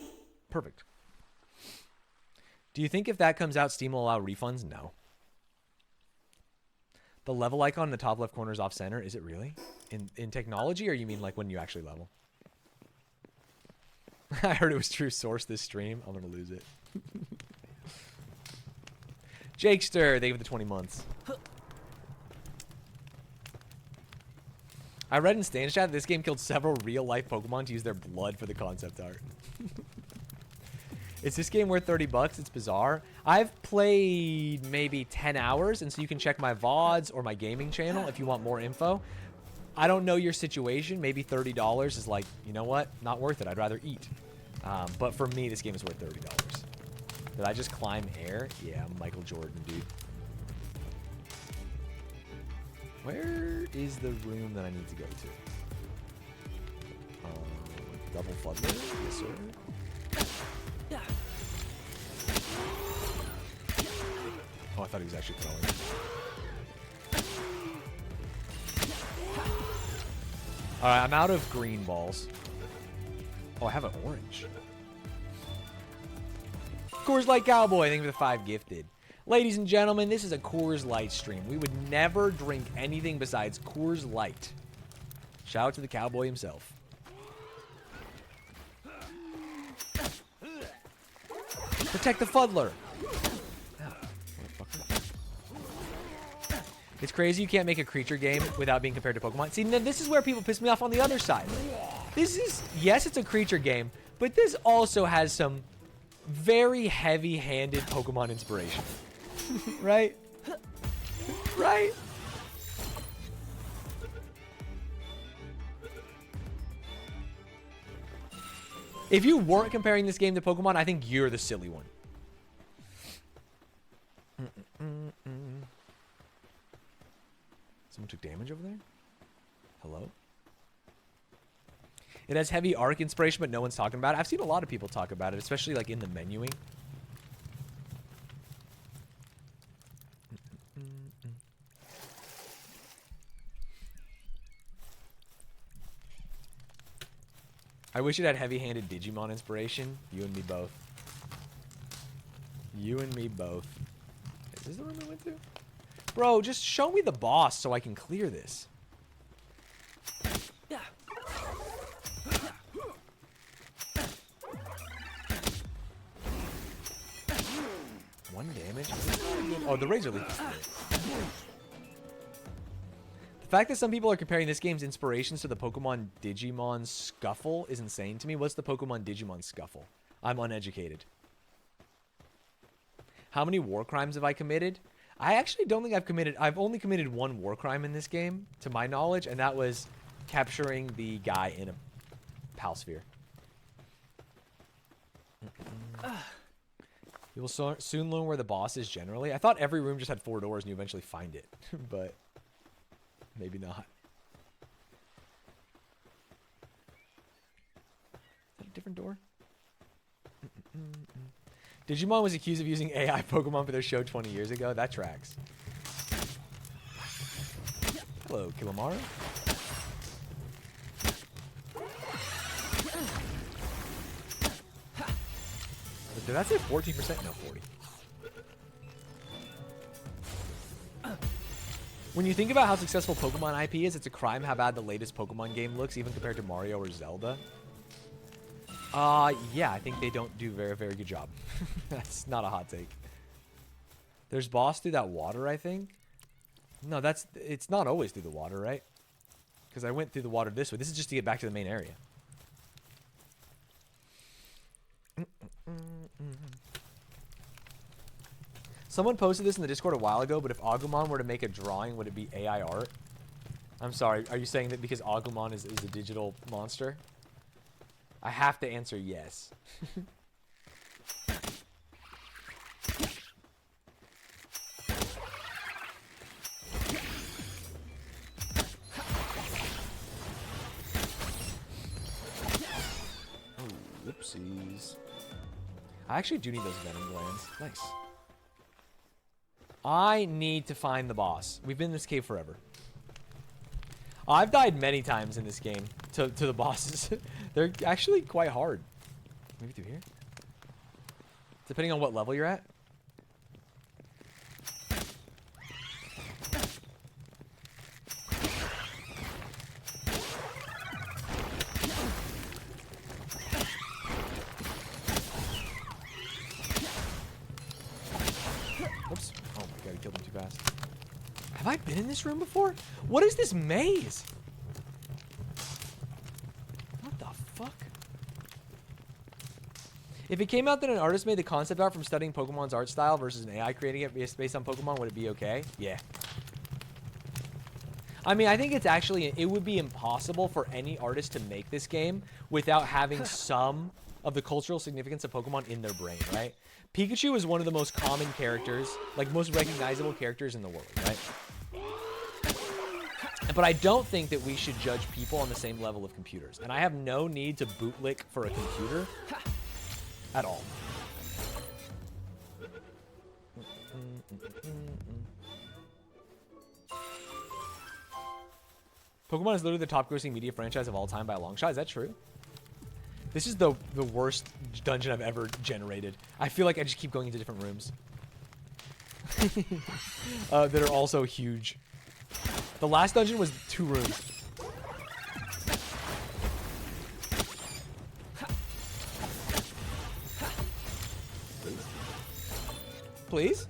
Perfect. Do you think if that comes out, Steam will allow refunds? No. The level icon in the top left corner is off center. Is it really? In technology, or you mean like when you actually level? I heard it was true source this stream. I'm going to lose it. Jakester, they give the 20 months. I read in Stanz chat that this game killed several real-life Pokemon to use their blood for the concept art. Is this game worth 30 bucks? It's bizarre. I've played maybe 10 hours, and so you can check my VODs or my gaming channel if you want more info. I don't know your situation. Maybe $30 is like, you know what? Not worth it. I'd rather eat. But for me, this game is worth $30. Did I just climb air? Yeah, I'm Michael Jordan, dude. Where is the room that I need to go to? Double Fuddler? Yes, sir. Oh, I thought he was actually throwing. Alright, I'm out of green balls. Oh, I have an orange. Coors Light Cowboy, thank you for the 5 gifted. Ladies and gentlemen, this is a Coors Light stream. We would never drink anything besides Coors Light. Shout out to the cowboy himself. Protect the Fuddler. It's crazy you can't make a creature game without being compared to Pokemon. See, this is where people piss me off on the other side. This is, yes, it's a creature game, but this also has some very heavy-handed Pokemon inspiration. Right? Right? If you weren't comparing this game to Pokemon, I think you're the silly one. Someone took damage over there? Hello? It has heavy Arc inspiration, but no one's talking about it. I've seen a lot of people talk about it, especially like in the menuing. I wish it had heavy-handed Digimon inspiration. You and me both. You and me both. Is this the room I went to? Bro, just show me the boss so I can clear this. Yeah. One damage? Oh, the Razor Leaf. The fact that some people are comparing this game's inspirations to the Pokemon Digimon Scuffle is insane to me. What's the Pokemon Digimon Scuffle? I'm uneducated. How many war crimes have I committed? I actually don't think I've only committed one war crime in this game, to my knowledge, and that was capturing the guy in a PAL sphere. You will soon learn where the boss is generally. I thought every room just had 4 doors and you eventually find it, but maybe not. Is that a different door? Digimon was accused of using AI Pokemon for their show 20 years ago. That tracks. Hello, Kilamaru. Did that say 14%? No, 40. When you think about how successful Pokemon IP is, it's a crime how bad the latest Pokemon game looks, even compared to Mario or Zelda. Yeah, I think they don't do a very, very good job. That's not a hot take. There's boss through that water, I think. No, it's not always through the water, right? Because I went through the water this way. This is just to get back to the main area. Someone posted this in the Discord a while ago, but if Agumon were to make a drawing, would it be AI art? I'm sorry, are you saying that because Agumon is a digital monster? I have to answer yes. Oh, whoopsies. I actually do need those venom glands. Nice. I need to find the boss. We've been in this cave forever. I've died many times in this game to the bosses. They're actually quite hard. Maybe through here? Depending on what level you're at. Oops. Oh my god, I killed him too fast. Have I been in this room before? What is this maze? What the fuck? If it came out that an artist made the concept art from studying Pokemon's art style versus an AI creating it based on Pokemon, would it be okay? Yeah. I mean, I think it's actually, it would be impossible for any artist to make this game without having some of the cultural significance of Pokemon in their brain, right? Pikachu is one of the most common characters, like most recognizable characters in the world, right? But I don't think that we should judge people on the same level of computers. And I have no need to bootlick for a computer at all. Pokemon is literally the top grossing media franchise of all time by a long shot. Is that true? This is the worst dungeon I've ever generated. I feel like I just keep going into different rooms. That are also huge. The last dungeon was 2 rooms. Please?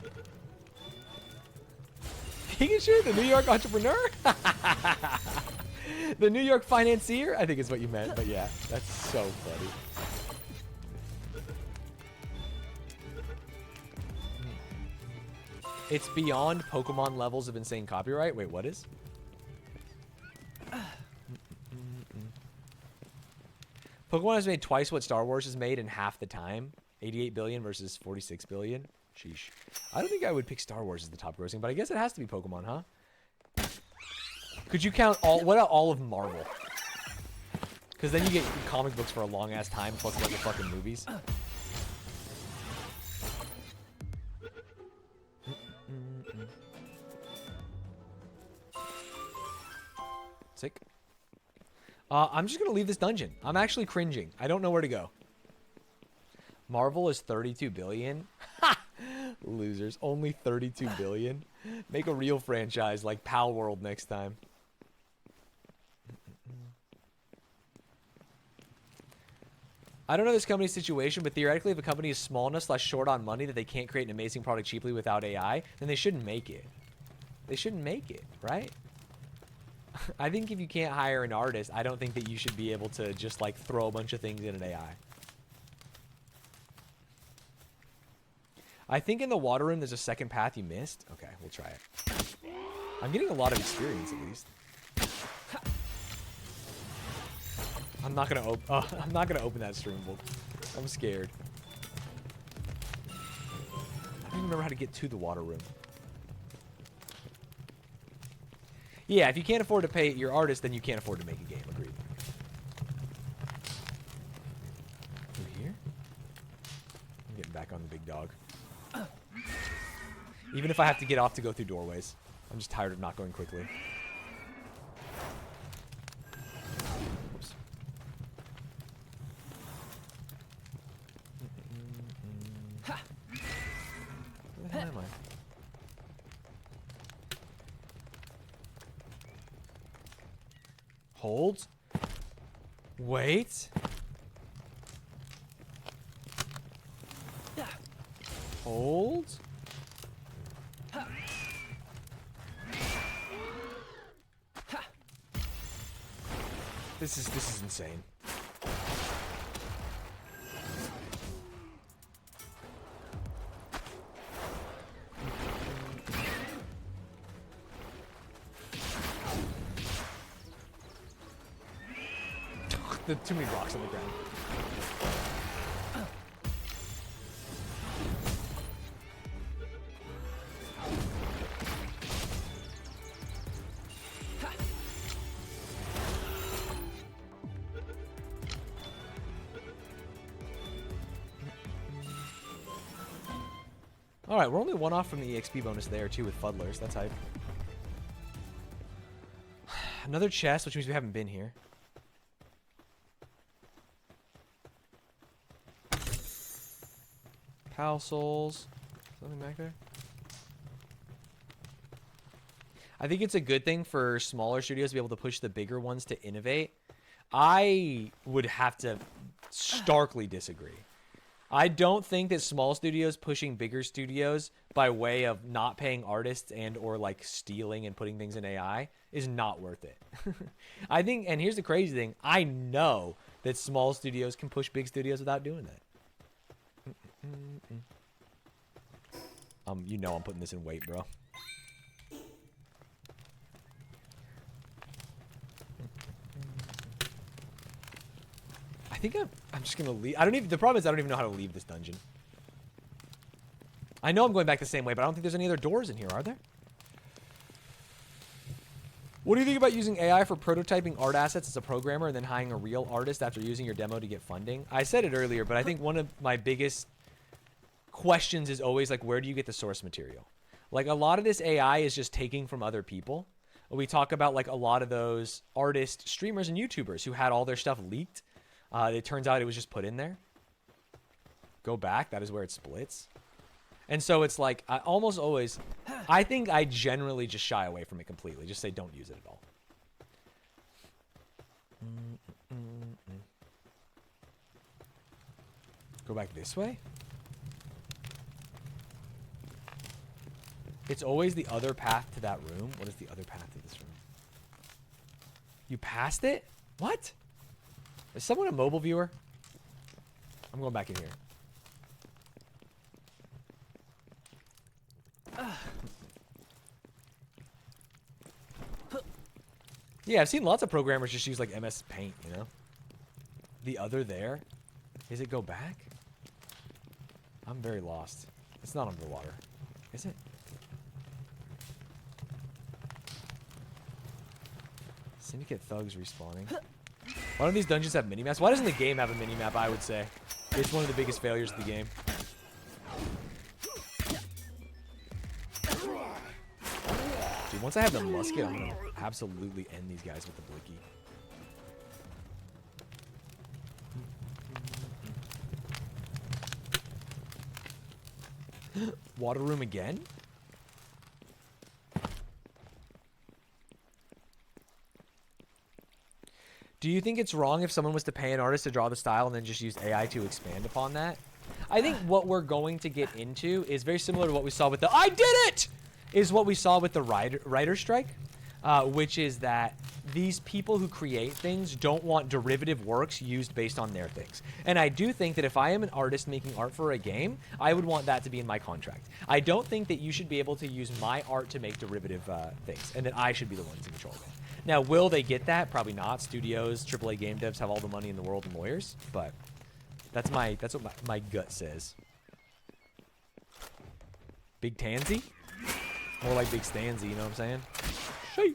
Pikachu, the New York entrepreneur? The New York financier? I think is what you meant, but yeah, that's so funny. It's beyond Pokemon levels of insane copyright. Wait, what is? Pokemon has made twice what Star Wars has made in half the time. 88 billion versus 46 billion. Sheesh. I don't think I would pick Star Wars as the top grossing, but I guess it has to be Pokemon, huh? Could you count all, what about all of Marvel? Because then you get comic books for a long ass time, plus like the fucking movies. Sick. I'm just gonna leave this dungeon. I'm actually cringing. I don't know where to go. Marvel is 32 billion. Losers. Only 32 billion. Make a real franchise like Palworld next time. I don't know this company's situation, but theoretically, if a company is small enough / short on money that they can't create an amazing product cheaply without AI, then they shouldn't make it. They shouldn't make it, right? I think if you can't hire an artist, I don't think that you should be able to just like throw a bunch of things in an AI. I think in the water room there's a second path you missed. Okay, we'll try it. I'm getting a lot of experience at least. I'm not gonna open that stream book. I'm scared. I don't even remember how to get to the water room. Yeah, if you can't afford to pay your artist, then you can't afford to make a game. Agreed. Through here? I'm getting back on the big dog. Even if I have to get off to go through doorways. I'm just tired of not going quickly. Oops. Where the hell am I? Hold. Wait. Hold. This is insane. The too many rocks on the ground. Alright, we're only one off from the EXP bonus there, too, with Fuddlers. That's hype. Another chest, which means we haven't been here. Pal Souls. Something back there? I think it's a good thing for smaller studios to be able to push the bigger ones to innovate. I would have to starkly disagree. I don't think that small studios pushing bigger studios by way of not paying artists and or like stealing and putting things in AI is not worth it. I think, and here's the crazy thing, I know that small studios can push big studios without doing that. You know I'm putting this in weight, bro. I think I'm just gonna leave. The problem is I don't even know how to leave this dungeon. I know I'm going back the same way, but I don't think there's any other doors in here, are there? What do you think about using AI for prototyping art assets as a programmer and then hiring a real artist after using your demo to get funding? I said it earlier, but I think one of my biggest questions is always like, where do you get the source material? Like a lot of this AI is just taking from other people. We talk about like a lot of those artists, streamers, and YouTubers who had all their stuff leaked. It turns out it was just put in there. Go back. That is where it splits. And so it's like, I almost always, I think I generally just shy away from it completely. Just say don't use it at all. Go back this way? It's always the other path to that room. What is the other path to this room? You passed it? What? Is someone a mobile viewer? I'm going back in here. Yeah, I've seen lots of programmers just use like MS Paint, you know? The other there? Is it go back? I'm very lost. It's not underwater. Is it? Syndicate thugs respawning. Why don't these dungeons have minimaps? Why doesn't the game have a minimap, I would say? It's one of the biggest failures of the game. Dude, once I have the musket, I'm going to absolutely end these guys with the blicky. Water room again? Do you think it's wrong if someone was to pay an artist to draw the style and then just use AI to expand upon that? I think what we're going to get into is very similar to what we saw with the I did it! Is what we saw with the writer strike, which is that these people who create things don't want derivative works used based on their things. And I do think that if I am an artist making art for a game, I would want that to be in my contract. I don't think that you should be able to use my art to make derivative things, and that I should be the ones in control of it. Now, will they get that? Probably not. Studios, AAA game devs have all the money in the world and lawyers, but that's what my gut says. Big Tansy? More like Big Stanzy, you know what I'm saying? Sheesh.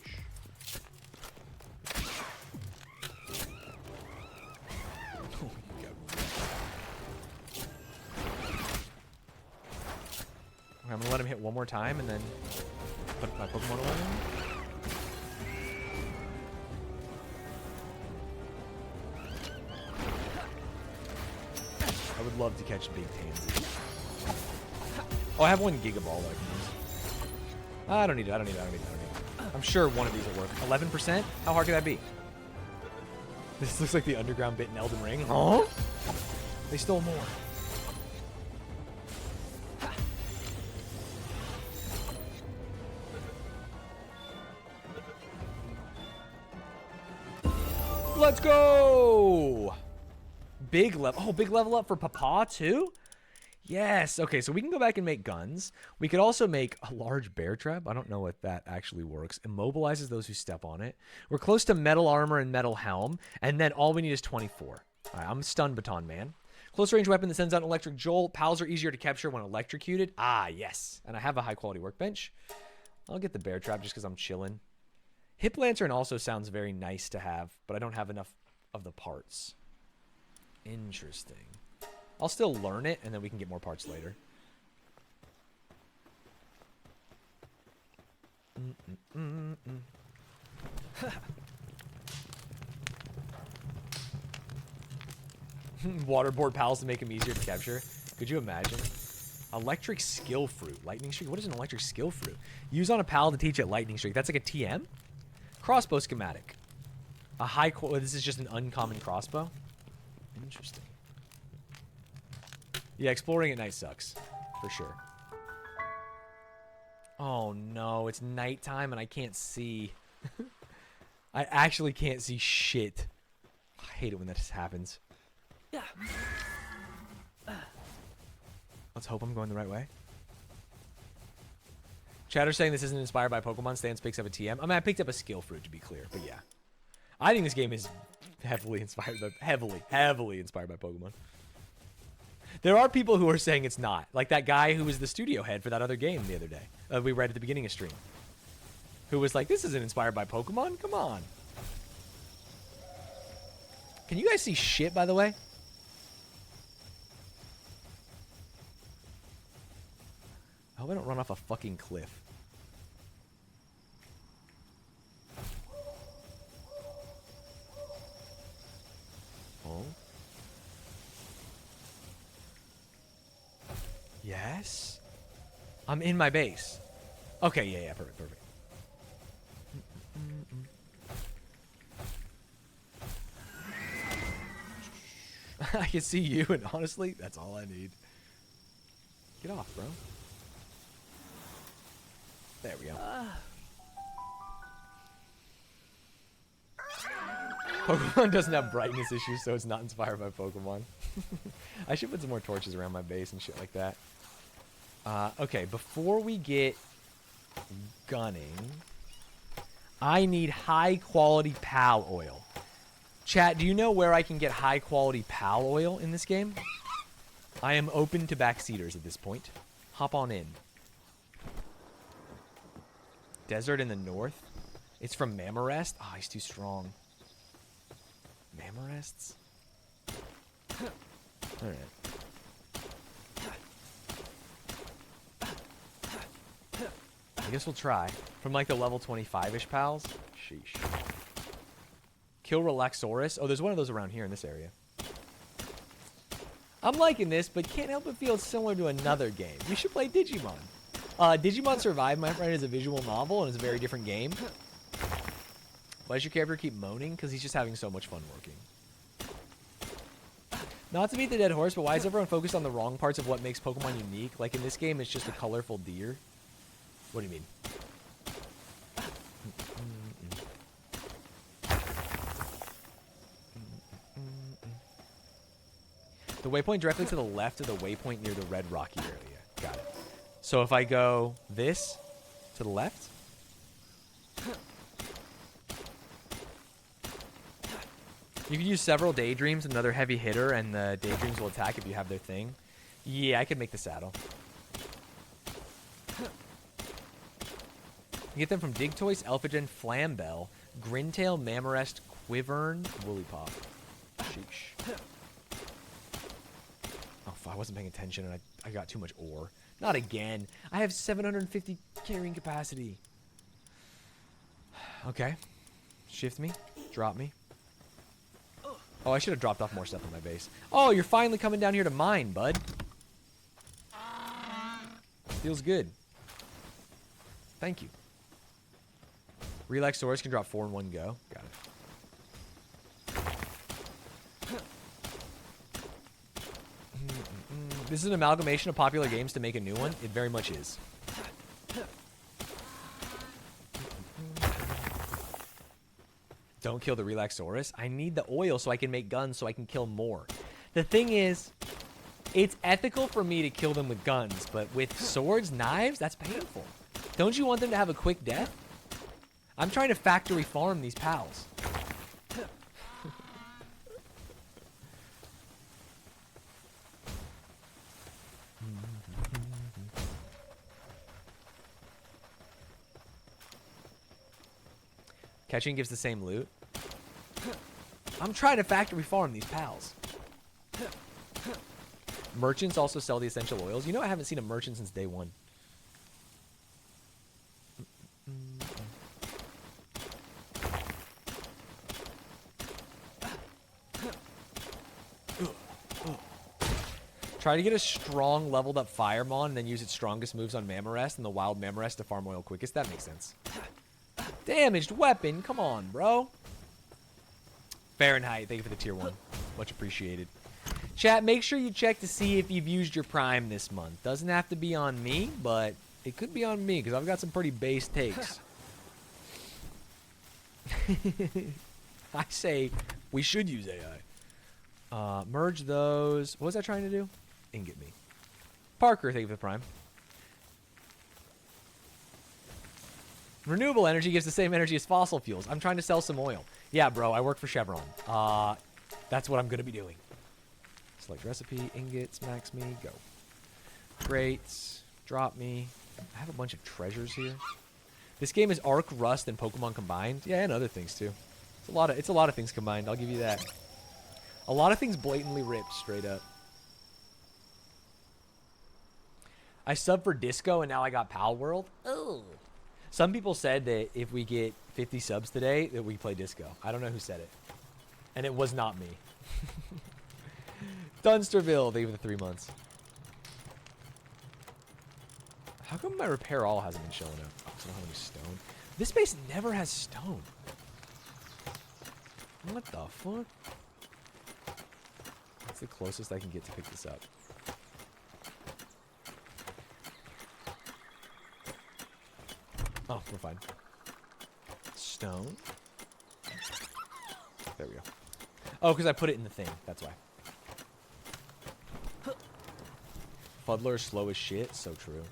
it one more time and then put my Pokemon away. I would love to catch big Tansy. Oh, I have one Giga Ball that I can use. I don't need it. I'm sure one of these will work. 11%? How hard could that be? This looks like the underground bit in Elden Ring. Huh? They stole more. Let's go! Big level. Oh, big level up for Papa too? Yes. Okay, so we can go back and make guns. We could also make a large bear trap. I don't know if that actually works. Immobilizes those who step on it. We're close to metal armor and metal helm. And then all we need is 24. All right, I'm Stun Baton Man. Close range weapon that sends out an electric jolt. Pals are easier to capture when electrocuted. Ah, yes. And I have a high quality workbench. I'll get the bear trap just because I'm chilling. Hip Lantern also sounds very nice to have, but I don't have enough of the parts. Interesting. I'll still learn it, and then we can get more parts later. Waterboard pals to make them easier to capture. Could you imagine? Electric Skill Fruit. Lightning Streak? What is an Electric Skill Fruit? Use on a pal to teach it Lightning Streak. That's like a TM? Crossbow schematic. A high quality. This is just an uncommon crossbow. Interesting. Yeah, exploring at night sucks. For sure. Oh no, it's nighttime and I can't see. I actually can't see shit. I hate it when this happens. Yeah. Let's hope I'm going the right way. Chatter's saying this isn't inspired by Pokemon. Stanz picks up a TM. I mean, I picked up a skill fruit to be clear, but yeah. I think this game is heavily inspired by heavily inspired by Pokemon. There are people who are saying it's not. Like that guy who was the studio head for that other game the other day. We read at the beginning of stream. Who was like, this isn't inspired by Pokemon? Come on. Can you guys see shit, by the way? I hope I don't run off a fucking cliff. Oh. Yes? I'm in my base. Okay, yeah, perfect. I can see you, and honestly, that's all I need. Get off, bro. There we go. Pokemon doesn't have brightness issues, so it's not inspired by Pokemon. I should put some more torches around my base and shit like that. Okay, before we get gunning, I need high-quality PAL oil. Chat, do you know where I can get high-quality PAL oil in this game? I am open to backseaters at this point. Hop on in. Desert in the north? It's from Mammorest? Oh, he's too strong. Mammorests? Alright. I guess we'll try. From like the level 25-ish pals? Sheesh. Kill Relaxorus? Oh, there's one of those around here in this area. I'm liking this, but can't help but feel similar to another game. We should play Digimon. Digimon Survive, my friend, is a visual novel and it's a very different game. Why does your character keep moaning? Because he's just having so much fun working. Not to beat the dead horse, but why is everyone focused on the wrong parts of what makes Pokemon unique? Like in this game, it's just a colorful deer. What do you mean? The waypoint directly to the left of the waypoint near the red rocky area. Got it. So if I go this to the left. You can use several Daydreams, another heavy hitter, and the Daydreams will attack if you have their thing. Yeah, I could make the saddle. You get them from Digtoise, Elphagen, Flambell, Grintail, Mammorest, Quivern, Woollypop. Sheesh. Oh, fuck, I wasn't paying attention and I got too much ore. Not again. I have 750 carrying capacity. Okay. Shift me. Drop me. Oh, I should have dropped off more stuff on my base. Oh, you're finally coming down here to mine, bud. Feels good. Thank you. Relaxaurus can drop 4 in one go. Got it. This is an amalgamation of popular games to make a new one. It very much is. Don't kill the Relaxaurus. I need the oil so I can make guns so I can kill more. The thing is, it's ethical for me to kill them with guns, but with swords, knives, that's painful. Don't you want them to have a quick death? I'm trying to factory farm these pals. Catching gives the same loot. I'm trying to factory farm these pals. Merchants also sell the essential oils. You know, I haven't seen a merchant since day one. Try to get a strong leveled up Firemon and then use its strongest moves on Mammorest and the wild Mammorest to farm oil quickest. That makes sense. Damaged weapon. Come on, bro. Fahrenheit. Thank you for the tier 1. Much appreciated. Chat, make sure you check to see if you've used your Prime this month. Doesn't have to be on me, but it could be on me because I've got some pretty base takes. I say we should use AI. Merge those. What was I trying to do? Ingot me. Parker, thank you for the Prime. Renewable energy gives the same energy as fossil fuels. I'm trying to sell some oil. Yeah, bro, I work for Chevron. That's what I'm going to be doing. Select recipe, ingots, max me, go. Great. Drop me. I have a bunch of treasures here. This game is Ark, Rust, and Pokemon combined. Yeah, and other things too. It's a lot of things combined. I'll give you that. A lot of things blatantly ripped straight up. I subbed for Disco and now I got Palworld. Oh. Some people said that if we get 50 subs today, that we play Disco. I don't know who said it. And it was not me. Dunsterville, thank you for the 3 months. How come my repair all hasn't been showing up? Oh, 'cause I don't have any stone. This base never has stone. What the fuck? That's the closest I can get to pick this up. Oh, we're fine. Stone. There we go. Oh, because I put it in the thing. That's why. Fuddler is slow as shit. So true.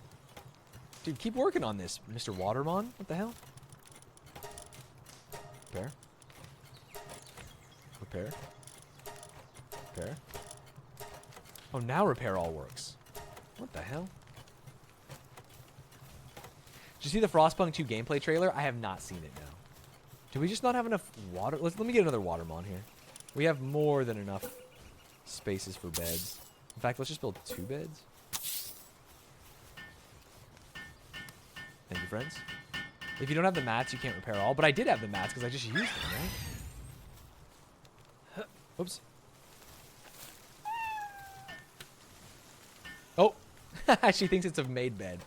Dude, keep working on this, Mr. Watermon. What the hell? Repair. Repair. Repair. Oh, now repair all works. What the hell? Did you see the Frostpunk 2 gameplay trailer? I have not seen it now. Do we just not have enough water? Let me get another Watermon here. We have more than enough spaces for beds. In fact, let's just build 2 beds. Thank you, friends. If you don't have the mats, you can't repair all. But I did have the mats because I just used them, right? Oops. Oh. She thinks it's a made bed.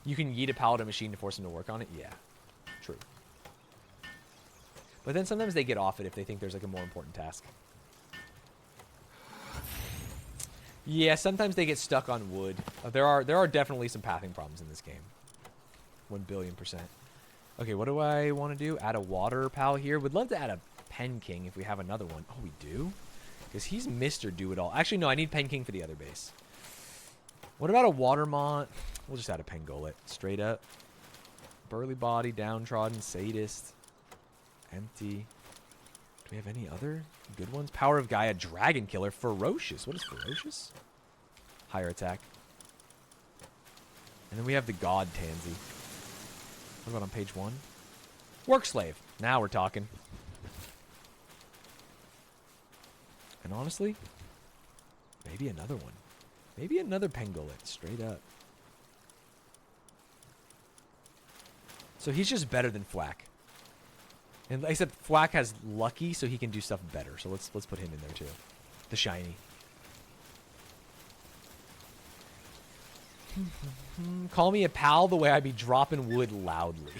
You can yeet a pallet of machine to force them to work on it? Yeah. True. But then sometimes they get off it if they think there's like a more important task. Yeah, sometimes they get stuck on wood. There are definitely some pathing problems in this game. 1,000,000,000%. Okay, what do I want to do? Add a water pal here. Would love to add a Pen King if we have another one. Oh, we do? Because he's Mr. Do-It-All. Actually, no, I need Pen King for the other base. What about a Watermont? We'll just add a Pengolet. Straight up. Burly body, downtrodden, sadist. Empty. Do we have any other good ones? Power of Gaia, Dragon Killer, Ferocious. What is Ferocious? Higher attack. And then we have the God Tansy. What about on page 1? Work Slave. Now we're talking. And honestly, maybe another one. Maybe another pangolin, straight up. So he's just better than Flack. And except Flack has Lucky, so he can do stuff better. So let's put him in there too. The shiny. Call me a pal the way I be dropping wood loudly.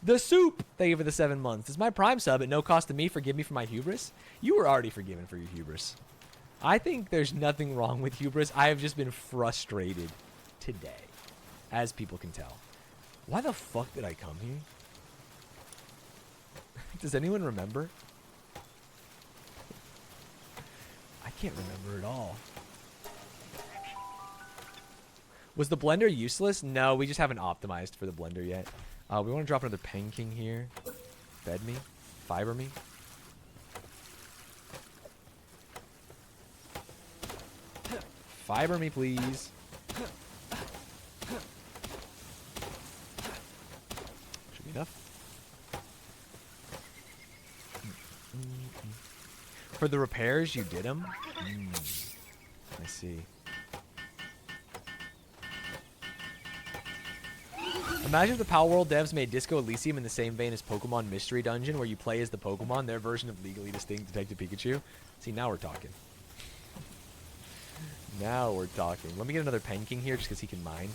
The soup. Thank you for the 7 months. This is my prime sub at no cost to me. Forgive me for my hubris. You were already forgiven for your hubris. I think there's nothing wrong with hubris. I have just been frustrated today, as people can tell. Why the fuck did I come here? Does anyone remember? I can't remember at all. Was the blender useless? No, we just haven't optimized for the blender yet. We want to drop another Pen King here. Fed me. Fiber me. Fiber me, please. Should be enough. For the repairs, you did them? I see. Imagine if the Palworld devs made Disco Elysium in the same vein as Pokemon Mystery Dungeon, where you play as the Pokemon, their version of Legally Distinct Detective Pikachu. See, now we're talking. Now we're talking. Let me get another Pen King here, just because he can mine.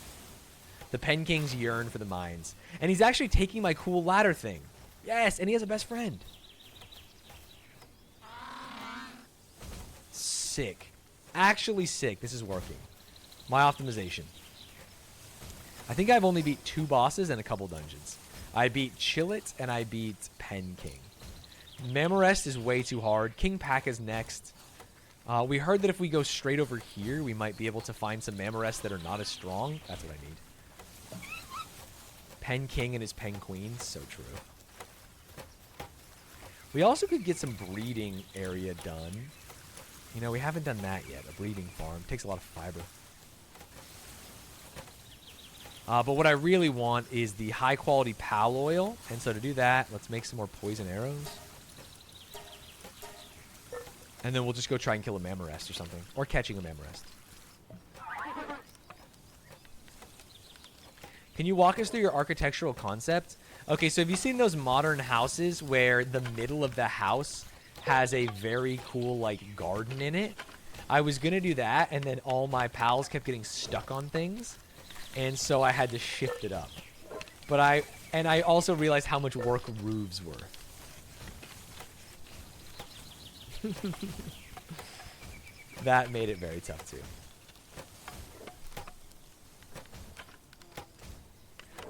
The Pen Kings yearn for the mines. And he's actually taking my cool ladder thing. Yes, and he has a best friend. Sick. Actually sick. This is working. My optimization. I think I've only beat 2 bosses and a couple dungeons. I beat Chillet and I beat Pen King. Mamorest is way too hard. King Pack is next. We heard that if we go straight over here, we might be able to find some Mamorests that are not as strong. That's what I need. Pen King and his Pen Queen. So true. We also could get some breeding area done. You know, we haven't done that yet. A breeding farm. Takes a lot of fiber. But what I really want is the high-quality pal oil. And so to do that, let's make some more poison arrows. And then we'll just go try and kill a Mamorest or something. Or catching a Mamorest. Can you walk us through your architectural concept? Okay, so have you seen those modern houses where the middle of the house has a very cool, like, garden in it? I was going to do that, and then all my pals kept getting stuck on things. And so I had to shift it up. But I also realized how much work roofs were. That made it very tough too.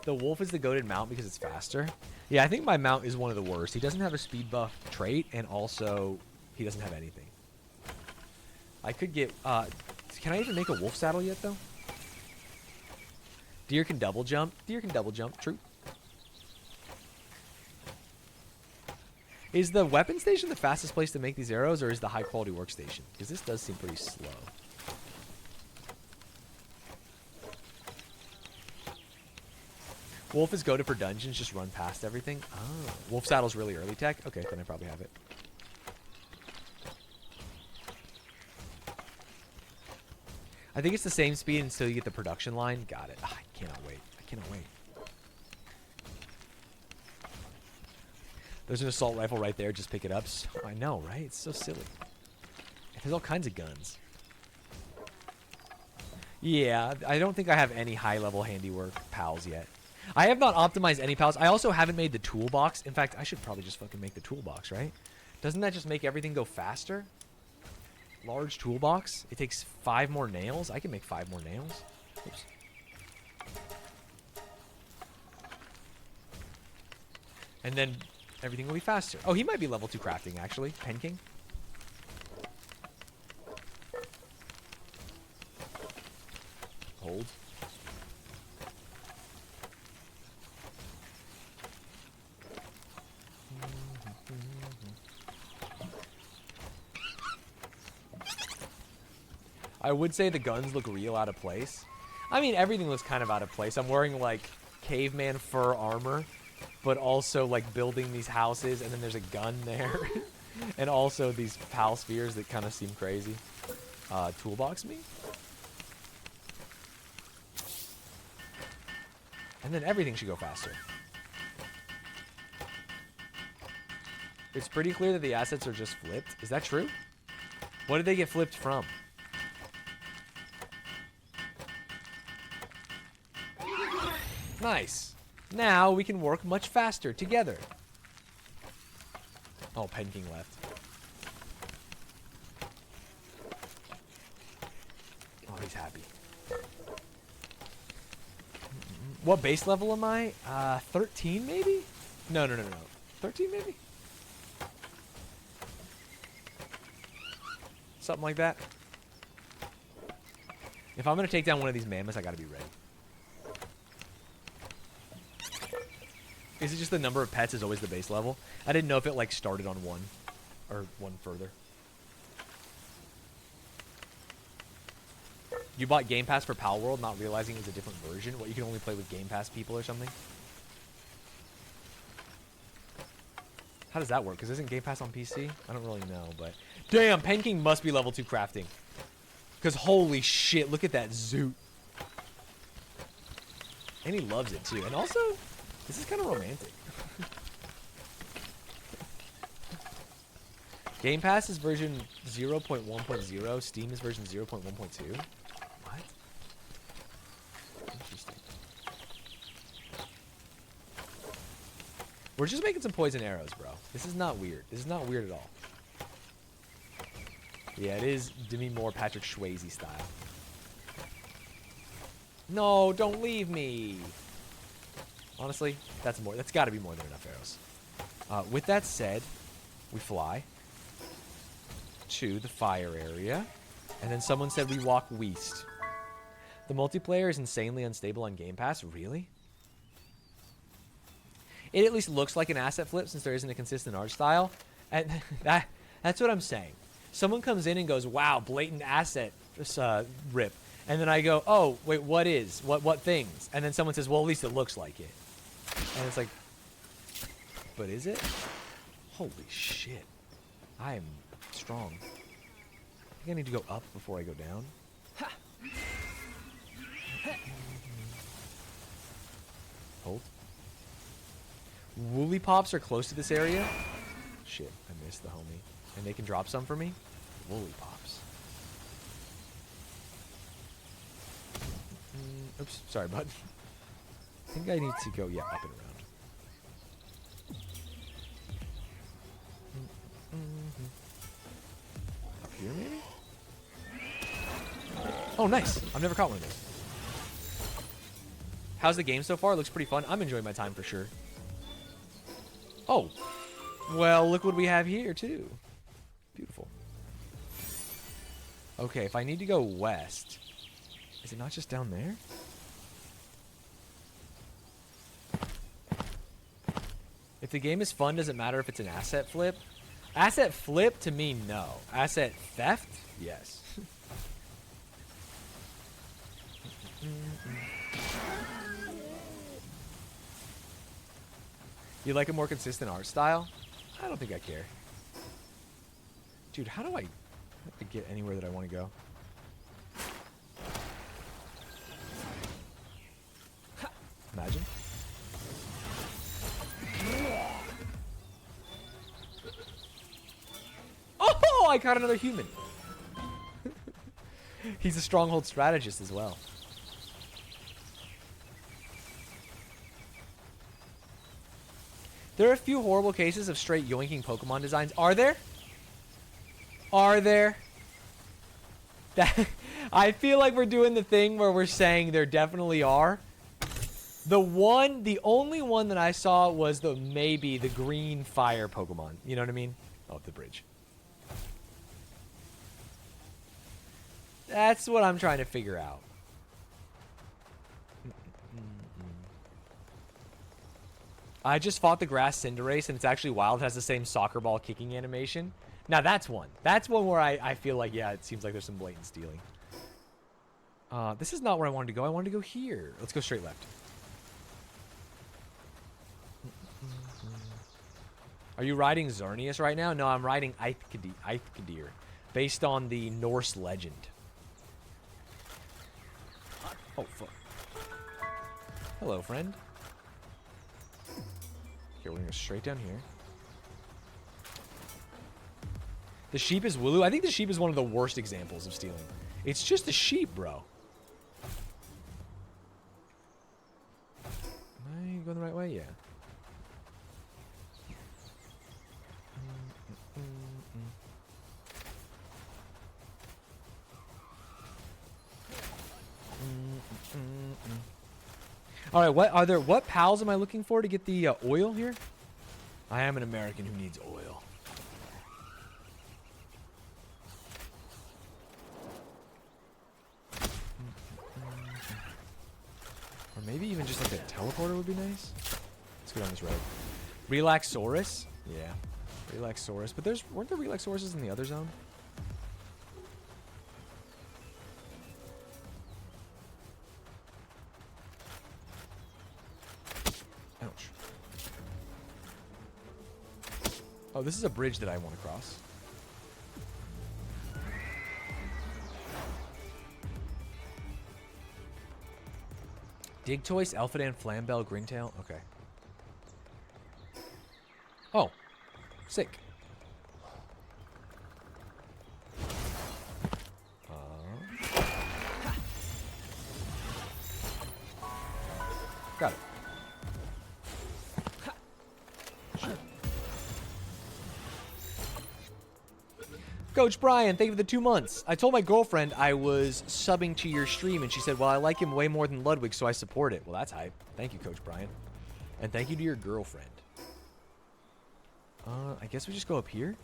The wolf is the goated mount because it's faster. Yeah, I think my mount is one of the worst. He doesn't have a speed buff trait, and also he doesn't have anything. I could get... can I even make a wolf saddle yet, though? Deer can double jump. Deer can double jump. True. Is the weapon station the fastest place to make these arrows, or is the high-quality workstation? Because this does seem pretty slow. Wolf is goated for dungeons, just run past everything. Oh, wolf saddle's really early tech? Okay, then I probably have it. I think it's the same speed until you get the production line. Got it. I cannot wait. I cannot wait. There's an assault rifle right there. Just pick it up. So, I know, right? It's so silly. There's all kinds of guns. Yeah, I don't think I have any high-level handiwork pals yet. I have not optimized any pals. I also haven't made the toolbox. In fact, I should probably just fucking make the toolbox, right? Doesn't that just make everything go faster? Large toolbox. It takes 5 more nails. I can make 5 more nails. Oops. And then everything will be faster. Oh, he might be level 2 crafting, actually. Pen King. Hold. I would say the guns look real out of place. I mean, everything looks kind of out of place. I'm wearing, like, caveman fur armor, but also, like, building these houses, and then there's a gun there. And also these pal spheres that kind of seem crazy. toolbox me. And then everything should go faster. It's pretty clear that the assets are just flipped. Is that true? What did they get flipped from? Nice. Now we can work much faster together. Oh, Pen King left. Oh, he's happy. What base level am I? 13 maybe? No. 13 maybe? Something like that. If I'm going to take down one of these mammoths, I got to be ready. Is it just the number of pets is always the base level? I didn't know if it like started on one or one further. You bought Game Pass for Palworld, not realizing it was a different version? What, you can only play with Game Pass people or something? How does that work? Because isn't Game Pass on PC? I don't really know, but... Damn, Pen King must be level 2 crafting. Because holy shit, look at that zoot. And he loves it too. And also, this is kind of romantic. Game Pass is version 0.1.0. Steam is version 0.1.2. What? Interesting. We're just making some poison arrows, bro. This is not weird. This is not weird at all. Yeah, it is Demi Moore, Patrick Swayze style. No, don't leave me. Honestly, that's got to be more than enough arrows. With that said, we fly to the fire area, and then someone said we walk west. The multiplayer is insanely unstable on Game Pass. Really? It at least looks like an asset flip since there isn't a consistent art style, and that's what I'm saying. Someone comes in and goes, "Wow, blatant asset rip," and then I go, "Oh, wait, what is? What things?" And then someone says, "Well, at least it looks like it." And it's like, but is it? Holy shit. I am strong. I think I need to go up before I go down. Ha! Hold. Woolly Pops are close to this area. Shit, I missed the homie. And they can drop some for me? Woolly Pops. Oops, sorry, bud. I think I need to go, yeah, up and around. Up here, maybe? Oh, nice. I've never caught one of those. How's the game so far? It looks pretty fun. I'm enjoying my time for sure. Oh. Well, look what we have here, too. Beautiful. Okay, if I need to go west, is it not just down there? If the game is fun, does it matter if it's an asset flip? Asset flip, to me, no. Asset theft? Yes. You like a more consistent art style? I don't think I care. Dude, how do I get anywhere that I want to go? Imagine. Oh, I caught another human. He's a stronghold strategist as well. There are a few horrible cases of straight yoinking Pokemon designs. Are there? Are there? I feel like we're doing the thing where we're saying there definitely are. The only one that I saw was maybe the green fire Pokemon. You know what I mean? Oh, the bridge. That's what I'm trying to figure out. I just fought the grass Cinderace, and it's actually wild. It has the same soccer ball kicking animation. Now, that's one. That's one where I feel like, yeah, it seems like there's some blatant stealing. This is not where I wanted to go. I wanted to go here. Let's go straight left. Are you riding Xerneas right now? No, I'm riding Eithkadir. based on the Norse legend. Oh, fuck. Hello, friend. Here, we're gonna go straight down here. The sheep is Wooloo. I think the sheep is one of the worst examples of stealing. It's just a sheep, bro. Am I going the right way? Yeah. All right, what pals am I looking for to get the oil here? I am an American who needs oil. Or maybe even just like a teleporter would be nice. Let's go down this road. Relaxaurus? Yeah. Relaxaurus. But weren't there Relaxauruses in the other zone? Ouch. Oh, this is a bridge that I want to cross. Digtoise, Elfidan, Flambell, Grintail. Okay. Oh. Sick. Got it. Sure. Coach Brian, thank you for the 2 months. I told my girlfriend I was subbing to your stream, and she said, well, I like him way more than Ludwig, so I support it. Well, that's hype. Thank you, Coach Brian. And thank you to your girlfriend. I guess we just go up here.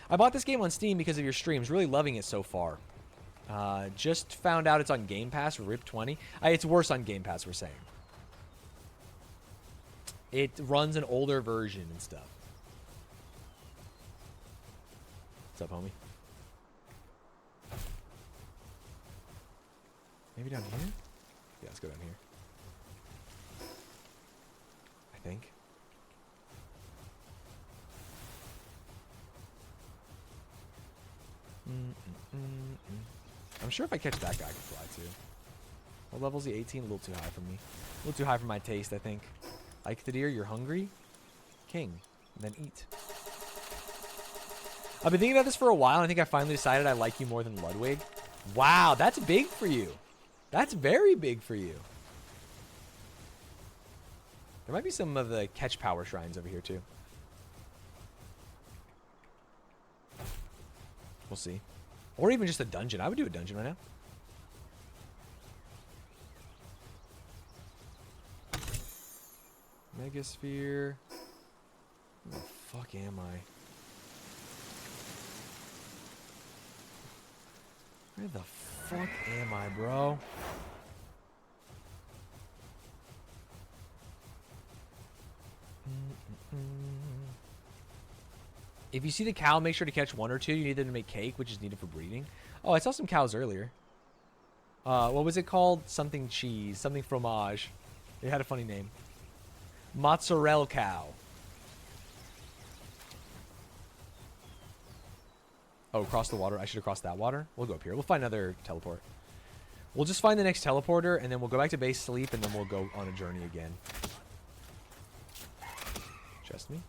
I bought this game on Steam because of your streams. Really loving it so far. Just found out it's on Game Pass, RIP 20. It's worse on Game Pass, we're saying. It runs an older version and stuff. What's up, homie? Maybe down here? Yeah, let's go down here. I think. I'm sure if I catch that guy, I can fly too. What level's he? 18? A little too high for me. A little too high for my taste, I think. Ike the deer, you're hungry? King. And then eat. I've been thinking about this for a while, and I think I finally decided I like you more than Ludwig. Wow, that's big for you. That's very big for you. There might be some of the catch power shrines over here too. We'll see. Or even just a dungeon. I would do a dungeon right now. Megasphere. Where the fuck am I? Where the fuck am I, bro? If you see the cow, make sure to catch 1 or 2. You need them to make cake, which is needed for breeding. Oh, I saw some cows earlier. What was it called? Something cheese. Something fromage. It had a funny name. Mozzarella cow. Oh, across the water. I should have crossed that water. We'll go up here. We'll find another teleport. We'll just find the next teleporter, and then we'll go back to base sleep, and then we'll go on a journey again. Trust me.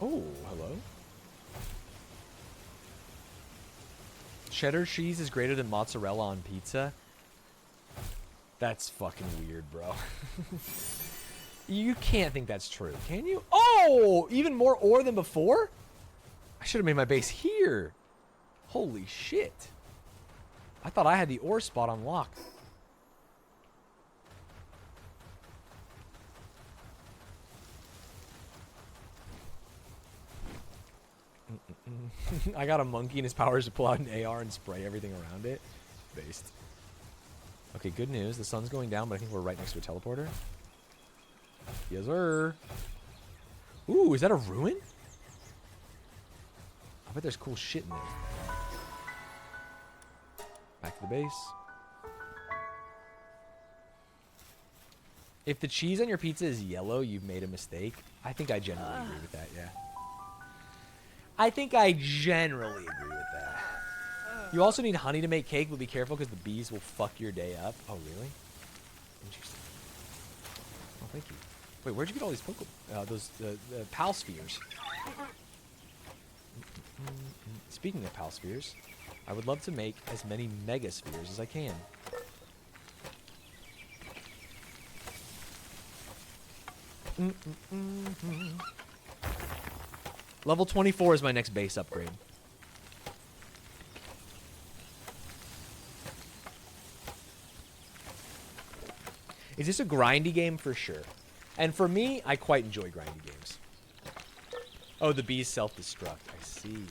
Oh, hello. Cheddar cheese is greater than mozzarella on pizza. That's fucking weird, bro. You can't think that's true, can you? Oh, even more ore than before? I should have made my base here. Holy shit. I thought I had the ore spot unlocked. I got a monkey and his power is to pull out an AR and spray everything around it. Based. Okay, good news. The sun's going down, but I think we're right next to a teleporter. Yes, sir. Ooh, is that a ruin? I bet there's cool shit in there. Back to the base. If the cheese on your pizza is yellow, you've made a mistake. I think I generally agree with that, yeah. I think I generally agree with that. You also need honey to make cake, but be careful because the bees will fuck your day up. Oh, really? Interesting. Oh, thank you. Wait, where'd you get all these those pal spheres? Speaking of pal spheres, I would love to make as many mega spheres as I can. Level 24 is my next base upgrade. Is this a grindy game? For sure. And for me, I quite enjoy grindy games. Oh, the bees self-destruct. I see.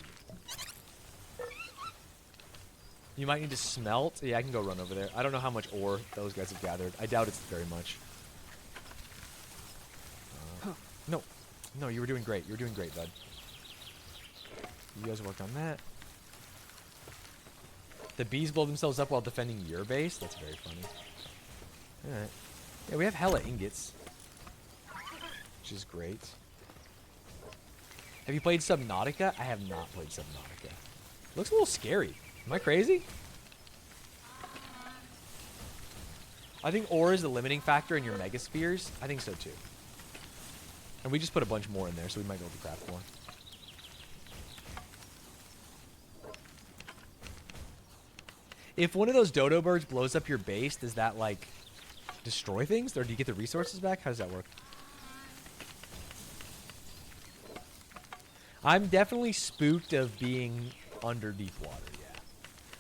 You might need to smelt. Yeah, I can go run over there. I don't know how much ore those guys have gathered. I doubt it's very much. No. No, you were doing great. You were doing great, bud. You guys worked on that. The bees blow themselves up while defending your base? That's very funny. Alright. Yeah, we have hella ingots. Which is great. Have you played Subnautica? I have not played Subnautica. Looks a little scary. Am I crazy? I think ore is the limiting factor in your megaspheres. I think so too. And we just put a bunch more in there, so we might be able to craft more. If one of those dodo birds blows up your base, does that, like, destroy things? Or do you get the resources back? How does that work? I'm definitely spooked of being under deep water, yeah.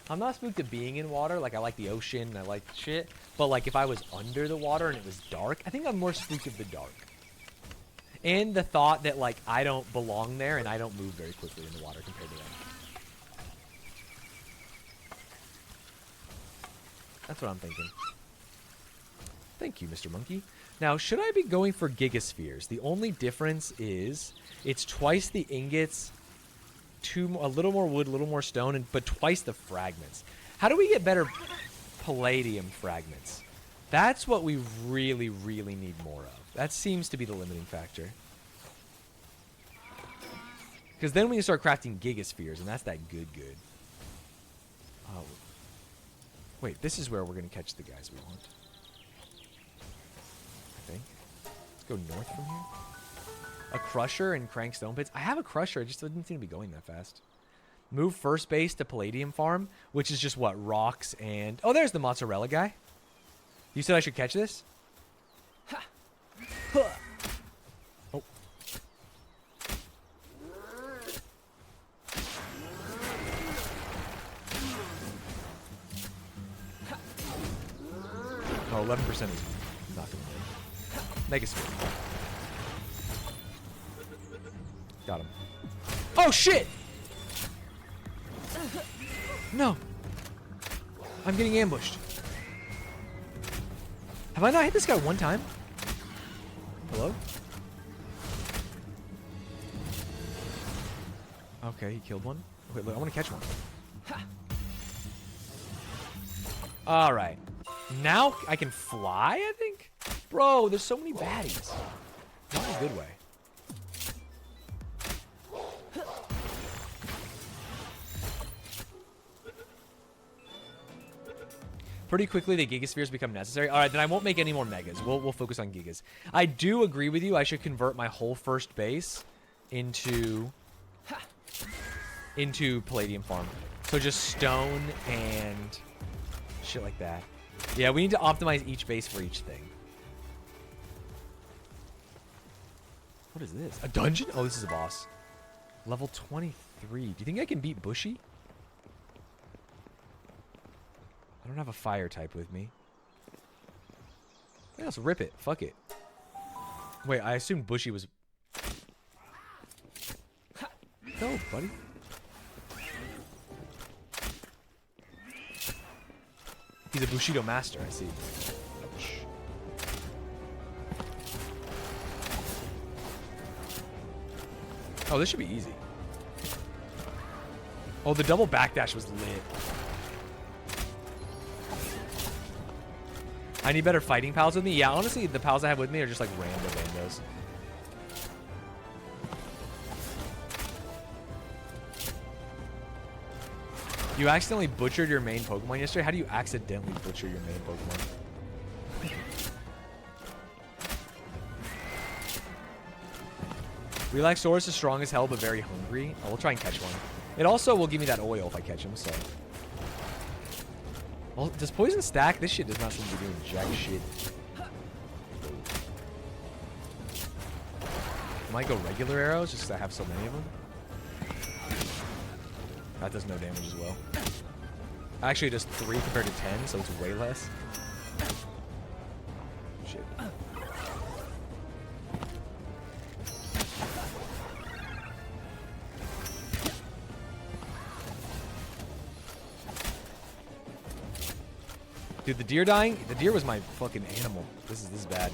I'm not spooked of being in water. Like, I like the ocean, I like shit. But, like, if I was under the water and it was dark, I think I'm more spooked of the dark. And the thought that, like, I don't belong there and I don't move very quickly in the water compared to them. That's what I'm thinking. Thank you, Mr. Monkey. Now, should I be going for gigaspheres? The only difference is it's twice the ingots, a little more wood, a little more stone, but twice the fragments. How do we get better palladium fragments? That's what we really, really need more of. That seems to be the limiting factor. Because then we can start crafting gigaspheres, and that's that good. Oh. Wait, this is where we're going to catch the guys we want. I think. Let's go north from here. A crusher and crank stone pits. I have a crusher. It just doesn't seem to be going that fast. Move first base to Palladium Farm, which is just, what, rocks and... Oh, there's the mozzarella guy. You said I should catch this? Ha. Huh. Oh. Oh, 11% is not going to work. Mega Sphere. Got him. Oh, shit! No. I'm getting ambushed. Have I not hit this guy one time? Hello? Okay, he killed one. Okay, look, I want to catch one. Alright. Now I can fly, I think? Bro, there's so many baddies. Not in a good way. Pretty quickly, the gigaspheres become necessary. All right, then I won't make any more megas. We'll focus on gigas. I do agree with you. I should convert my whole first base into Palladium Farm. So just stone and shit like that. Yeah, we need to optimize each base for each thing. What is this? A dungeon? Oh, this is a boss. Level 23. Do you think I can beat Bushy? I don't have a fire type with me. Yeah, let's rip it. Fuck it. Wait, I assumed Bushy was... No, buddy. He's a Bushido master, I see. Oh, this should be easy. Oh, the double backdash was lit. I need better fighting pals with me. Yeah, honestly, the pals I have with me are just like random bandos. You accidentally butchered your main Pokemon yesterday? How do you accidentally butcher your main Pokemon? Relaxaurus is strong as hell, but very hungry. Oh, we'll try and catch one. It also will give me that oil if I catch him, so. Well, does poison stack? This shit does not seem to be doing jack shit. I might go regular arrows just because I have so many of them. That does no damage as well. Actually, it does 3 compared to 10, so it's way less. Shit. Dude, the deer dying? The deer was my fucking animal. This is bad.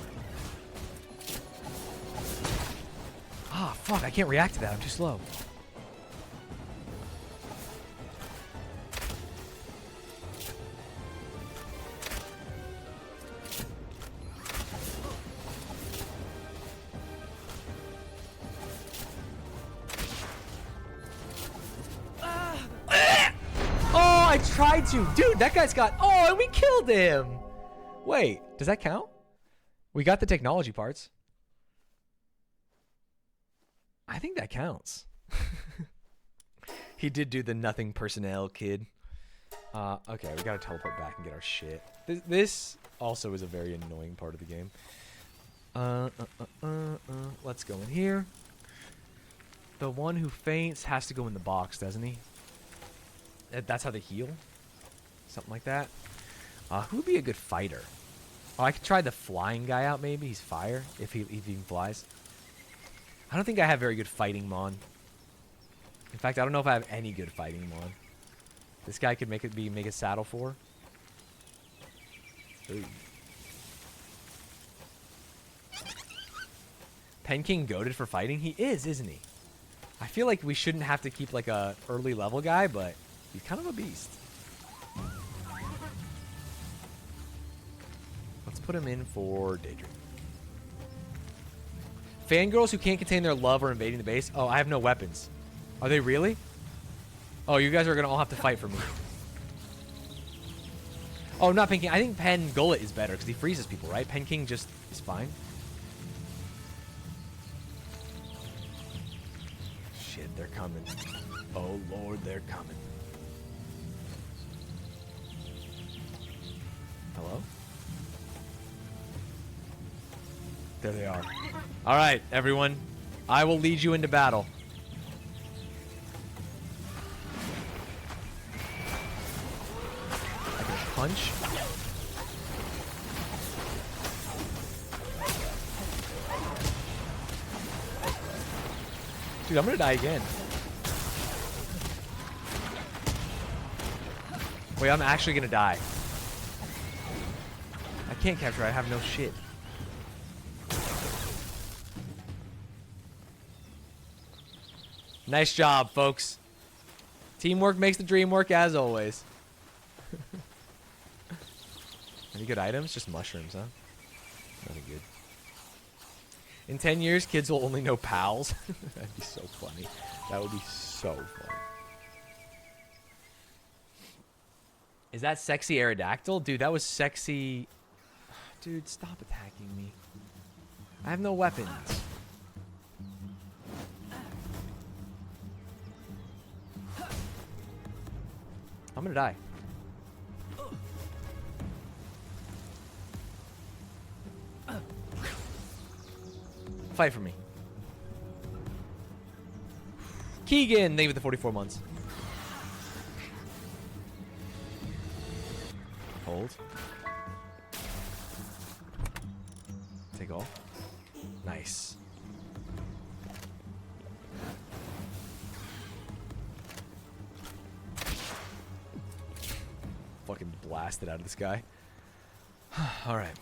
Ah, fuck, I can't react to that. I'm too slow. I tried to. Dude, that guy's got... Oh, and we killed him. Wait, does that count? We got the technology parts. I think that counts. He did do the nothing personnel, kid. Okay, we gotta teleport back and get our shit. This also is a very annoying part of the game. Let's go in here. The one who faints has to go in the box, doesn't he? That's how they heal? Something like that. Who would be a good fighter? Oh, I could try the flying guy out maybe. He's fire if he even flies. I don't think I have very good fighting Mon. In fact, I don't know if I have any good fighting Mon. This guy could make a saddle for. Ooh. Penking goated for fighting? He is, isn't he? I feel like we shouldn't have to keep like a early level guy, but he's kind of a beast. Let's put him in for Daedream. Fangirls who can't contain their love are invading the base. Oh, I have no weapons. Are they really? Oh, you guys are going to all have to fight for me. Oh, not Penking. I think Pen Gullet is better because he freezes people, right? Penking just is fine. Shit, they're coming. Oh, Lord, they're coming. Hello? There they are. All right, everyone. I will lead you into battle. I can punch. Dude, I'm gonna die again. Wait, I'm actually gonna die. I can't capture it. I have no shit. Nice job, folks. Teamwork makes the dream work, as always. Any good items? Just mushrooms, huh? Nothing good. In 10 years, kids will only know pals. That'd be so funny. That would be so funny. Is that sexy Aerodactyl? Dude, that was sexy. Dude, stop attacking me. I have no weapons. I'm gonna die. Fight for me. Keegan, thank you for the 44 months. Hold. Take off. Nice. Fucking blasted out of the sky. All right.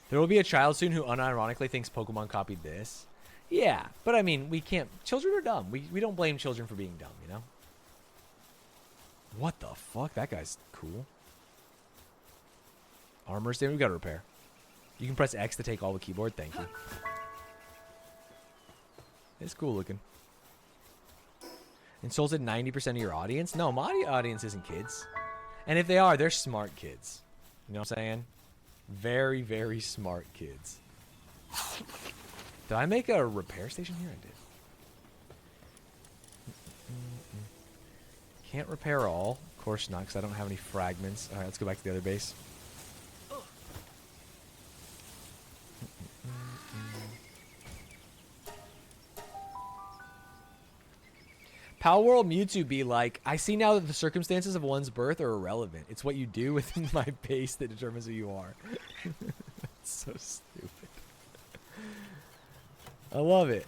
There will be a child soon who unironically thinks Pokemon copied this. Yeah, but I mean, we can't. Children are dumb. We don't blame children for being dumb, you know? What the fuck? That guy's cool. Armor stand. We gotta repair. You can press X to take all the keyboard. Thank you. It's cool looking. Insulted 90% of your audience? No, my audience isn't kids. And if they are, they're smart kids. You know what I'm saying? Very, very smart kids. Did I make a repair station here? I did. Can't repair all. Of course not, because I don't have any fragments. Alright, let's go back to the other base. Palworld Mewtwo be like, I see now that the circumstances of one's birth are irrelevant. It's what you do within my base that determines who you are. That's so stupid. I love it.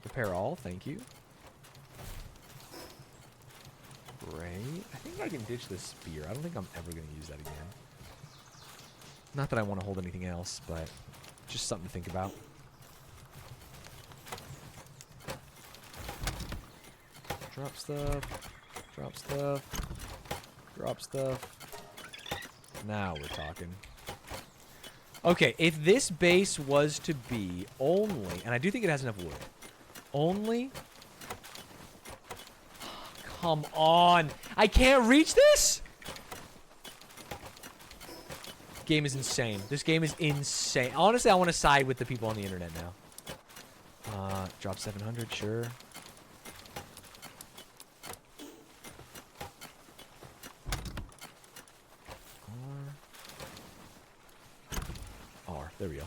Repair all, thank you. Great. I think I can ditch this spear. I don't think I'm ever going to use that again. Not that I want to hold anything else, but just something to think about. Drop stuff. Drop stuff. Drop stuff. Now we're talking. Okay, if this base was to be only, and I do think it has enough wood, only... Come on. I can't reach this? Game is insane. This game is insane. Honestly, I want to side with the people on the internet now. Drop 700, sure. R. There we go.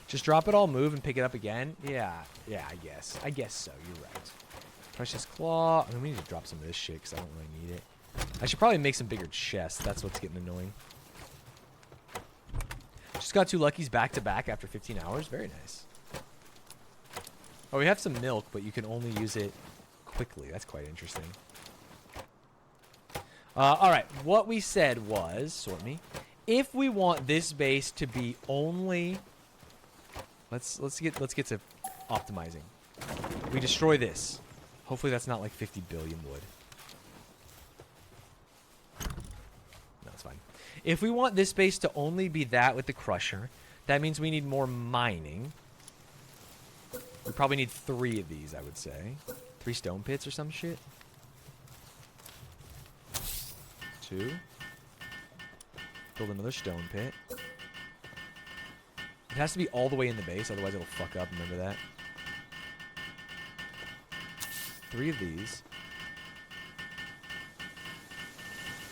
Just drop it all, move, and pick it up again? Yeah, I guess. I guess so. You're right. Precious Claw. I mean, we need to drop some of this shit because I don't really need it. I should probably make some bigger chests. That's what's getting annoying. Just got 2 luckies back to back after 15 hours. Very nice. Oh, we have some milk, but you can only use it quickly. That's quite interesting. All right. What we said was, sort me, if we want this base to be only, let's get to optimizing. We destroy this. Hopefully that's not like 50 billion wood. No, it's fine. If we want this base to only be that with the crusher, that means we need more mining. We probably need 3 of these, I would say. 3 stone pits or some shit. 2. Build another stone pit. It has to be all the way in the base, otherwise it'll fuck up, remember that. 3 of these.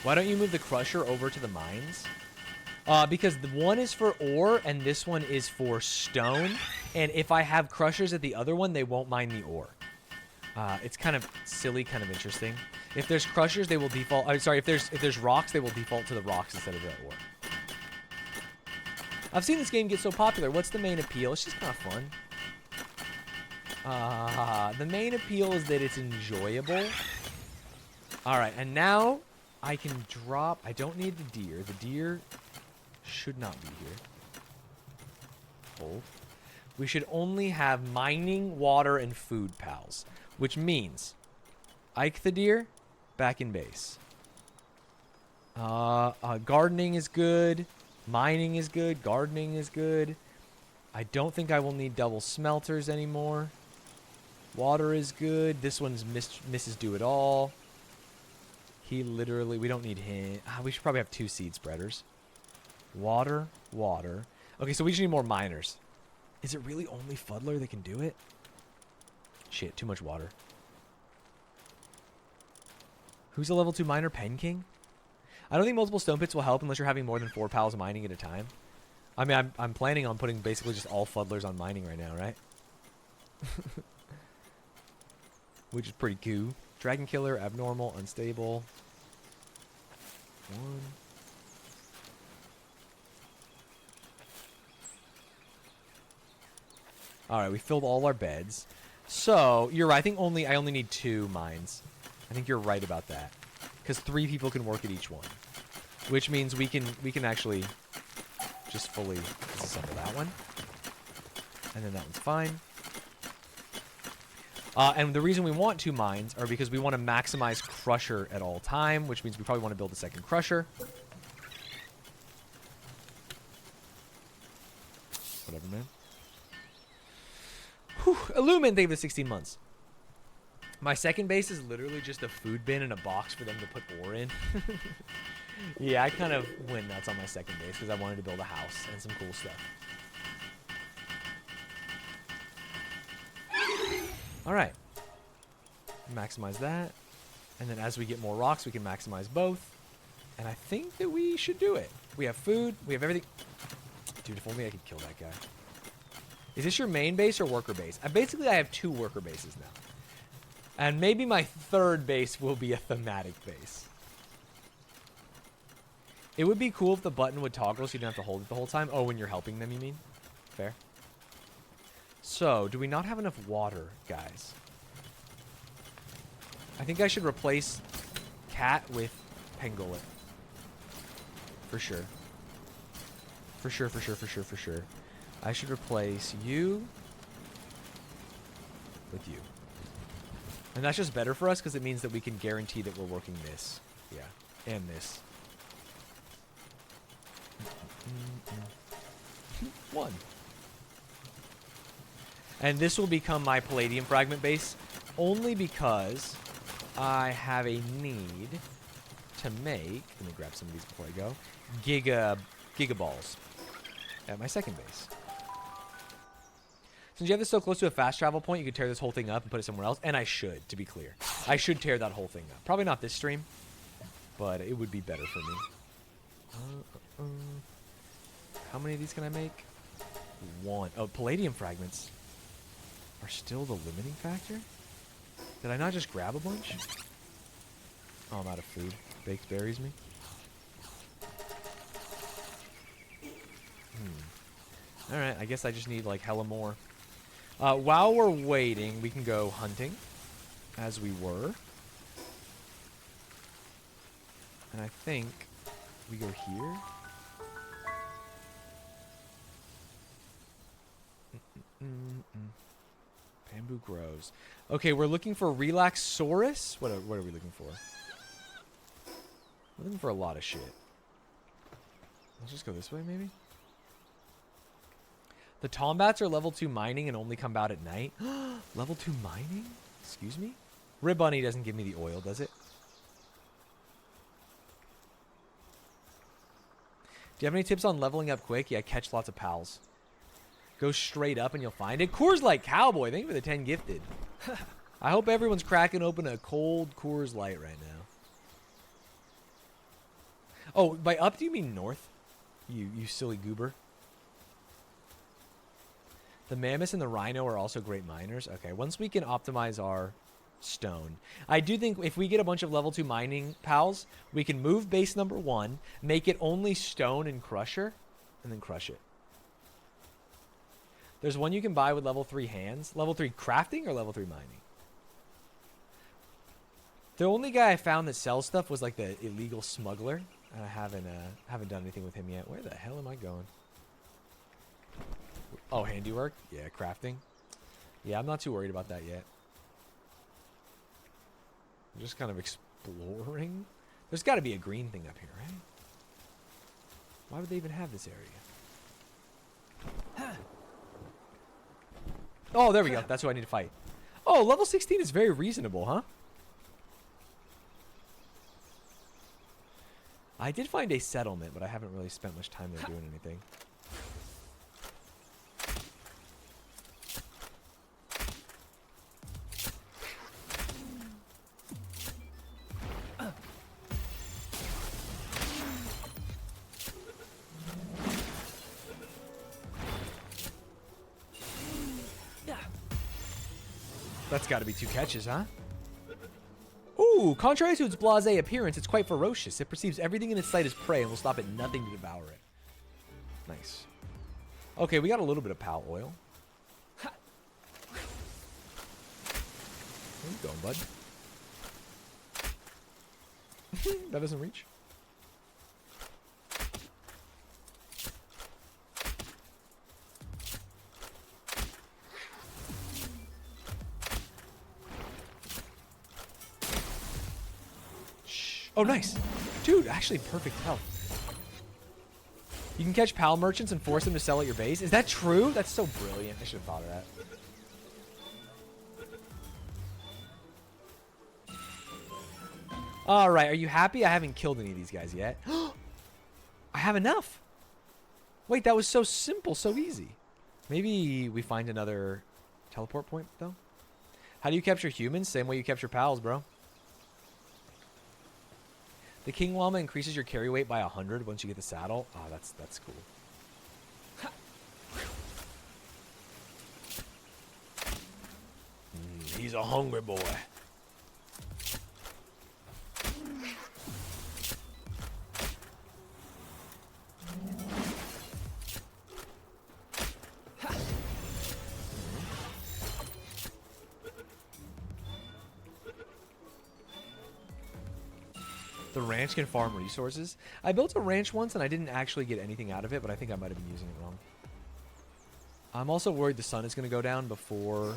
Why don't you move the crusher over to the mines? Because the one is for ore and this one is for stone. And if I have crushers at the other one, they won't mine the ore. It's kind of silly, kind of interesting. If there's crushers, they will default. Sorry, if there's rocks, they will default to the rocks instead of the ore. I've seen this game get so popular. What's the main appeal? It's just kind of fun. The main appeal is that it's enjoyable. Alright, and now I can drop... I don't need the deer. The deer should not be here. Hold. We should only have mining, water, and food pals. Which means... Ike the deer, back in base. Gardening is good. Mining is good. Gardening is good. I don't think I will need double smelters anymore. Water is good. This one's Mrs. Do It All. He literally... We don't need him. We should probably have 2 seed spreaders. Water. Water. Okay, so we just need more miners. Is it really only Fuddler that can do it? Shit, too much water. Who's a level 2 miner? Pen King? I don't think multiple stone pits will help unless you're having more than 4 pals mining at a time. I mean, I'm planning on putting basically just all Fuddlers on mining right now, right? Which is pretty cool. Dragon Killer, Abnormal, Unstable. 1. Alright, we filled all our beds. So, you're right. I think I only need 2 mines. I think you're right about that. Because 3 people can work at each one. Which means we can actually just fully disassemble that one. And then that one's fine. And the reason we want 2 mines are because we want to maximize Crusher at all time, which means we probably want to build a second Crusher. Whatever, man. Whew. Illumin, thank you for the 16 months. My second base is literally just a food bin and a box for them to put ore in. Yeah, I kind of went nuts on my second base because I wanted to build a house and some cool stuff. All right. Maximize that. And then as we get more rocks, we can maximize both. And I think that we should do it. We have food. We have everything. Dude, if only I could kill that guy. Is this your main base or worker base? Basically, I have 2 worker bases now. And maybe my 3rd base will be a thematic base. It would be cool if the button would toggle so you didn't have to hold it the whole time. Oh, when you're helping them, you mean? Fair. So, do we not have enough water, guys? I think I should replace Cat with Pangolin. For sure. For sure, for sure, for sure, for sure. I should replace you with you. And that's just better for us because it means that we can guarantee that we're working this. Yeah. And this. 1. And this will become my palladium fragment base only because I have a need to make, let me grab some of these before I go, giga balls at my second base. Since you have this so close to a fast travel point, you could tear this whole thing up and put it somewhere else. And I should, to be clear. I should tear that whole thing up. Probably not this stream, but it would be better for me. How many of these can I make? 1. Oh, palladium fragments are still the limiting factor? Did I not just grab a bunch? Oh, I'm out of food. Baked berries me. Alright, I guess I just need, like, hella more. While we're waiting, we can go hunting, as we were. And I think we go here. Bamboo grows. Okay, we're looking for Relaxaurus. What are we looking for? We're looking for a lot of shit. Let's just go this way, maybe? The Tombats are level 2 mining and only come out at night. Level 2 mining? Excuse me? Rib Bunny doesn't give me the oil, does it? Do you have any tips on leveling up quick? Yeah, catch lots of pals. Go straight up and you'll find it. Coors Light Cowboy, thank you for the 10 gifted. I hope everyone's cracking open a cold Coors Light right now. Oh, by up do you mean north? You silly goober. The mammoths and the rhino are also great miners. Okay, once we can optimize our stone. I do think if we get a bunch of level 2 mining pals, we can move base number 1, make it only stone and crusher, and then crush it. There's one you can buy with level 3 hands. Level 3 crafting or level 3 mining? The only guy I found that sells stuff was like the illegal smuggler. And I haven't done anything with him yet. Where the hell am I going? Oh, handiwork? Yeah, crafting. Yeah, I'm not too worried about that yet. I'm just kind of exploring. There's got to be a green thing up here, right? Why would they even have this area? Oh, there we go. That's who I need to fight. Oh, level 16 is very reasonable, huh? I did find a settlement, but I haven't really spent much time there doing anything. That's got to be 2 catches, huh? Ooh, contrary to its blasé appearance, it's quite ferocious. It perceives everything in its sight as prey and will stop at nothing to devour it. Nice. Okay, we got a little bit of pal oil. Where you going, bud? That doesn't reach. Oh, nice. Dude, actually perfect health. You can catch PAL merchants and force them to sell at your base. Is that true? That's so brilliant. I should have thought of that. All right, are you happy? I haven't killed any of these guys yet. I have enough. Wait, that was so simple, so easy. Maybe we find another teleport point, though. How do you capture humans? Same way you capture pals, bro. The King Llama increases your carry weight by 100 once you get the saddle. Oh, that's cool. He's a hungry boy. The ranch can farm resources. I built a ranch once and I didn't actually get anything out of it, but I think I might have been using it wrong. I'm also worried the sun is going to go down before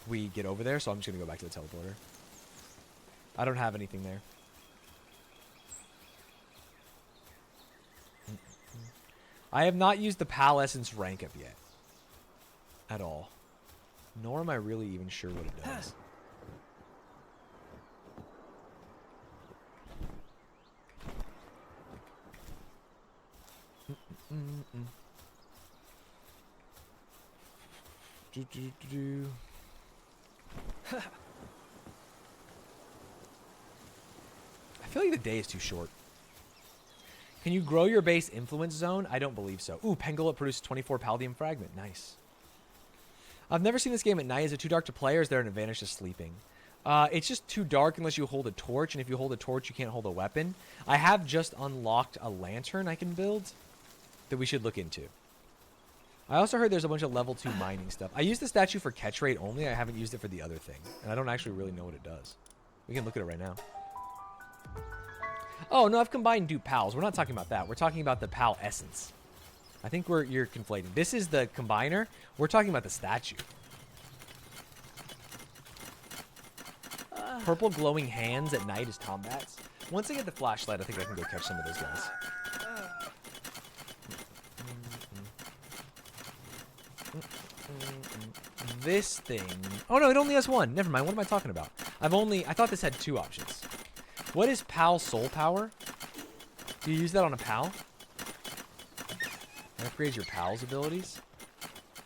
we get over there, so I'm just going to go back to the teleporter. I don't have anything there. I have not used the Pal Essence rank up yet. At all. Nor am I really even sure what it does. I feel like the day is too short. Can you grow your base influence zone? I don't believe so. Ooh, Pangolin produces 24 Paldium fragment. Nice. I've never seen this game at night. Is it too dark to play, or is there an advantage to sleeping? It's just too dark unless you hold a torch, and if you hold a torch, you can't hold a weapon. I have just unlocked a lantern I can build that we should look into. I also heard there's a bunch of level 2 mining stuff. I use the statue for catch rate only. I haven't used it for the other thing, and I don't actually really know what it does. We can look at it right now. Oh, no, I've combined two pals. We're not talking about that. We're talking about the pal essence. I think you're conflating. This is the combiner. We're talking about the statue. Purple glowing hands at night is Tombats. Once I get the flashlight, I think I can go catch some of those guys. This thing. Oh, no, it only has one. Never mind. What am I talking about? I thought this had two options. What is PAL Soul Power? Do you use that on a PAL? That upgrades your PAL's abilities.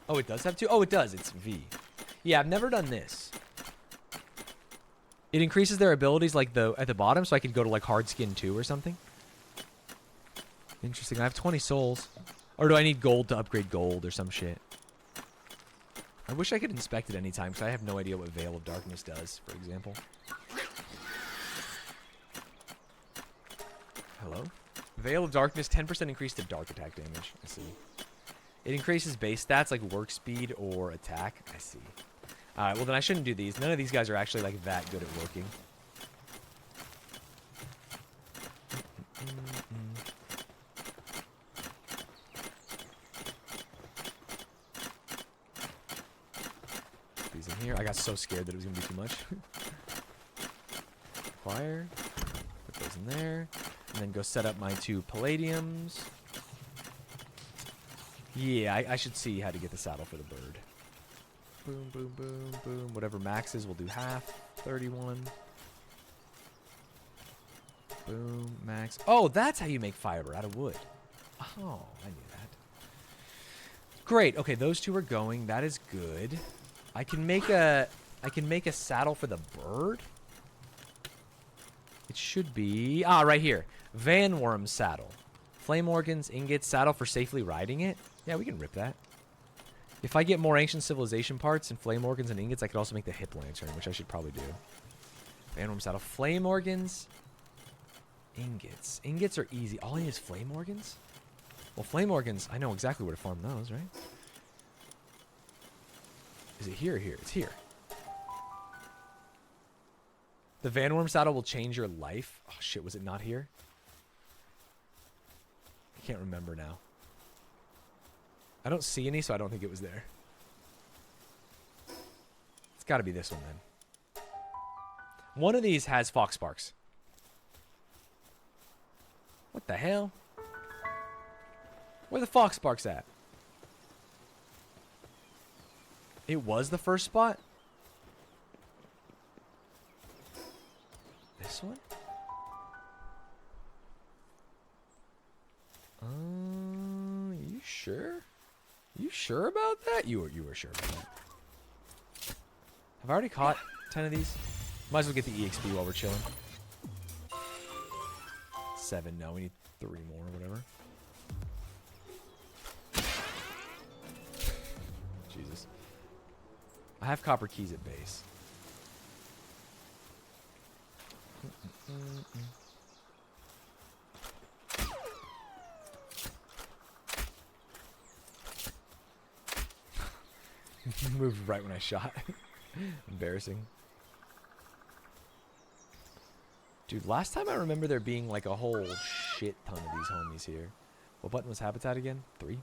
Oh, it does have two? Oh, it does. It's V. Yeah, I've never done this. It increases their abilities like at the bottom, so I could go to like Hard Skin 2 or something. Interesting. I have 20 souls. Or do I need gold to upgrade gold or some shit? I wish I could inspect it anytime, because I have no idea what Veil of Darkness does, for example. Hello? Veil of Darkness, 10% increase to dark attack damage. I see. It increases base stats like work speed or attack. I see. Alright, well then I shouldn't do these. None of these guys are actually like that good at working. These in here. I got so scared that it was going to be too much. Acquire. Put those in there. And then go set up my two palladiums. Yeah, I should see how to get the saddle for the bird. Boom, boom, boom, boom. Whatever max is, we'll do half. 31. Boom, max. Oh, that's how you make fiber out of wood. Oh, I knew that. Great. Okay, those two are going. That is good. I can make a saddle for the bird. It should be right here. Van Worm saddle. Flame organs, ingots, saddle for safely riding it. Yeah, we can rip that. If I get more ancient civilization parts and flame organs and ingots, I could also make the hip lantern, which I should probably do. Van Worm saddle. Flame organs. Ingots. Ingots are easy. All I need is flame organs? Well, flame organs, I know exactly where to farm those, right? Is it here or here? It's here. The Van Worm saddle will change your life. Oh, shit. Was it not here? I can't remember now. I don't see any, so I don't think it was there. It's got to be this one, then. One of these has Fox Sparks. What the hell? Where the fox sparks at? It was the first spot? This one? You sure? You sure about that? You were sure about that. Have I already caught 10 of these? Might as well get the EXP while we're chilling. 7, no, we need 3 more or whatever. Jesus. I have copper keys at base. Moved right when I shot. Embarrassing. Dude, last time I remember there being like a whole shit ton of these homies here. What button was habitat again? 3?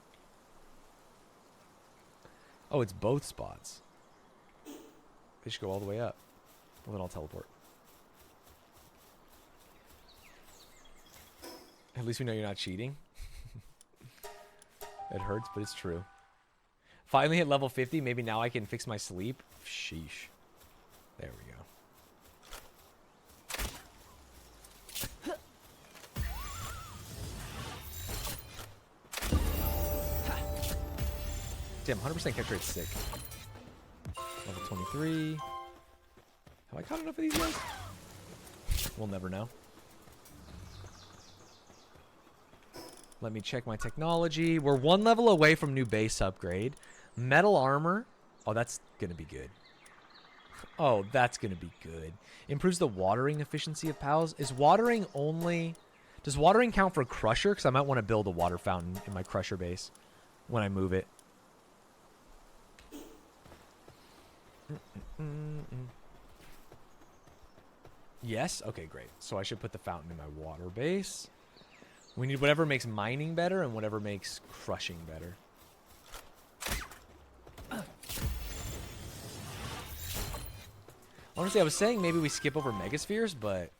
Oh, it's both spots. They should go all the way up. Well, then I'll teleport. At least we know you're not cheating. It hurts, but it's true. Finally hit level 50. Maybe now I can fix my sleep. Sheesh. There we go. Damn, 100% catch rate's sick. Level 23. Have I caught enough of these guys? We'll never know. Let me check my technology. We're 1 level away from new base upgrade. Metal armor. Oh, that's going to be good. Oh, that's going to be good. Improves the watering efficiency of pals. Is watering only... Does watering count for crusher? Because I might want to build a water fountain in my crusher base when I move it. Yes? Okay, great. So I should put the fountain in my water base. We need whatever makes mining better and whatever makes crushing better. Honestly, I was saying maybe we skip over megaspheres, but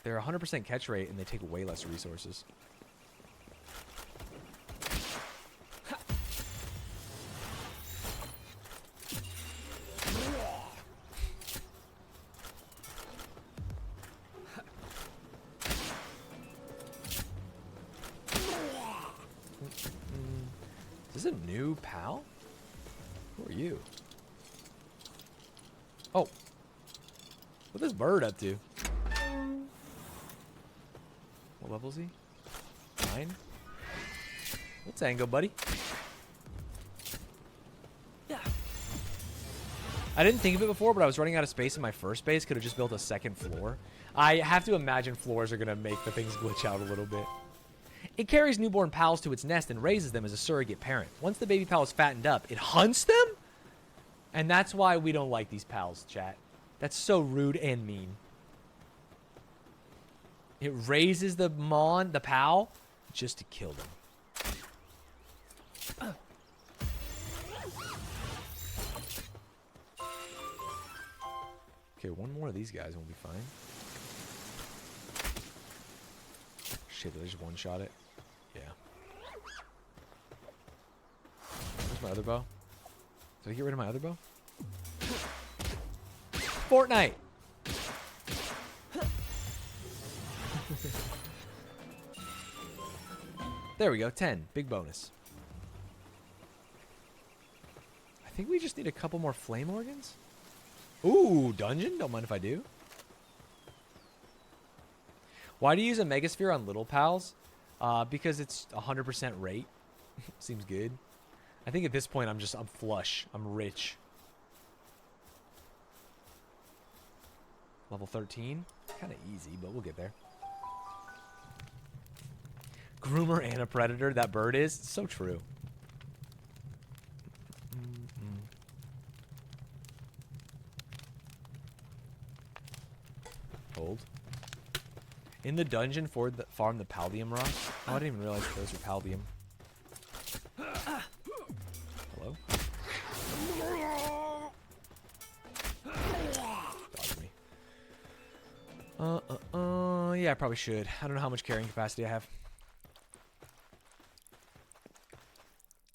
they're 100% catch rate and they take way less resources. Is this a new pal? Who are you? Oh. What's this bird up to? What level is he? 9? What's Ango, buddy? Yeah. I didn't think of it before, but I was running out of space in my first base. Could have just built a second floor. I have to imagine floors are going to make the things glitch out a little bit. It carries newborn pals to its nest and raises them as a surrogate parent. Once the baby pal is fattened up, it hunts them? And that's why we don't like these pals, chat. That's so rude and mean. It raises the pal, just to kill them. Okay, 1 more of these guys and we'll be fine. Shit, did I just one-shot it? Yeah. Where's my other bow? Did I get rid of my other bow? Fortnite! There we go, 10. Big bonus. I think we just need a couple more flame organs. Ooh, dungeon? Don't mind if I do. Why do you use a megasphere on little pals? Because it's 100% rate. Seems good. I think at this point I'm flush. I'm rich. Level 13. Kind of easy, but we'll get there. Groomer and a predator. That bird is. It's so true. Hold. In the dungeon, farm the paldium rocks. Oh, I didn't even realize those were paldium. Hello? Dodge me. Yeah, I probably should. I don't know how much carrying capacity I have.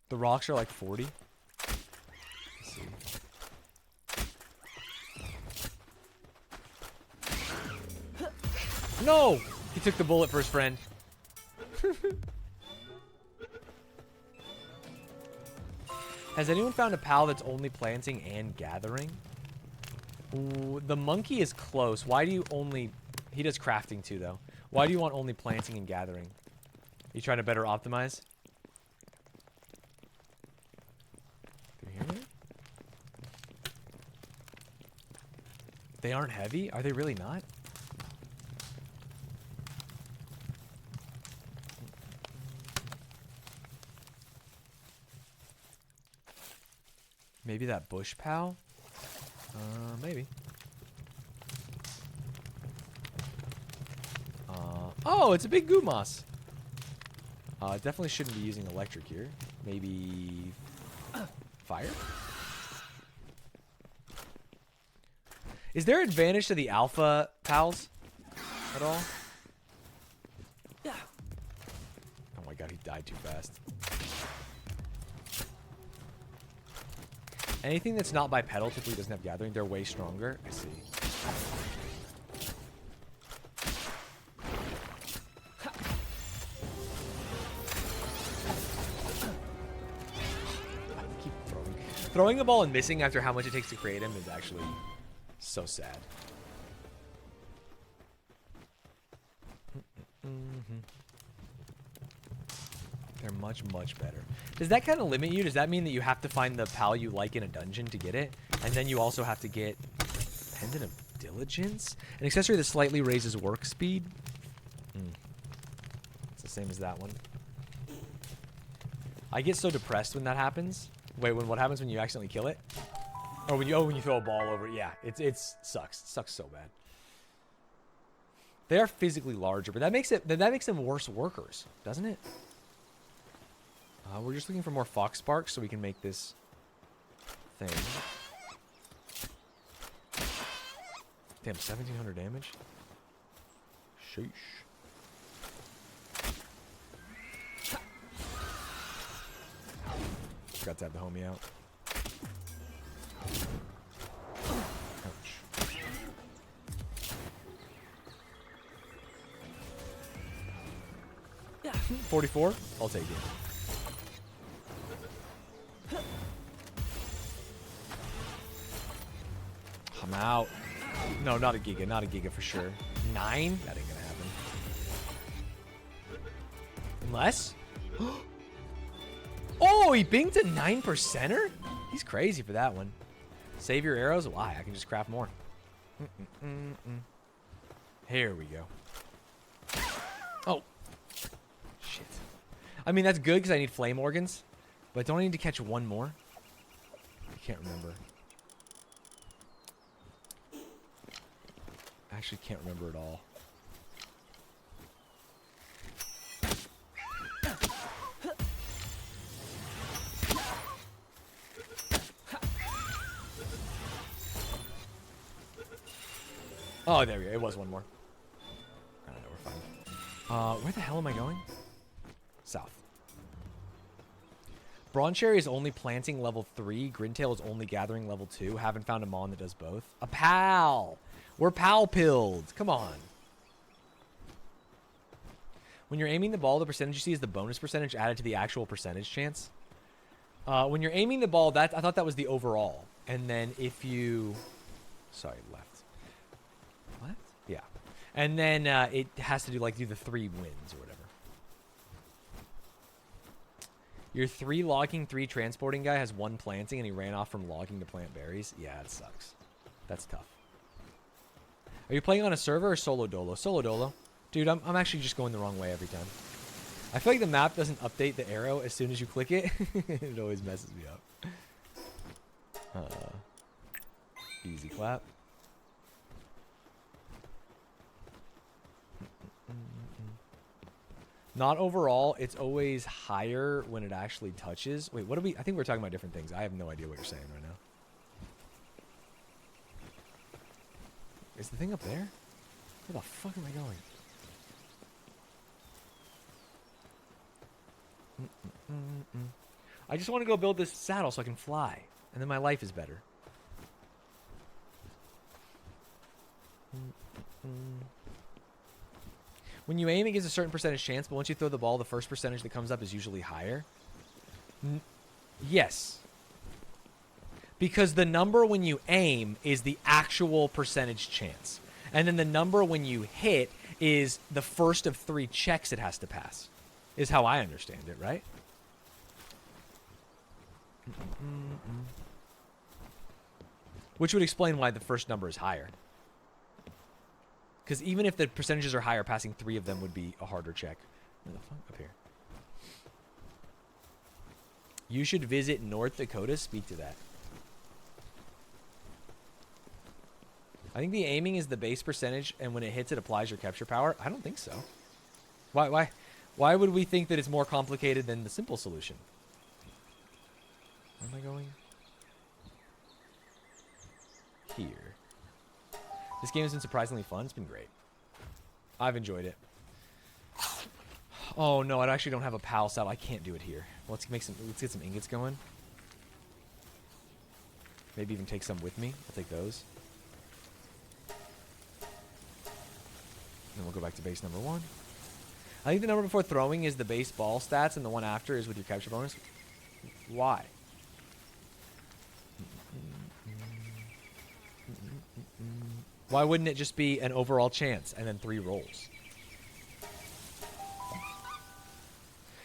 The rocks are like 40. Let's see. No! He took the bullet for his friend. Has anyone found a pal that's only planting and gathering? Ooh, the monkey is close. Why do you only... He does crafting too, though. Why do you want only planting and gathering? You trying to better optimize? Do you hear me? They aren't heavy? Are they really not? Maybe that bush pal? Maybe. Oh, it's a big goo moss. Definitely shouldn't be using electric here. Maybe fire? Is there advantage to the alpha pals at all? Yeah. Oh my god, he died too fast. Anything that's not bipedal typically doesn't have gathering. They're way stronger. I see. I keep throwing. Throwing a ball and missing after how much it takes to create him is actually so sad. They're much, much better. Does that kind of limit you? Does that mean that you have to find the pal you like in a dungeon to get it? And then you also have to get Pendant of Diligence? An accessory that slightly raises work speed? It's the same as that one. I get so depressed when that happens. Wait, what happens when you accidentally kill it? Or when you throw a ball over it? Yeah, it sucks. It sucks so bad. They are physically larger, but that makes them worse workers, doesn't it? We're just looking for more fox sparks so we can make this thing. Damn, 1700 damage. Sheesh. Forgot to have the homie out. Ouch. 44? I'll take it. I'm out. No, not a giga. Not a giga for sure. 9? That ain't gonna happen. Unless... Oh, he binged a 9%er? He's crazy for that one. Save your arrows? Why? I can just craft more. Here we go. Oh. Shit. I mean, that's good because I need flame organs. But don't I need to catch one more? I can't remember. I actually can't remember at all. Oh, there we go. It was one more. I don't know, we're fine. Where the hell am I going? South. Bronze Cherry is only planting level 3. Grintail is only gathering level 2. Haven't found a Mon that does both. A pal! We're pal-pilled. Come on. When you're aiming the ball, the percentage you see is the bonus percentage added to the actual percentage chance. When you're aiming the ball, I thought that was the overall. And then if you... Sorry, left. What? Yeah. And then it has to do the 3 wins or whatever. Your 3 logging, 3 transporting guy has 1 planting and he ran off from logging to plant berries. Yeah, it sucks. That's tough. Are you playing on a server or solo dolo? Solo dolo. Dude, I'm actually just going the wrong way every time. I feel like the map doesn't update the arrow as soon as you click it. It always messes me up. Easy clap. Not overall. It's always higher when it actually touches. Wait, what are we... I think we're talking about different things. I have no idea what you're saying right now. Is the thing up there? Where the fuck am I going? I just want to go build this saddle so I can fly. And then my life is better. When you aim, it gives a certain percentage chance, but once you throw the ball, the first percentage that comes up is usually higher. Yes. Because the number when you aim is the actual percentage chance. And then the number when you hit is the first of 3 checks it has to pass. Is how I understand it, right? Which would explain why the first number is higher. Because even if the percentages are higher, passing 3 of them would be a harder check. Where the fuck? Up here. You should visit North Dakota. Speak to that. I think the aiming is the base percentage, and when it hits, it applies your capture power. I don't think so. Why would we think that it's more complicated than the simple solution? Where am I going? Here. This game has been surprisingly fun. It's been great. I've enjoyed it. Oh no, I actually don't have a PAL saddle. I can't do it here. Let's get some ingots going. Maybe even take some with me. I'll take those. Then we'll go back to base number 1. I think the number before throwing is the base ball stats, and the one after is with your capture bonus. Why? Why wouldn't it just be an overall chance and then 3 rolls?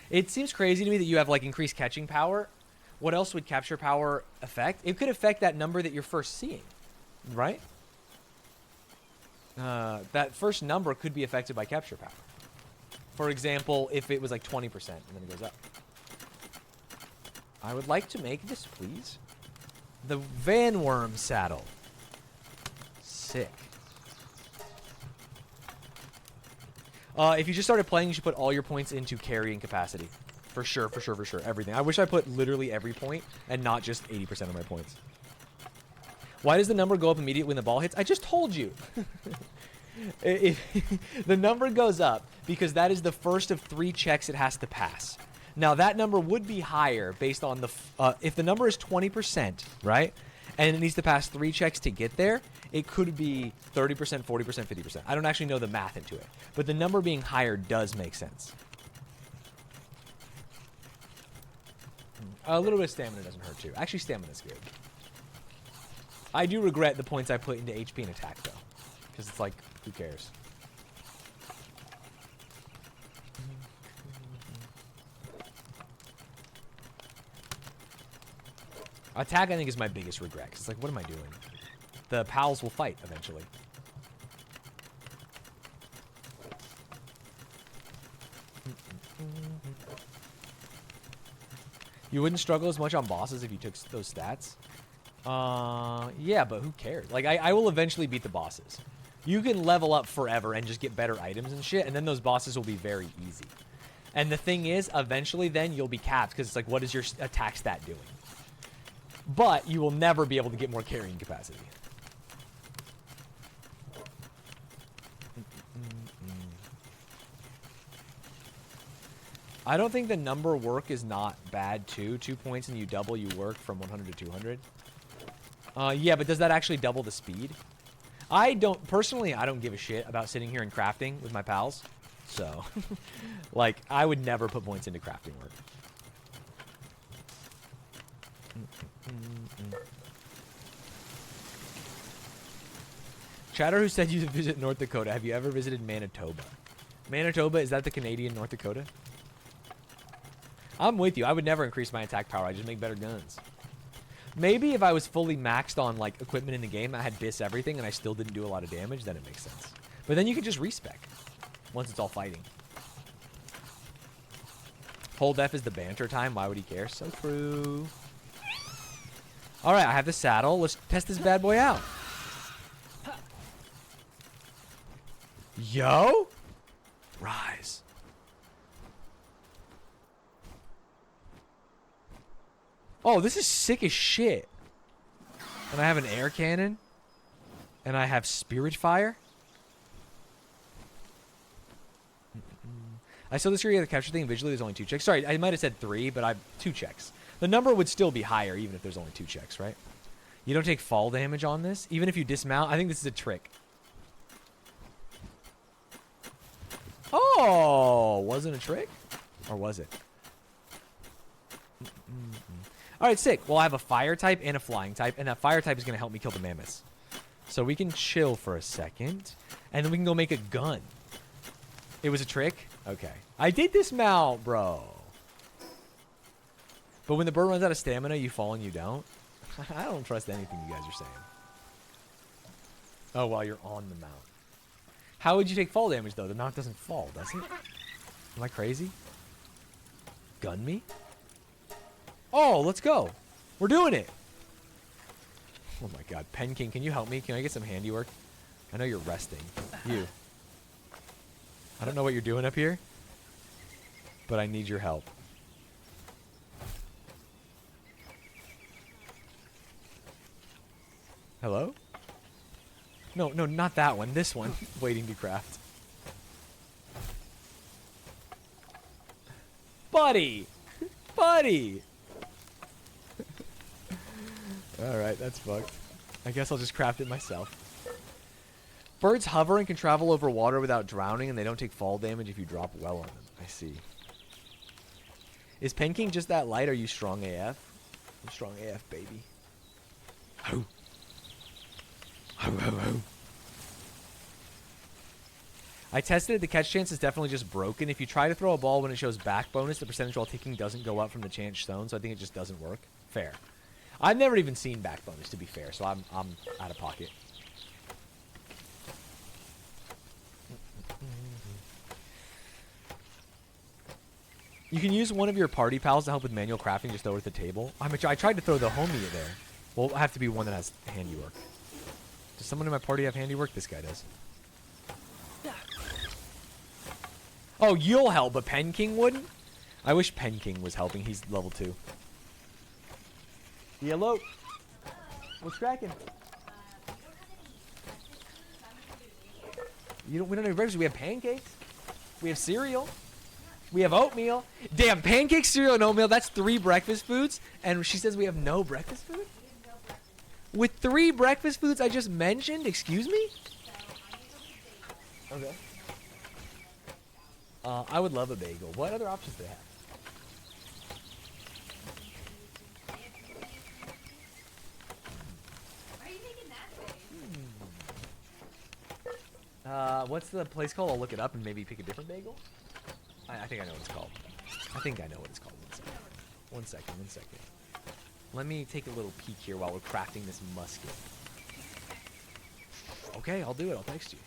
It seems crazy to me that you have like increased catching power. What else would capture power affect? It could affect that number that you're first seeing, right? That first number could be affected by capture power. For example, if it was like 20% and then it goes up. I would like to make this, please. The Van Worm saddle. Sick. If you just started playing, you should put all your points into carrying capacity. For sure, for sure, for sure. Everything. I wish I put literally every point and not just 80% of my points. Why does the number go up immediately when the ball hits? I just told you. The number goes up because that is the first of 3 checks it has to pass. Now, that number would be higher based on the... if the number is 20%, right? And it needs to pass 3 checks to get there, it could be 30%, 40%, 50%. I don't actually know the math into it. But the number being higher does make sense. A little bit of stamina doesn't hurt, too. Actually, stamina's good. I do regret the points I put into HP and attack, though. Because it's like, who cares? Attack, I think, is my biggest regret. It's like, what am I doing? The pals will fight eventually. You wouldn't struggle as much on bosses if you took those stats? Yeah, but who cares? Like, I will eventually beat the bosses. You can level up forever and just get better items and shit, and then those bosses will be very easy. And the thing is, eventually then you'll be capped, because it's like, what is your attack stat doing? But you will never be able to get more carrying capacity. I don't think the number work is not bad, too. 2 points and you double you work from 100 to 200. Yeah, but does that actually double the speed? Personally, I don't give a shit about sitting here and crafting with my pals. So, like, I would never put points into crafting work. Chatter who said you visit North Dakota. Have you ever visited Manitoba? Manitoba, is that the Canadian North Dakota? I'm with you. I would never increase my attack power. I just make better guns. Maybe if I was fully maxed on like equipment in the game, I had bis everything and I still didn't do a lot of damage, then it makes sense. But then you could just respec once it's all fighting. Hold F is the banter time. Why would he care? So true. All right, I have the saddle. Let's test this bad boy out. Yo! Rise. Oh, this is sick as shit. And I have an air cannon. And I have spirit fire. I saw this area of the capture thing. Visually, there's only 2 checks. Sorry, I might have said 3, but I have 2 checks. The number would still be higher even if there's only 2 checks, right? You don't take fall damage on this, even if you dismount. I think this is a trick. Oh, wasn't a trick? Or was it? All right, sick. Well, I have a fire type and a flying type, and that fire type is going to help me kill the mammoths. So we can chill for a second, and then we can go make a gun. It was a trick? Okay. I did dismount, bro. But when the bird runs out of stamina, you fall and you don't? I don't trust anything you guys are saying. Oh, while you're on the mount. How would you take fall damage, though? The mount doesn't fall, does it? Am I crazy? Gun me? Oh, let's go. We're doing it. Oh, my God. Pen King, can you help me? Can I get some handiwork? I know you're resting. You. I don't know what you're doing up here, but I need your help. Hello? No, not that one. This one. Waiting to craft. Buddy! Buddy! Alright, that's fucked. I guess I'll just craft it myself. Birds hover and can travel over water without drowning, and they don't take fall damage if you drop well on them. I see. Is Pen King just that light? Or are you strong AF? I'm strong AF, baby. Ho! Ho, ho, ho. I tested it. The catch chance is definitely just broken. If you try to throw a ball when it shows back bonus, the percentage while taking doesn't go up from the chance stone, so I think it just doesn't work. Fair. I've never even seen back bonus, to be fair, so I'm out of pocket. You can use one of your party pals to help with manual crafting, just throw it at the table. I tried to throw the homie there. Well, I have to be one that has handiwork. Does someone in my party have handiwork? This guy does. Oh, you'll help, but Pen King wouldn't? I wish Pen King was helping. He's level 2. Hello. What's cracking? We don't have breakfast. We have pancakes. We have cereal. We have oatmeal. Damn, pancakes, cereal, and oatmeal. That's 3 breakfast foods. And she says we have no breakfast food? With 3 breakfast foods I just mentioned? Excuse me? Okay. I would love a bagel. What other options do they have? Why are you making that face? What's the place called? I'll look it up and maybe pick a different bagel. I think I know what it's called. I think I know what it's called. One second. Let me take a little peek here while we're crafting this musket. Okay, I'll do it. I'll text you.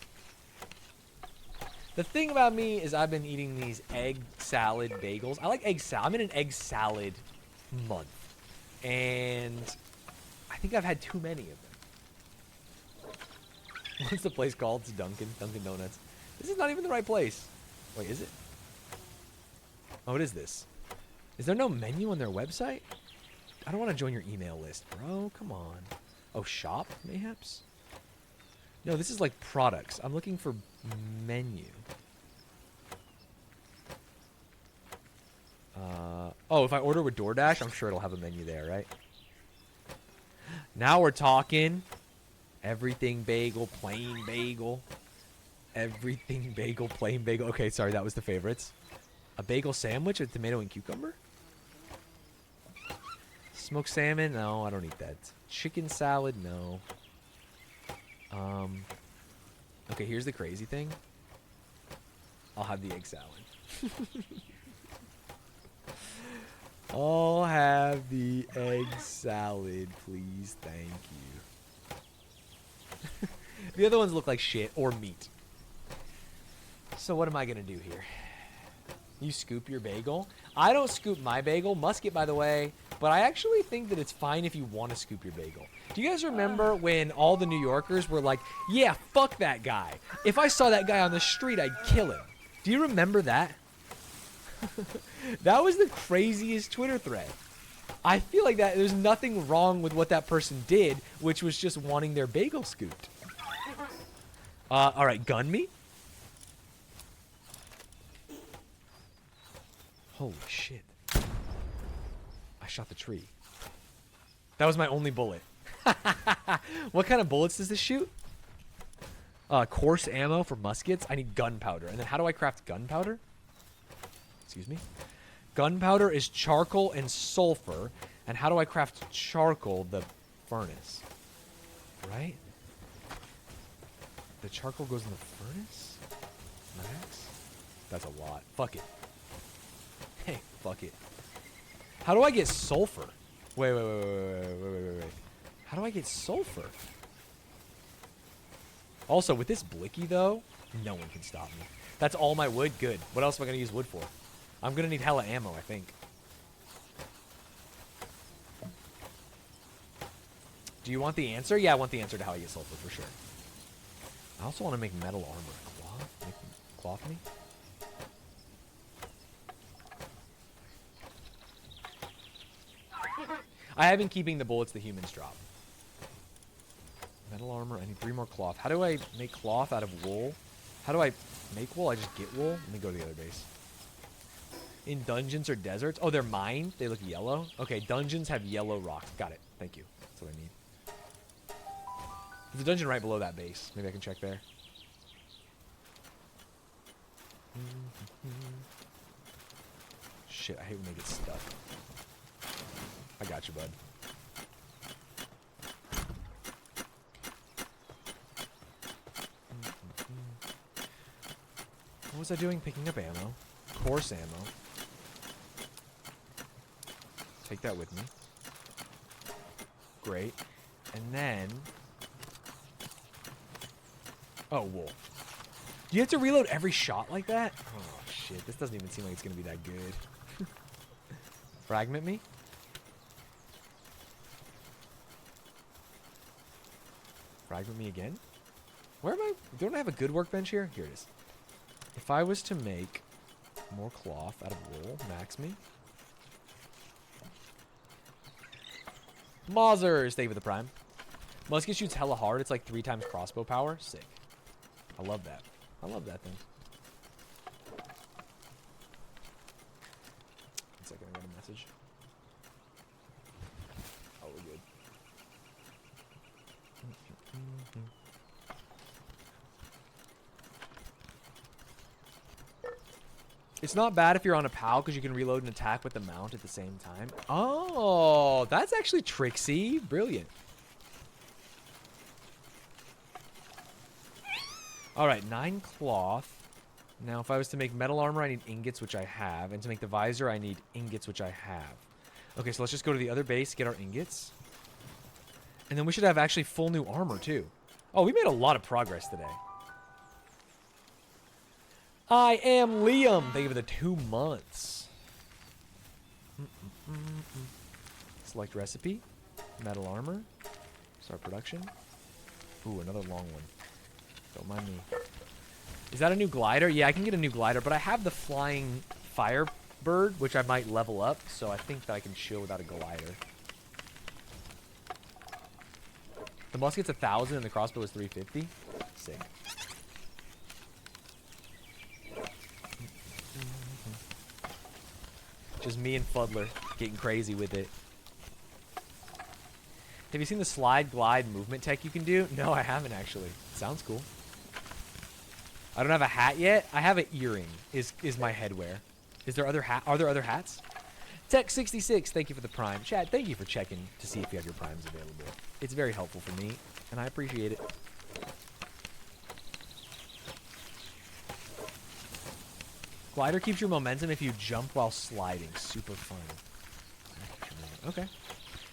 The thing about me is I've been eating these egg salad bagels. I like egg salad. I'm in an egg salad month. And I think I've had too many of them. What's the place called? It's Dunkin' Donuts. This is not even the right place. Wait, is it? Oh, what is this? Is there no menu on their website? I don't want to join your email list, bro. Come on. Oh, shop, mayhaps? No, this is like products. I'm looking for menu. Oh, if I order with DoorDash, I'm sure it'll have a menu there, right? Now we're talking. Everything bagel, plain bagel. Everything bagel, plain bagel. Okay, sorry, that was the favorites. A bagel sandwich with tomato and cucumber? Smoked salmon? No, I don't eat that. Chicken salad? No. Okay, here's the crazy thing. I'll have the egg salad. I'll have the egg salad, please. Thank you. The other ones look like shit or meat. So what am I going to do here? You scoop your bagel? I don't scoop my bagel. Musket, by the way. But I actually think that it's fine if you want to scoop your bagel. Do you guys remember when all the New Yorkers were like, yeah, fuck that guy. If I saw that guy on the street, I'd kill him. Do you remember that? That was the craziest Twitter thread. I feel like that there's nothing wrong with what that person did, which was just wanting their bagel scooped. All right, gun me. Holy shit. I I shot the tree. That was my only bullet. What kind of bullets does this shoot? Coarse ammo for muskets. I need gunpowder. And then how do I craft gunpowder? Excuse me. Gunpowder is charcoal and sulfur. And how do I craft charcoal? The furnace. Right? The charcoal goes in the furnace? Max? That's a lot. Fuck it. Hey, fuck it. How do I get sulfur? Wait. How do I get sulfur? Also, with this blicky, though, no one can stop me. That's all my wood? Good. What else am I going to use wood for? I'm going to need hella ammo, I think. Do you want the answer? Yeah, I want the answer to how I get sulfur, for sure. I also want to make metal armor. Cloth? Make cloth me? I have been keeping the bullets the humans drop. Metal armor. I need 3 more cloth. How do I make cloth out of wool? How do I make wool? I just get wool. Let me go to the other base. In dungeons or deserts? Oh, they're mined? They look yellow? Okay, dungeons have yellow rocks. Got it. Thank you. That's what I need. There's a dungeon right below that base. Maybe I can check there. Shit, I hate when they get stuck. I got you, bud. What was I doing? Picking up ammo. Coarse ammo. Take that with me. Great. And then... Oh, wool. Do you have to reload every shot like that? Oh, shit. This doesn't even seem like it's going to be that good. Fragment me? Fragment me again? Where am I? Don't I have a good workbench here? Here it is. If I was to make more cloth out of wool, max me. Mauzers! Thank you for the prime. Musket shoots hella hard. It's like 3 times crossbow power. Sick. I love that. I love that thing. One second, I got a message. Oh, we're good. It's not bad if you're on a PAL because you can reload and attack with the mount at the same time. Oh, that's actually tricksy. Brilliant. All right, 9 cloth. Now, if I was to make metal armor, I need ingots, which I have. And to make the visor, I need ingots, which I have. Okay, so let's just go to the other base, get our ingots. And then we should have actually full new armor, too. Oh, we made a lot of progress today. I am Liam. Thank you for the 2 months. Select recipe. Metal armor. Start production. Ooh, another long one. Don't mind me. Is that a new glider? Yeah, I can get a new glider, but I have the flying firebird, which I might level up, so I think that I can chill without a glider. The musket's 1,000 and the crossbow is 350. Sick. Just me and Fuddler getting crazy with it. Have you seen the slide glide movement tech you can do? No, I haven't actually. Sounds cool. I don't have a hat yet. I have an earring. Is my headwear? Is there other Are there other hats? Tech66, thank you for the prime. Chad, thank you for checking to see if you have your primes available. It's very helpful for me, and I appreciate it. Glider keeps your momentum if you jump while sliding. Super fun. Okay.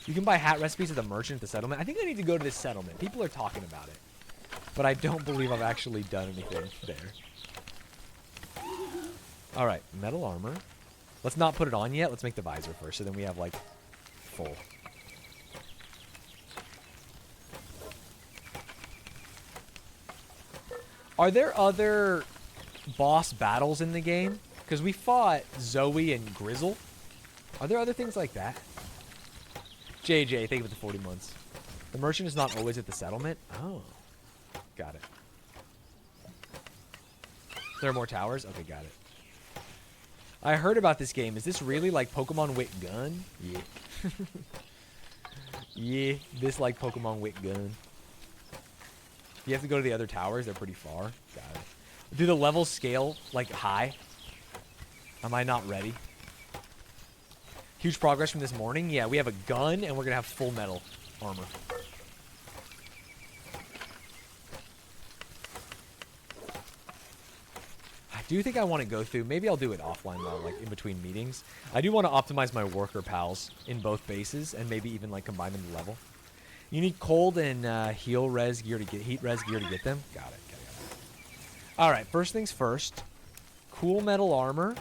You can buy hat recipes at the merchant at the settlement. I think I need to go to this settlement. People are talking about it. But I don't believe I've actually done anything there. Alright, metal armor. Let's not put it on yet. Let's make the visor first, so then we have, like, full. Are there other boss battles in the game? Because we fought Zoe and Grizzle. Are there other things like that? JJ, thank you for the 40 months. The merchant is not always at the settlement? Oh. Got it. There are more towers? Okay, got it. I heard about this game. Is this really like Pokemon Wit Gun? Yeah. Yeah, this like Pokemon Wit Gun. You have to go to the other towers. They're pretty far. Got it. Do the levels scale like high? Am I not ready? Huge progress from this morning. Yeah, we have a gun and we're gonna have full metal armor. I do think I want to go through. Maybe I'll do it offline though, like in between meetings. I do want to optimize my worker pals in both bases and maybe even like combine them to level. You need cold and heat res gear to get them. Got it. All right. First things first. Cool metal armor.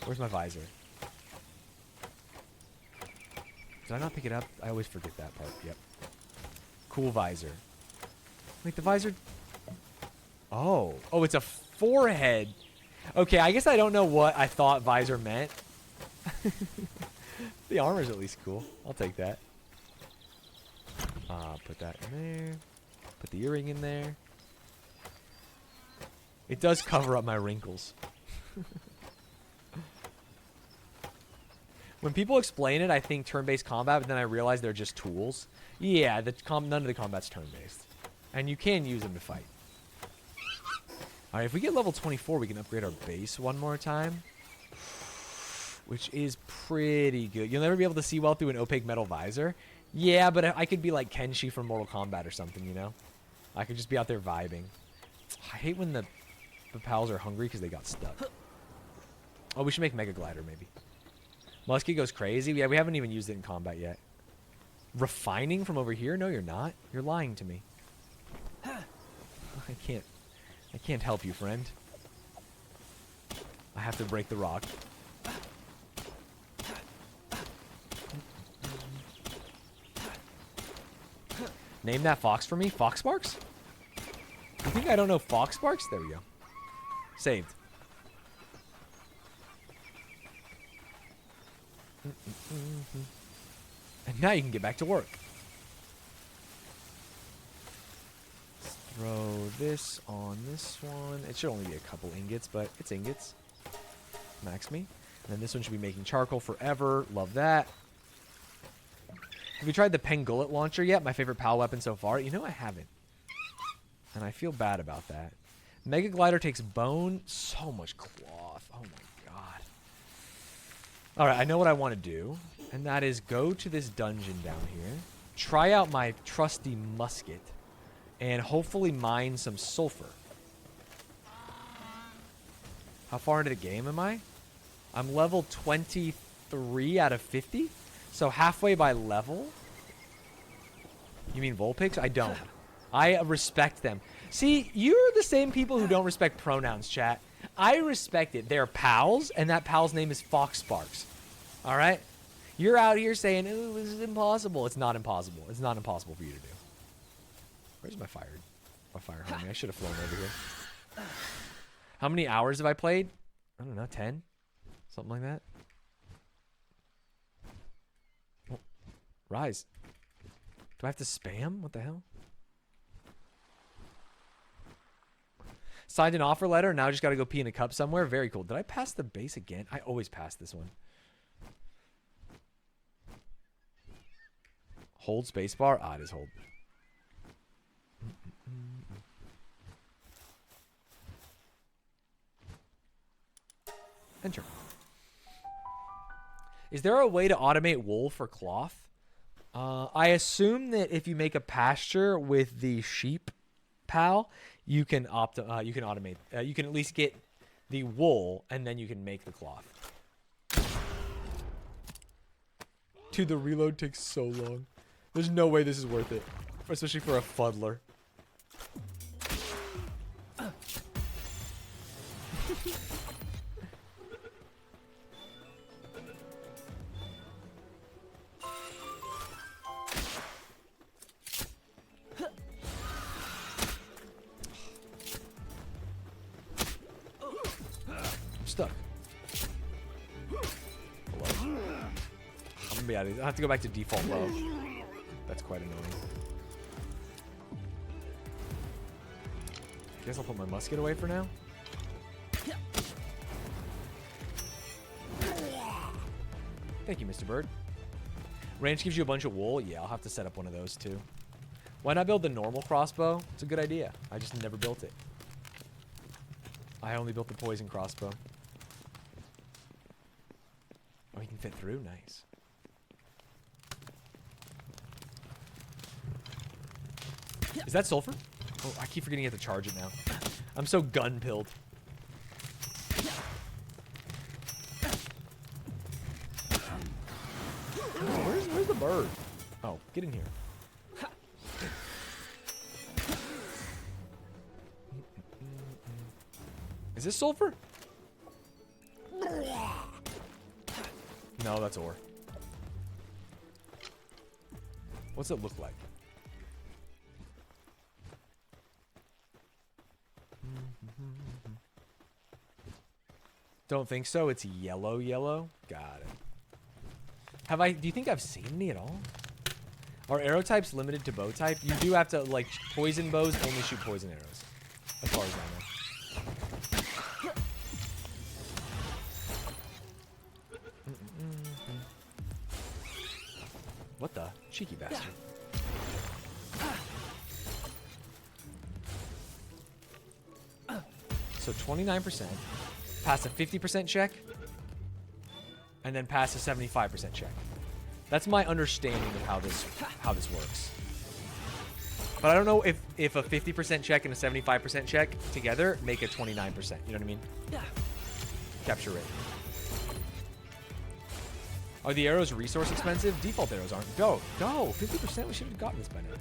Where's my visor? Did I not pick it up? I always forget that part. Yep. Cool visor. Wait, the visor. Oh, it's a forehead. Okay, I guess I don't know what I thought visor meant. The armor's at least cool. I'll take that. Put that in there. Put the earring in there. It does cover up my wrinkles. When people explain it, I think turn-based combat, but then I realize they're just tools. Yeah, none of the combat's turn-based. And you can use them to fight. Alright, if we get level 24, we can upgrade our base one more time. Which is pretty good. You'll never be able to see well through an opaque metal visor. Yeah, but I could be like Kenshi from Mortal Kombat or something, you know? I could just be out there vibing. I hate when the pals are hungry because they got stuck. Oh, we should make Mega Glider, maybe. Muskie goes crazy. Yeah, we haven't even used it in combat yet. Refining from over here? No, you're not. You're lying to me. I can't help you, friend. I have to break the rock. Name that fox for me. Fox Sparks? You think I don't know Fox Sparks? There we go. Saved. And now you can get back to work. Let's throw this on this one. It should only be a couple ingots, but it's ingots. Max me. And then this one should be making charcoal forever. Love that. Have you tried the Pengullet launcher yet? My favorite PAL weapon so far. You know, I haven't. And I feel bad about that. Mega Glider takes bone. So much cloth. Oh my god. Alright, I know what I want to do. And that is go to this dungeon down here. Try out my trusty musket. And hopefully mine some sulfur. How far into the game am I? I'm level 23 out of 50? So halfway by level? You mean Vulpix? I don't. I respect them. See, you're the same people who don't respect pronouns, chat. I respect it. They're pals, and that pal's name is Fox Sparks. Alright? You're out here saying, ooh, this is impossible. It's not impossible. It's not impossible for you to do. Where's my fire homie? I should have flown over here. How many hours have I played? I don't know, 10? Something like that? Oh, rise. Do I have to spam? What the hell? Signed an offer letter. Now I just got to go pee in a cup somewhere. Very cool. Did I pass the base again? I always pass this one. Hold spacebar. Ah, it is hold. Enter. Is there a way to automate wool for cloth? I assume that if you make a pasture with the sheep pal, you can automate. You can at least get the wool, and then you can make the cloth. Dude, the reload takes so long. There's no way this is worth it, especially for a fuddler. Stuck. Hello. I'm gonna be out of here. I have to go back to default low. That's quite annoying. Guess I'll put my musket away for now. Thank you, Mr. Bird. Ranch gives you a bunch of wool. Yeah, I'll have to set up one of those too. Why not build the normal crossbow? It's a good idea. I just never built it. I only built the poison crossbow. Oh, he can fit through? Nice. Is that sulfur? Oh, I keep forgetting you have to charge it now. I'm so gun-pilled. Where's the bird? Oh, get in here. Is this sulfur? No, that's ore. What's it look like? Don't think so. It's yellow, yellow. Got it. Do you think I've seen any at all? Are arrow types limited to bow type? You do have to, like, poison bows only shoot poison arrows. As far as I know. What the? Cheeky bastard. So 29%. Pass a 50% check. And then pass a 75% check. That's my understanding of how this works. But I don't know if a 50% check and a 75% check together make a 29%. You know what I mean? Yeah. Capture rate. Are the arrows resource expensive? Default arrows aren't. Go. 50%? We should have gotten this by now.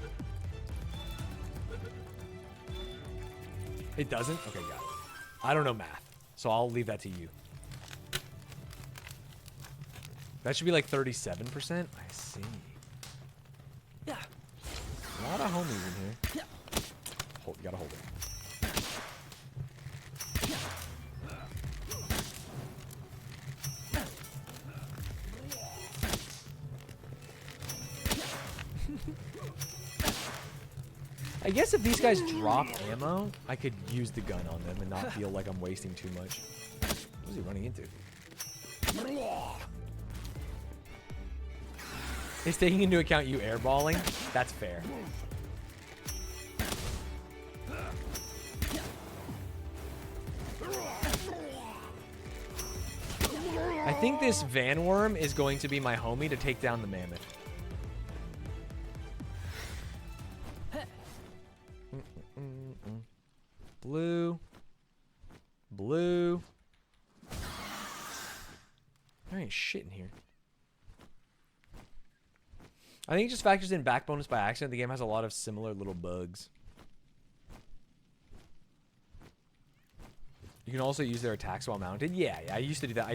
It doesn't? Okay, got it. I don't know math, so I'll leave that to you. That should be like 37%. I see. Yeah. A lot of homies in here. Yeah. You gotta hold it. I guess if these guys drop ammo, I could use the gun on them and not feel like I'm wasting too much. What is he running into? Is taking into account you airballing? That's fair. I think this van worm is going to be my homie to take down the mammoth. Blue. Blue. There ain't shit in here. I think it just factors in back bonus by accident. The game has a lot of similar little bugs. You can also use their attacks while mounted. Yeah, I used to do that.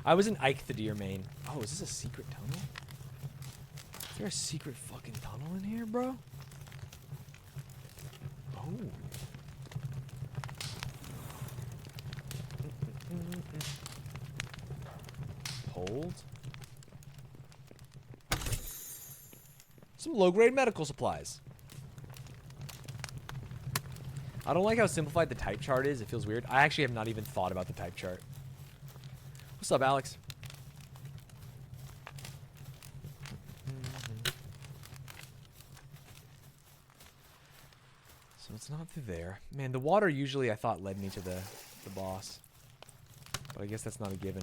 I was an Ike the Deer main. Oh, is this a secret tunnel? Is there a secret fucking tunnel in here, bro? Oh. Hold. Some low-grade medical supplies. I don't like how simplified the type chart is. It feels weird. I actually have not even thought about the type chart. What's up, Alex? So it's not through there. Man, the water usually I thought led me to the boss. But I guess that's not a given.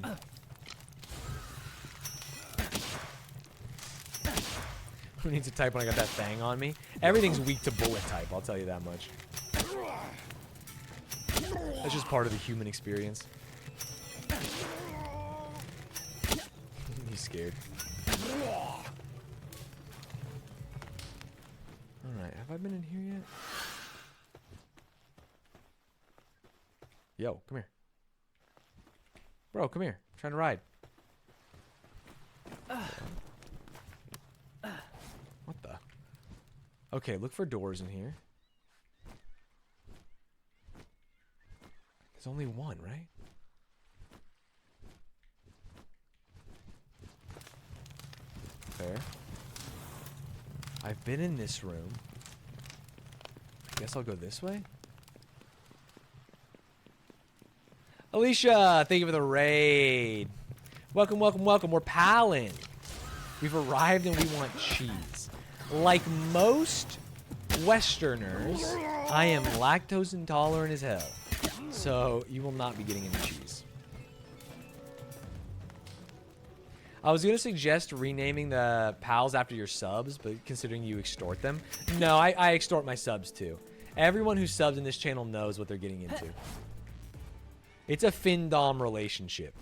Who needs a type when I got that thing on me? Everything's weak to bullet type, I'll tell you that much. That's just part of the human experience. He's scared. Alright, have I been in here yet? Yo, come here. Bro, come here. I'm trying to ride. What the? Okay, look for doors in here. There's only one, right? Fair. I've been in this room. I guess I'll go this way. Alicia, thank you for the raid. Welcome, welcome, welcome. We're palin'. We've arrived and we want cheese. Like most Westerners, I am lactose intolerant as hell. So you will not be getting any cheese. I was going to suggest renaming the pals after your subs, but considering you extort them. No, I extort my subs too. Everyone who subs in this channel knows what they're getting into. It's a Fin-Dom relationship.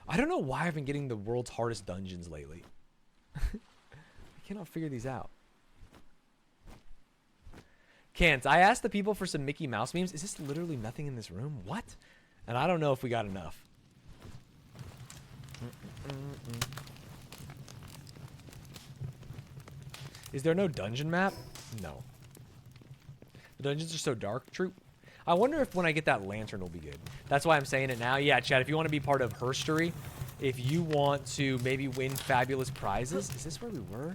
I don't know why I've been getting the world's hardest dungeons lately. I cannot figure these out. Can't. I asked the people for some Mickey Mouse memes. Is this literally nothing in this room? What? And I don't know if we got enough. Is there no dungeon map? No. The dungeons are so dark. True. I wonder if when I get that lantern will be good. That's why I'm saying it now. Yeah, Chad, if you want to be part of Herstory, if you want to maybe win fabulous prizes. Is this where we were?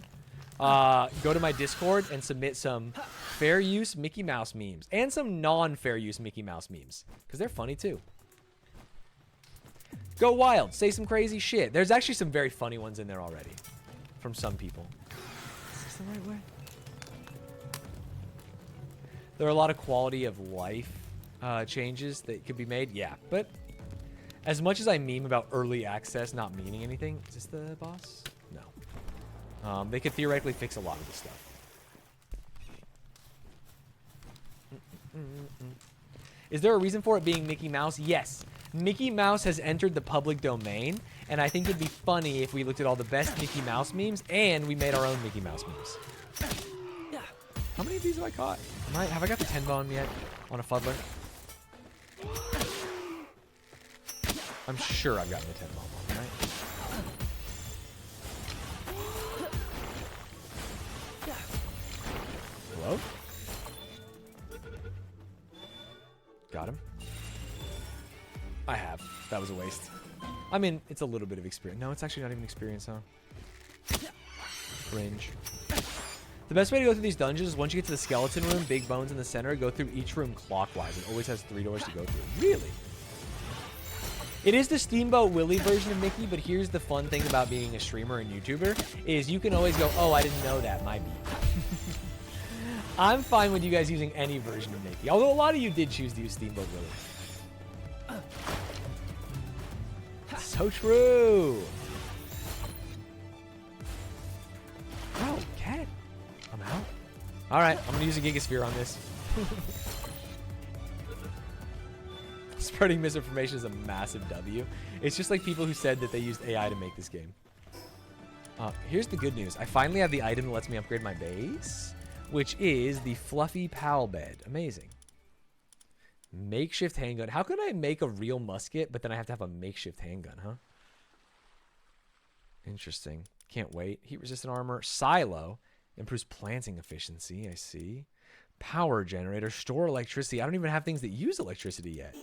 Go to my Discord and submit some fair use Mickey Mouse memes. And some non-fair use Mickey Mouse memes. Because they're funny too. Go wild. Say some crazy shit. There's actually some very funny ones in there already. From some people. Is this the right way? There are a lot of quality of life changes that could be made. Yeah, but as much as I meme about early access not meaning anything. Is this the boss? No. They could theoretically fix a lot of this stuff. Is there a reason for it being Mickey Mouse? Yes. Mickey Mouse has entered the public domain, and I think it'd be funny if we looked at all the best Mickey Mouse memes and we made our own Mickey Mouse memes. How many of these have I caught? Have I got the 10 bone yet on a fuddler? I'm sure I've gotten the 10 bone one, right? Hello? Got him. I have. That was a waste. I mean, it's a little bit of experience. No, it's actually not even experience, huh? Cringe. The best way to go through these dungeons is once you get to the skeleton room, big bones in the center, go through each room clockwise. It always has 3 doors to go through. Really? It is the Steamboat Willie version of Mickey, but here's the fun thing about being a streamer and YouTuber, is you can always go, oh, I didn't know that, my beat. I'm fine with you guys using any version of Mickey, although a lot of you did choose to use Steamboat Willie. So true. Oh, cat. I'm out. All right, I'm gonna use a Gigasphere on this. Spreading misinformation is a massive W. It's just like people who said that they used AI to make this game. Here's the good news. I finally have the item that lets me upgrade my base, which is the fluffy pal bed. Amazing. Makeshift handgun. How could I make a real musket, but then I have to have a makeshift handgun, huh? Interesting. Can't wait. Heat-resistant armor. Silo. Improves planting efficiency. I see. Power generator. Store electricity. I don't even have things that use electricity yet.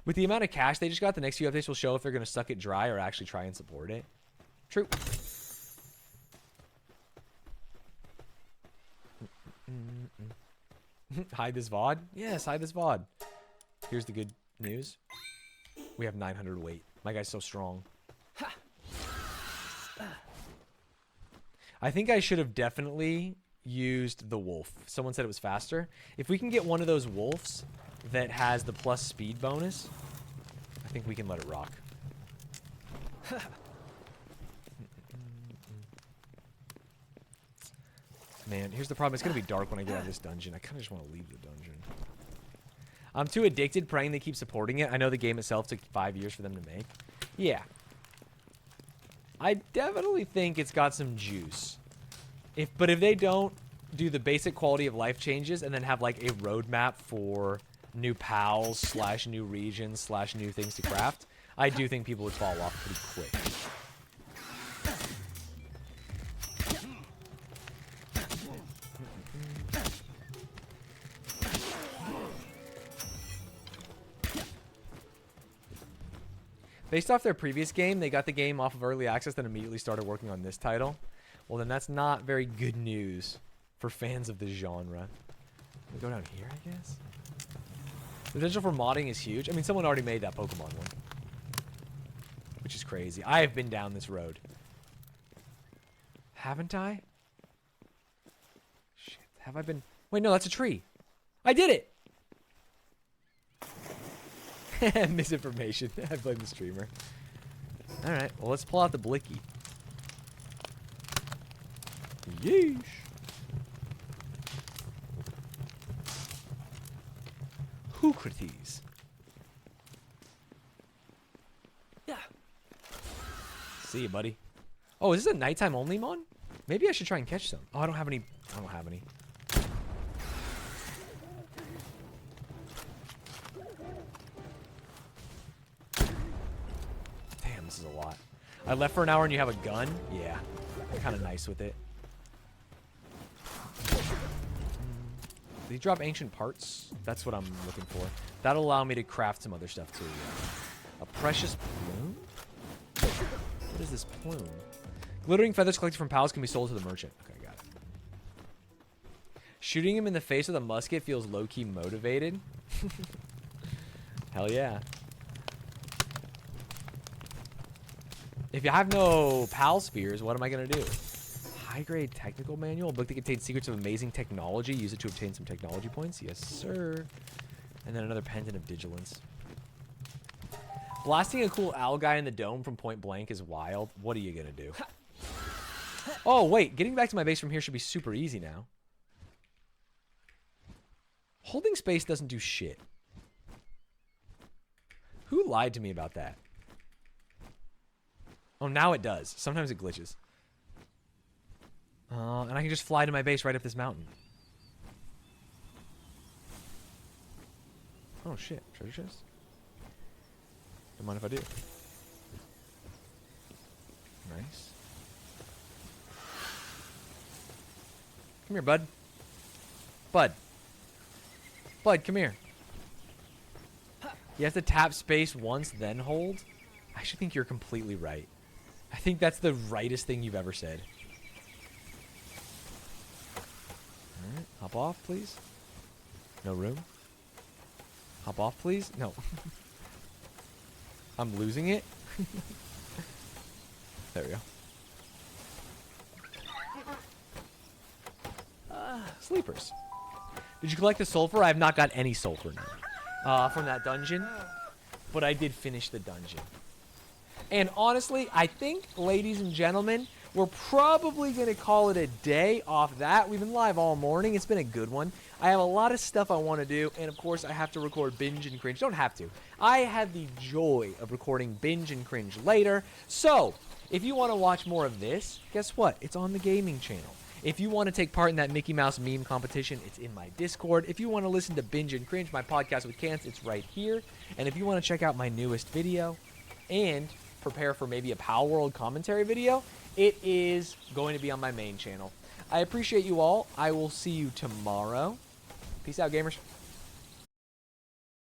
With the amount of cash they just got, the next few updates will show if they're going to suck it dry or actually try and support it. True. Hide this VOD? Yes, hide this VOD. Here's the good news. We have 900 weight. My guy's so strong. I think I should have definitely used the wolf. Someone said it was faster. If we can get one of those wolves that has the plus speed bonus, I think we can let it rock. Man, here's the problem. It's going to be dark when I get out of this dungeon. I kind of just want to leave the dungeon. I'm too addicted praying they keep supporting it. I know the game itself took 5 years for them to make. Yeah. I definitely think it's got some juice. But if they don't do the basic quality of life changes and then have like a roadmap for new pals / new regions / new things to craft, I do think people would fall off pretty quick. Based off their previous game, they got the game off of early access, then immediately started working on this title. Well, then that's not very good news for fans of the genre. We go down here, I guess. The potential for modding is huge. I mean, someone already made that Pokemon one. Which is crazy. I have been down this road. Haven't I? Shit. Have I been... Wait, no, that's a tree. I did it! Misinformation. I blame the streamer. Alright, well, let's pull out the Blicky. Yeesh. Hoocrates. Yeah. See you, buddy. Oh, is this a nighttime only mon? Maybe I should try and catch some. Oh, I don't have any. I don't have any. Damn, this is a lot. I left for an hour and you have a gun? Yeah. Kind of nice with it. Did he drop ancient parts? That's what I'm looking for. That'll allow me to craft some other stuff too. Yeah. A precious plume? What is this plume? Glittering feathers collected from pals can be sold to the merchant. Okay, got it. Shooting him in the face with a musket feels low-key motivated. Hell yeah. If you have no pal spears, what am I going to do? High-grade technical manual. A book that contains secrets of amazing technology. Use it to obtain some technology points. Yes, sir. And then another pendant of vigilance. Blasting a cool owl guy in the dome from point blank is wild. What are you going to do? Oh, wait. Getting back to my base from here should be super easy now. Holding space doesn't do shit. Who lied to me about that? Oh, now it does. Sometimes it glitches. And I can just fly to my base right up this mountain. Oh, shit. Treasure chest? Don't mind if I do. Nice. Come here, bud. Bud. Bud, come here. You have to tap space once, then hold? I actually think you're completely right. I think that's the rightest thing you've ever said. Alright, hop off, please. No room? Hop off, please? No. I'm losing it? There we go. Sleepers. Did you collect the sulfur? I have not got any sulfur now. From that dungeon. But I did finish the dungeon. And honestly, I think, ladies and gentlemen, we're probably going to call it a day off that. We've been live all morning. It's been a good one. I have a lot of stuff I want to do. And, of course, I have to record Binge and Cringe. Don't have to. I have the joy of recording Binge and Cringe later. So, if you want to watch more of this, guess what? It's on the gaming channel. If you want to take part in that Mickey Mouse meme competition, it's in my Discord. If you want to listen to Binge and Cringe, my podcast with Cans, it's right here. And if you want to check out my newest video and prepare for maybe a Palworld commentary video, it is going to be on my main channel. I appreciate you all. I will see you tomorrow. Peace out, gamers.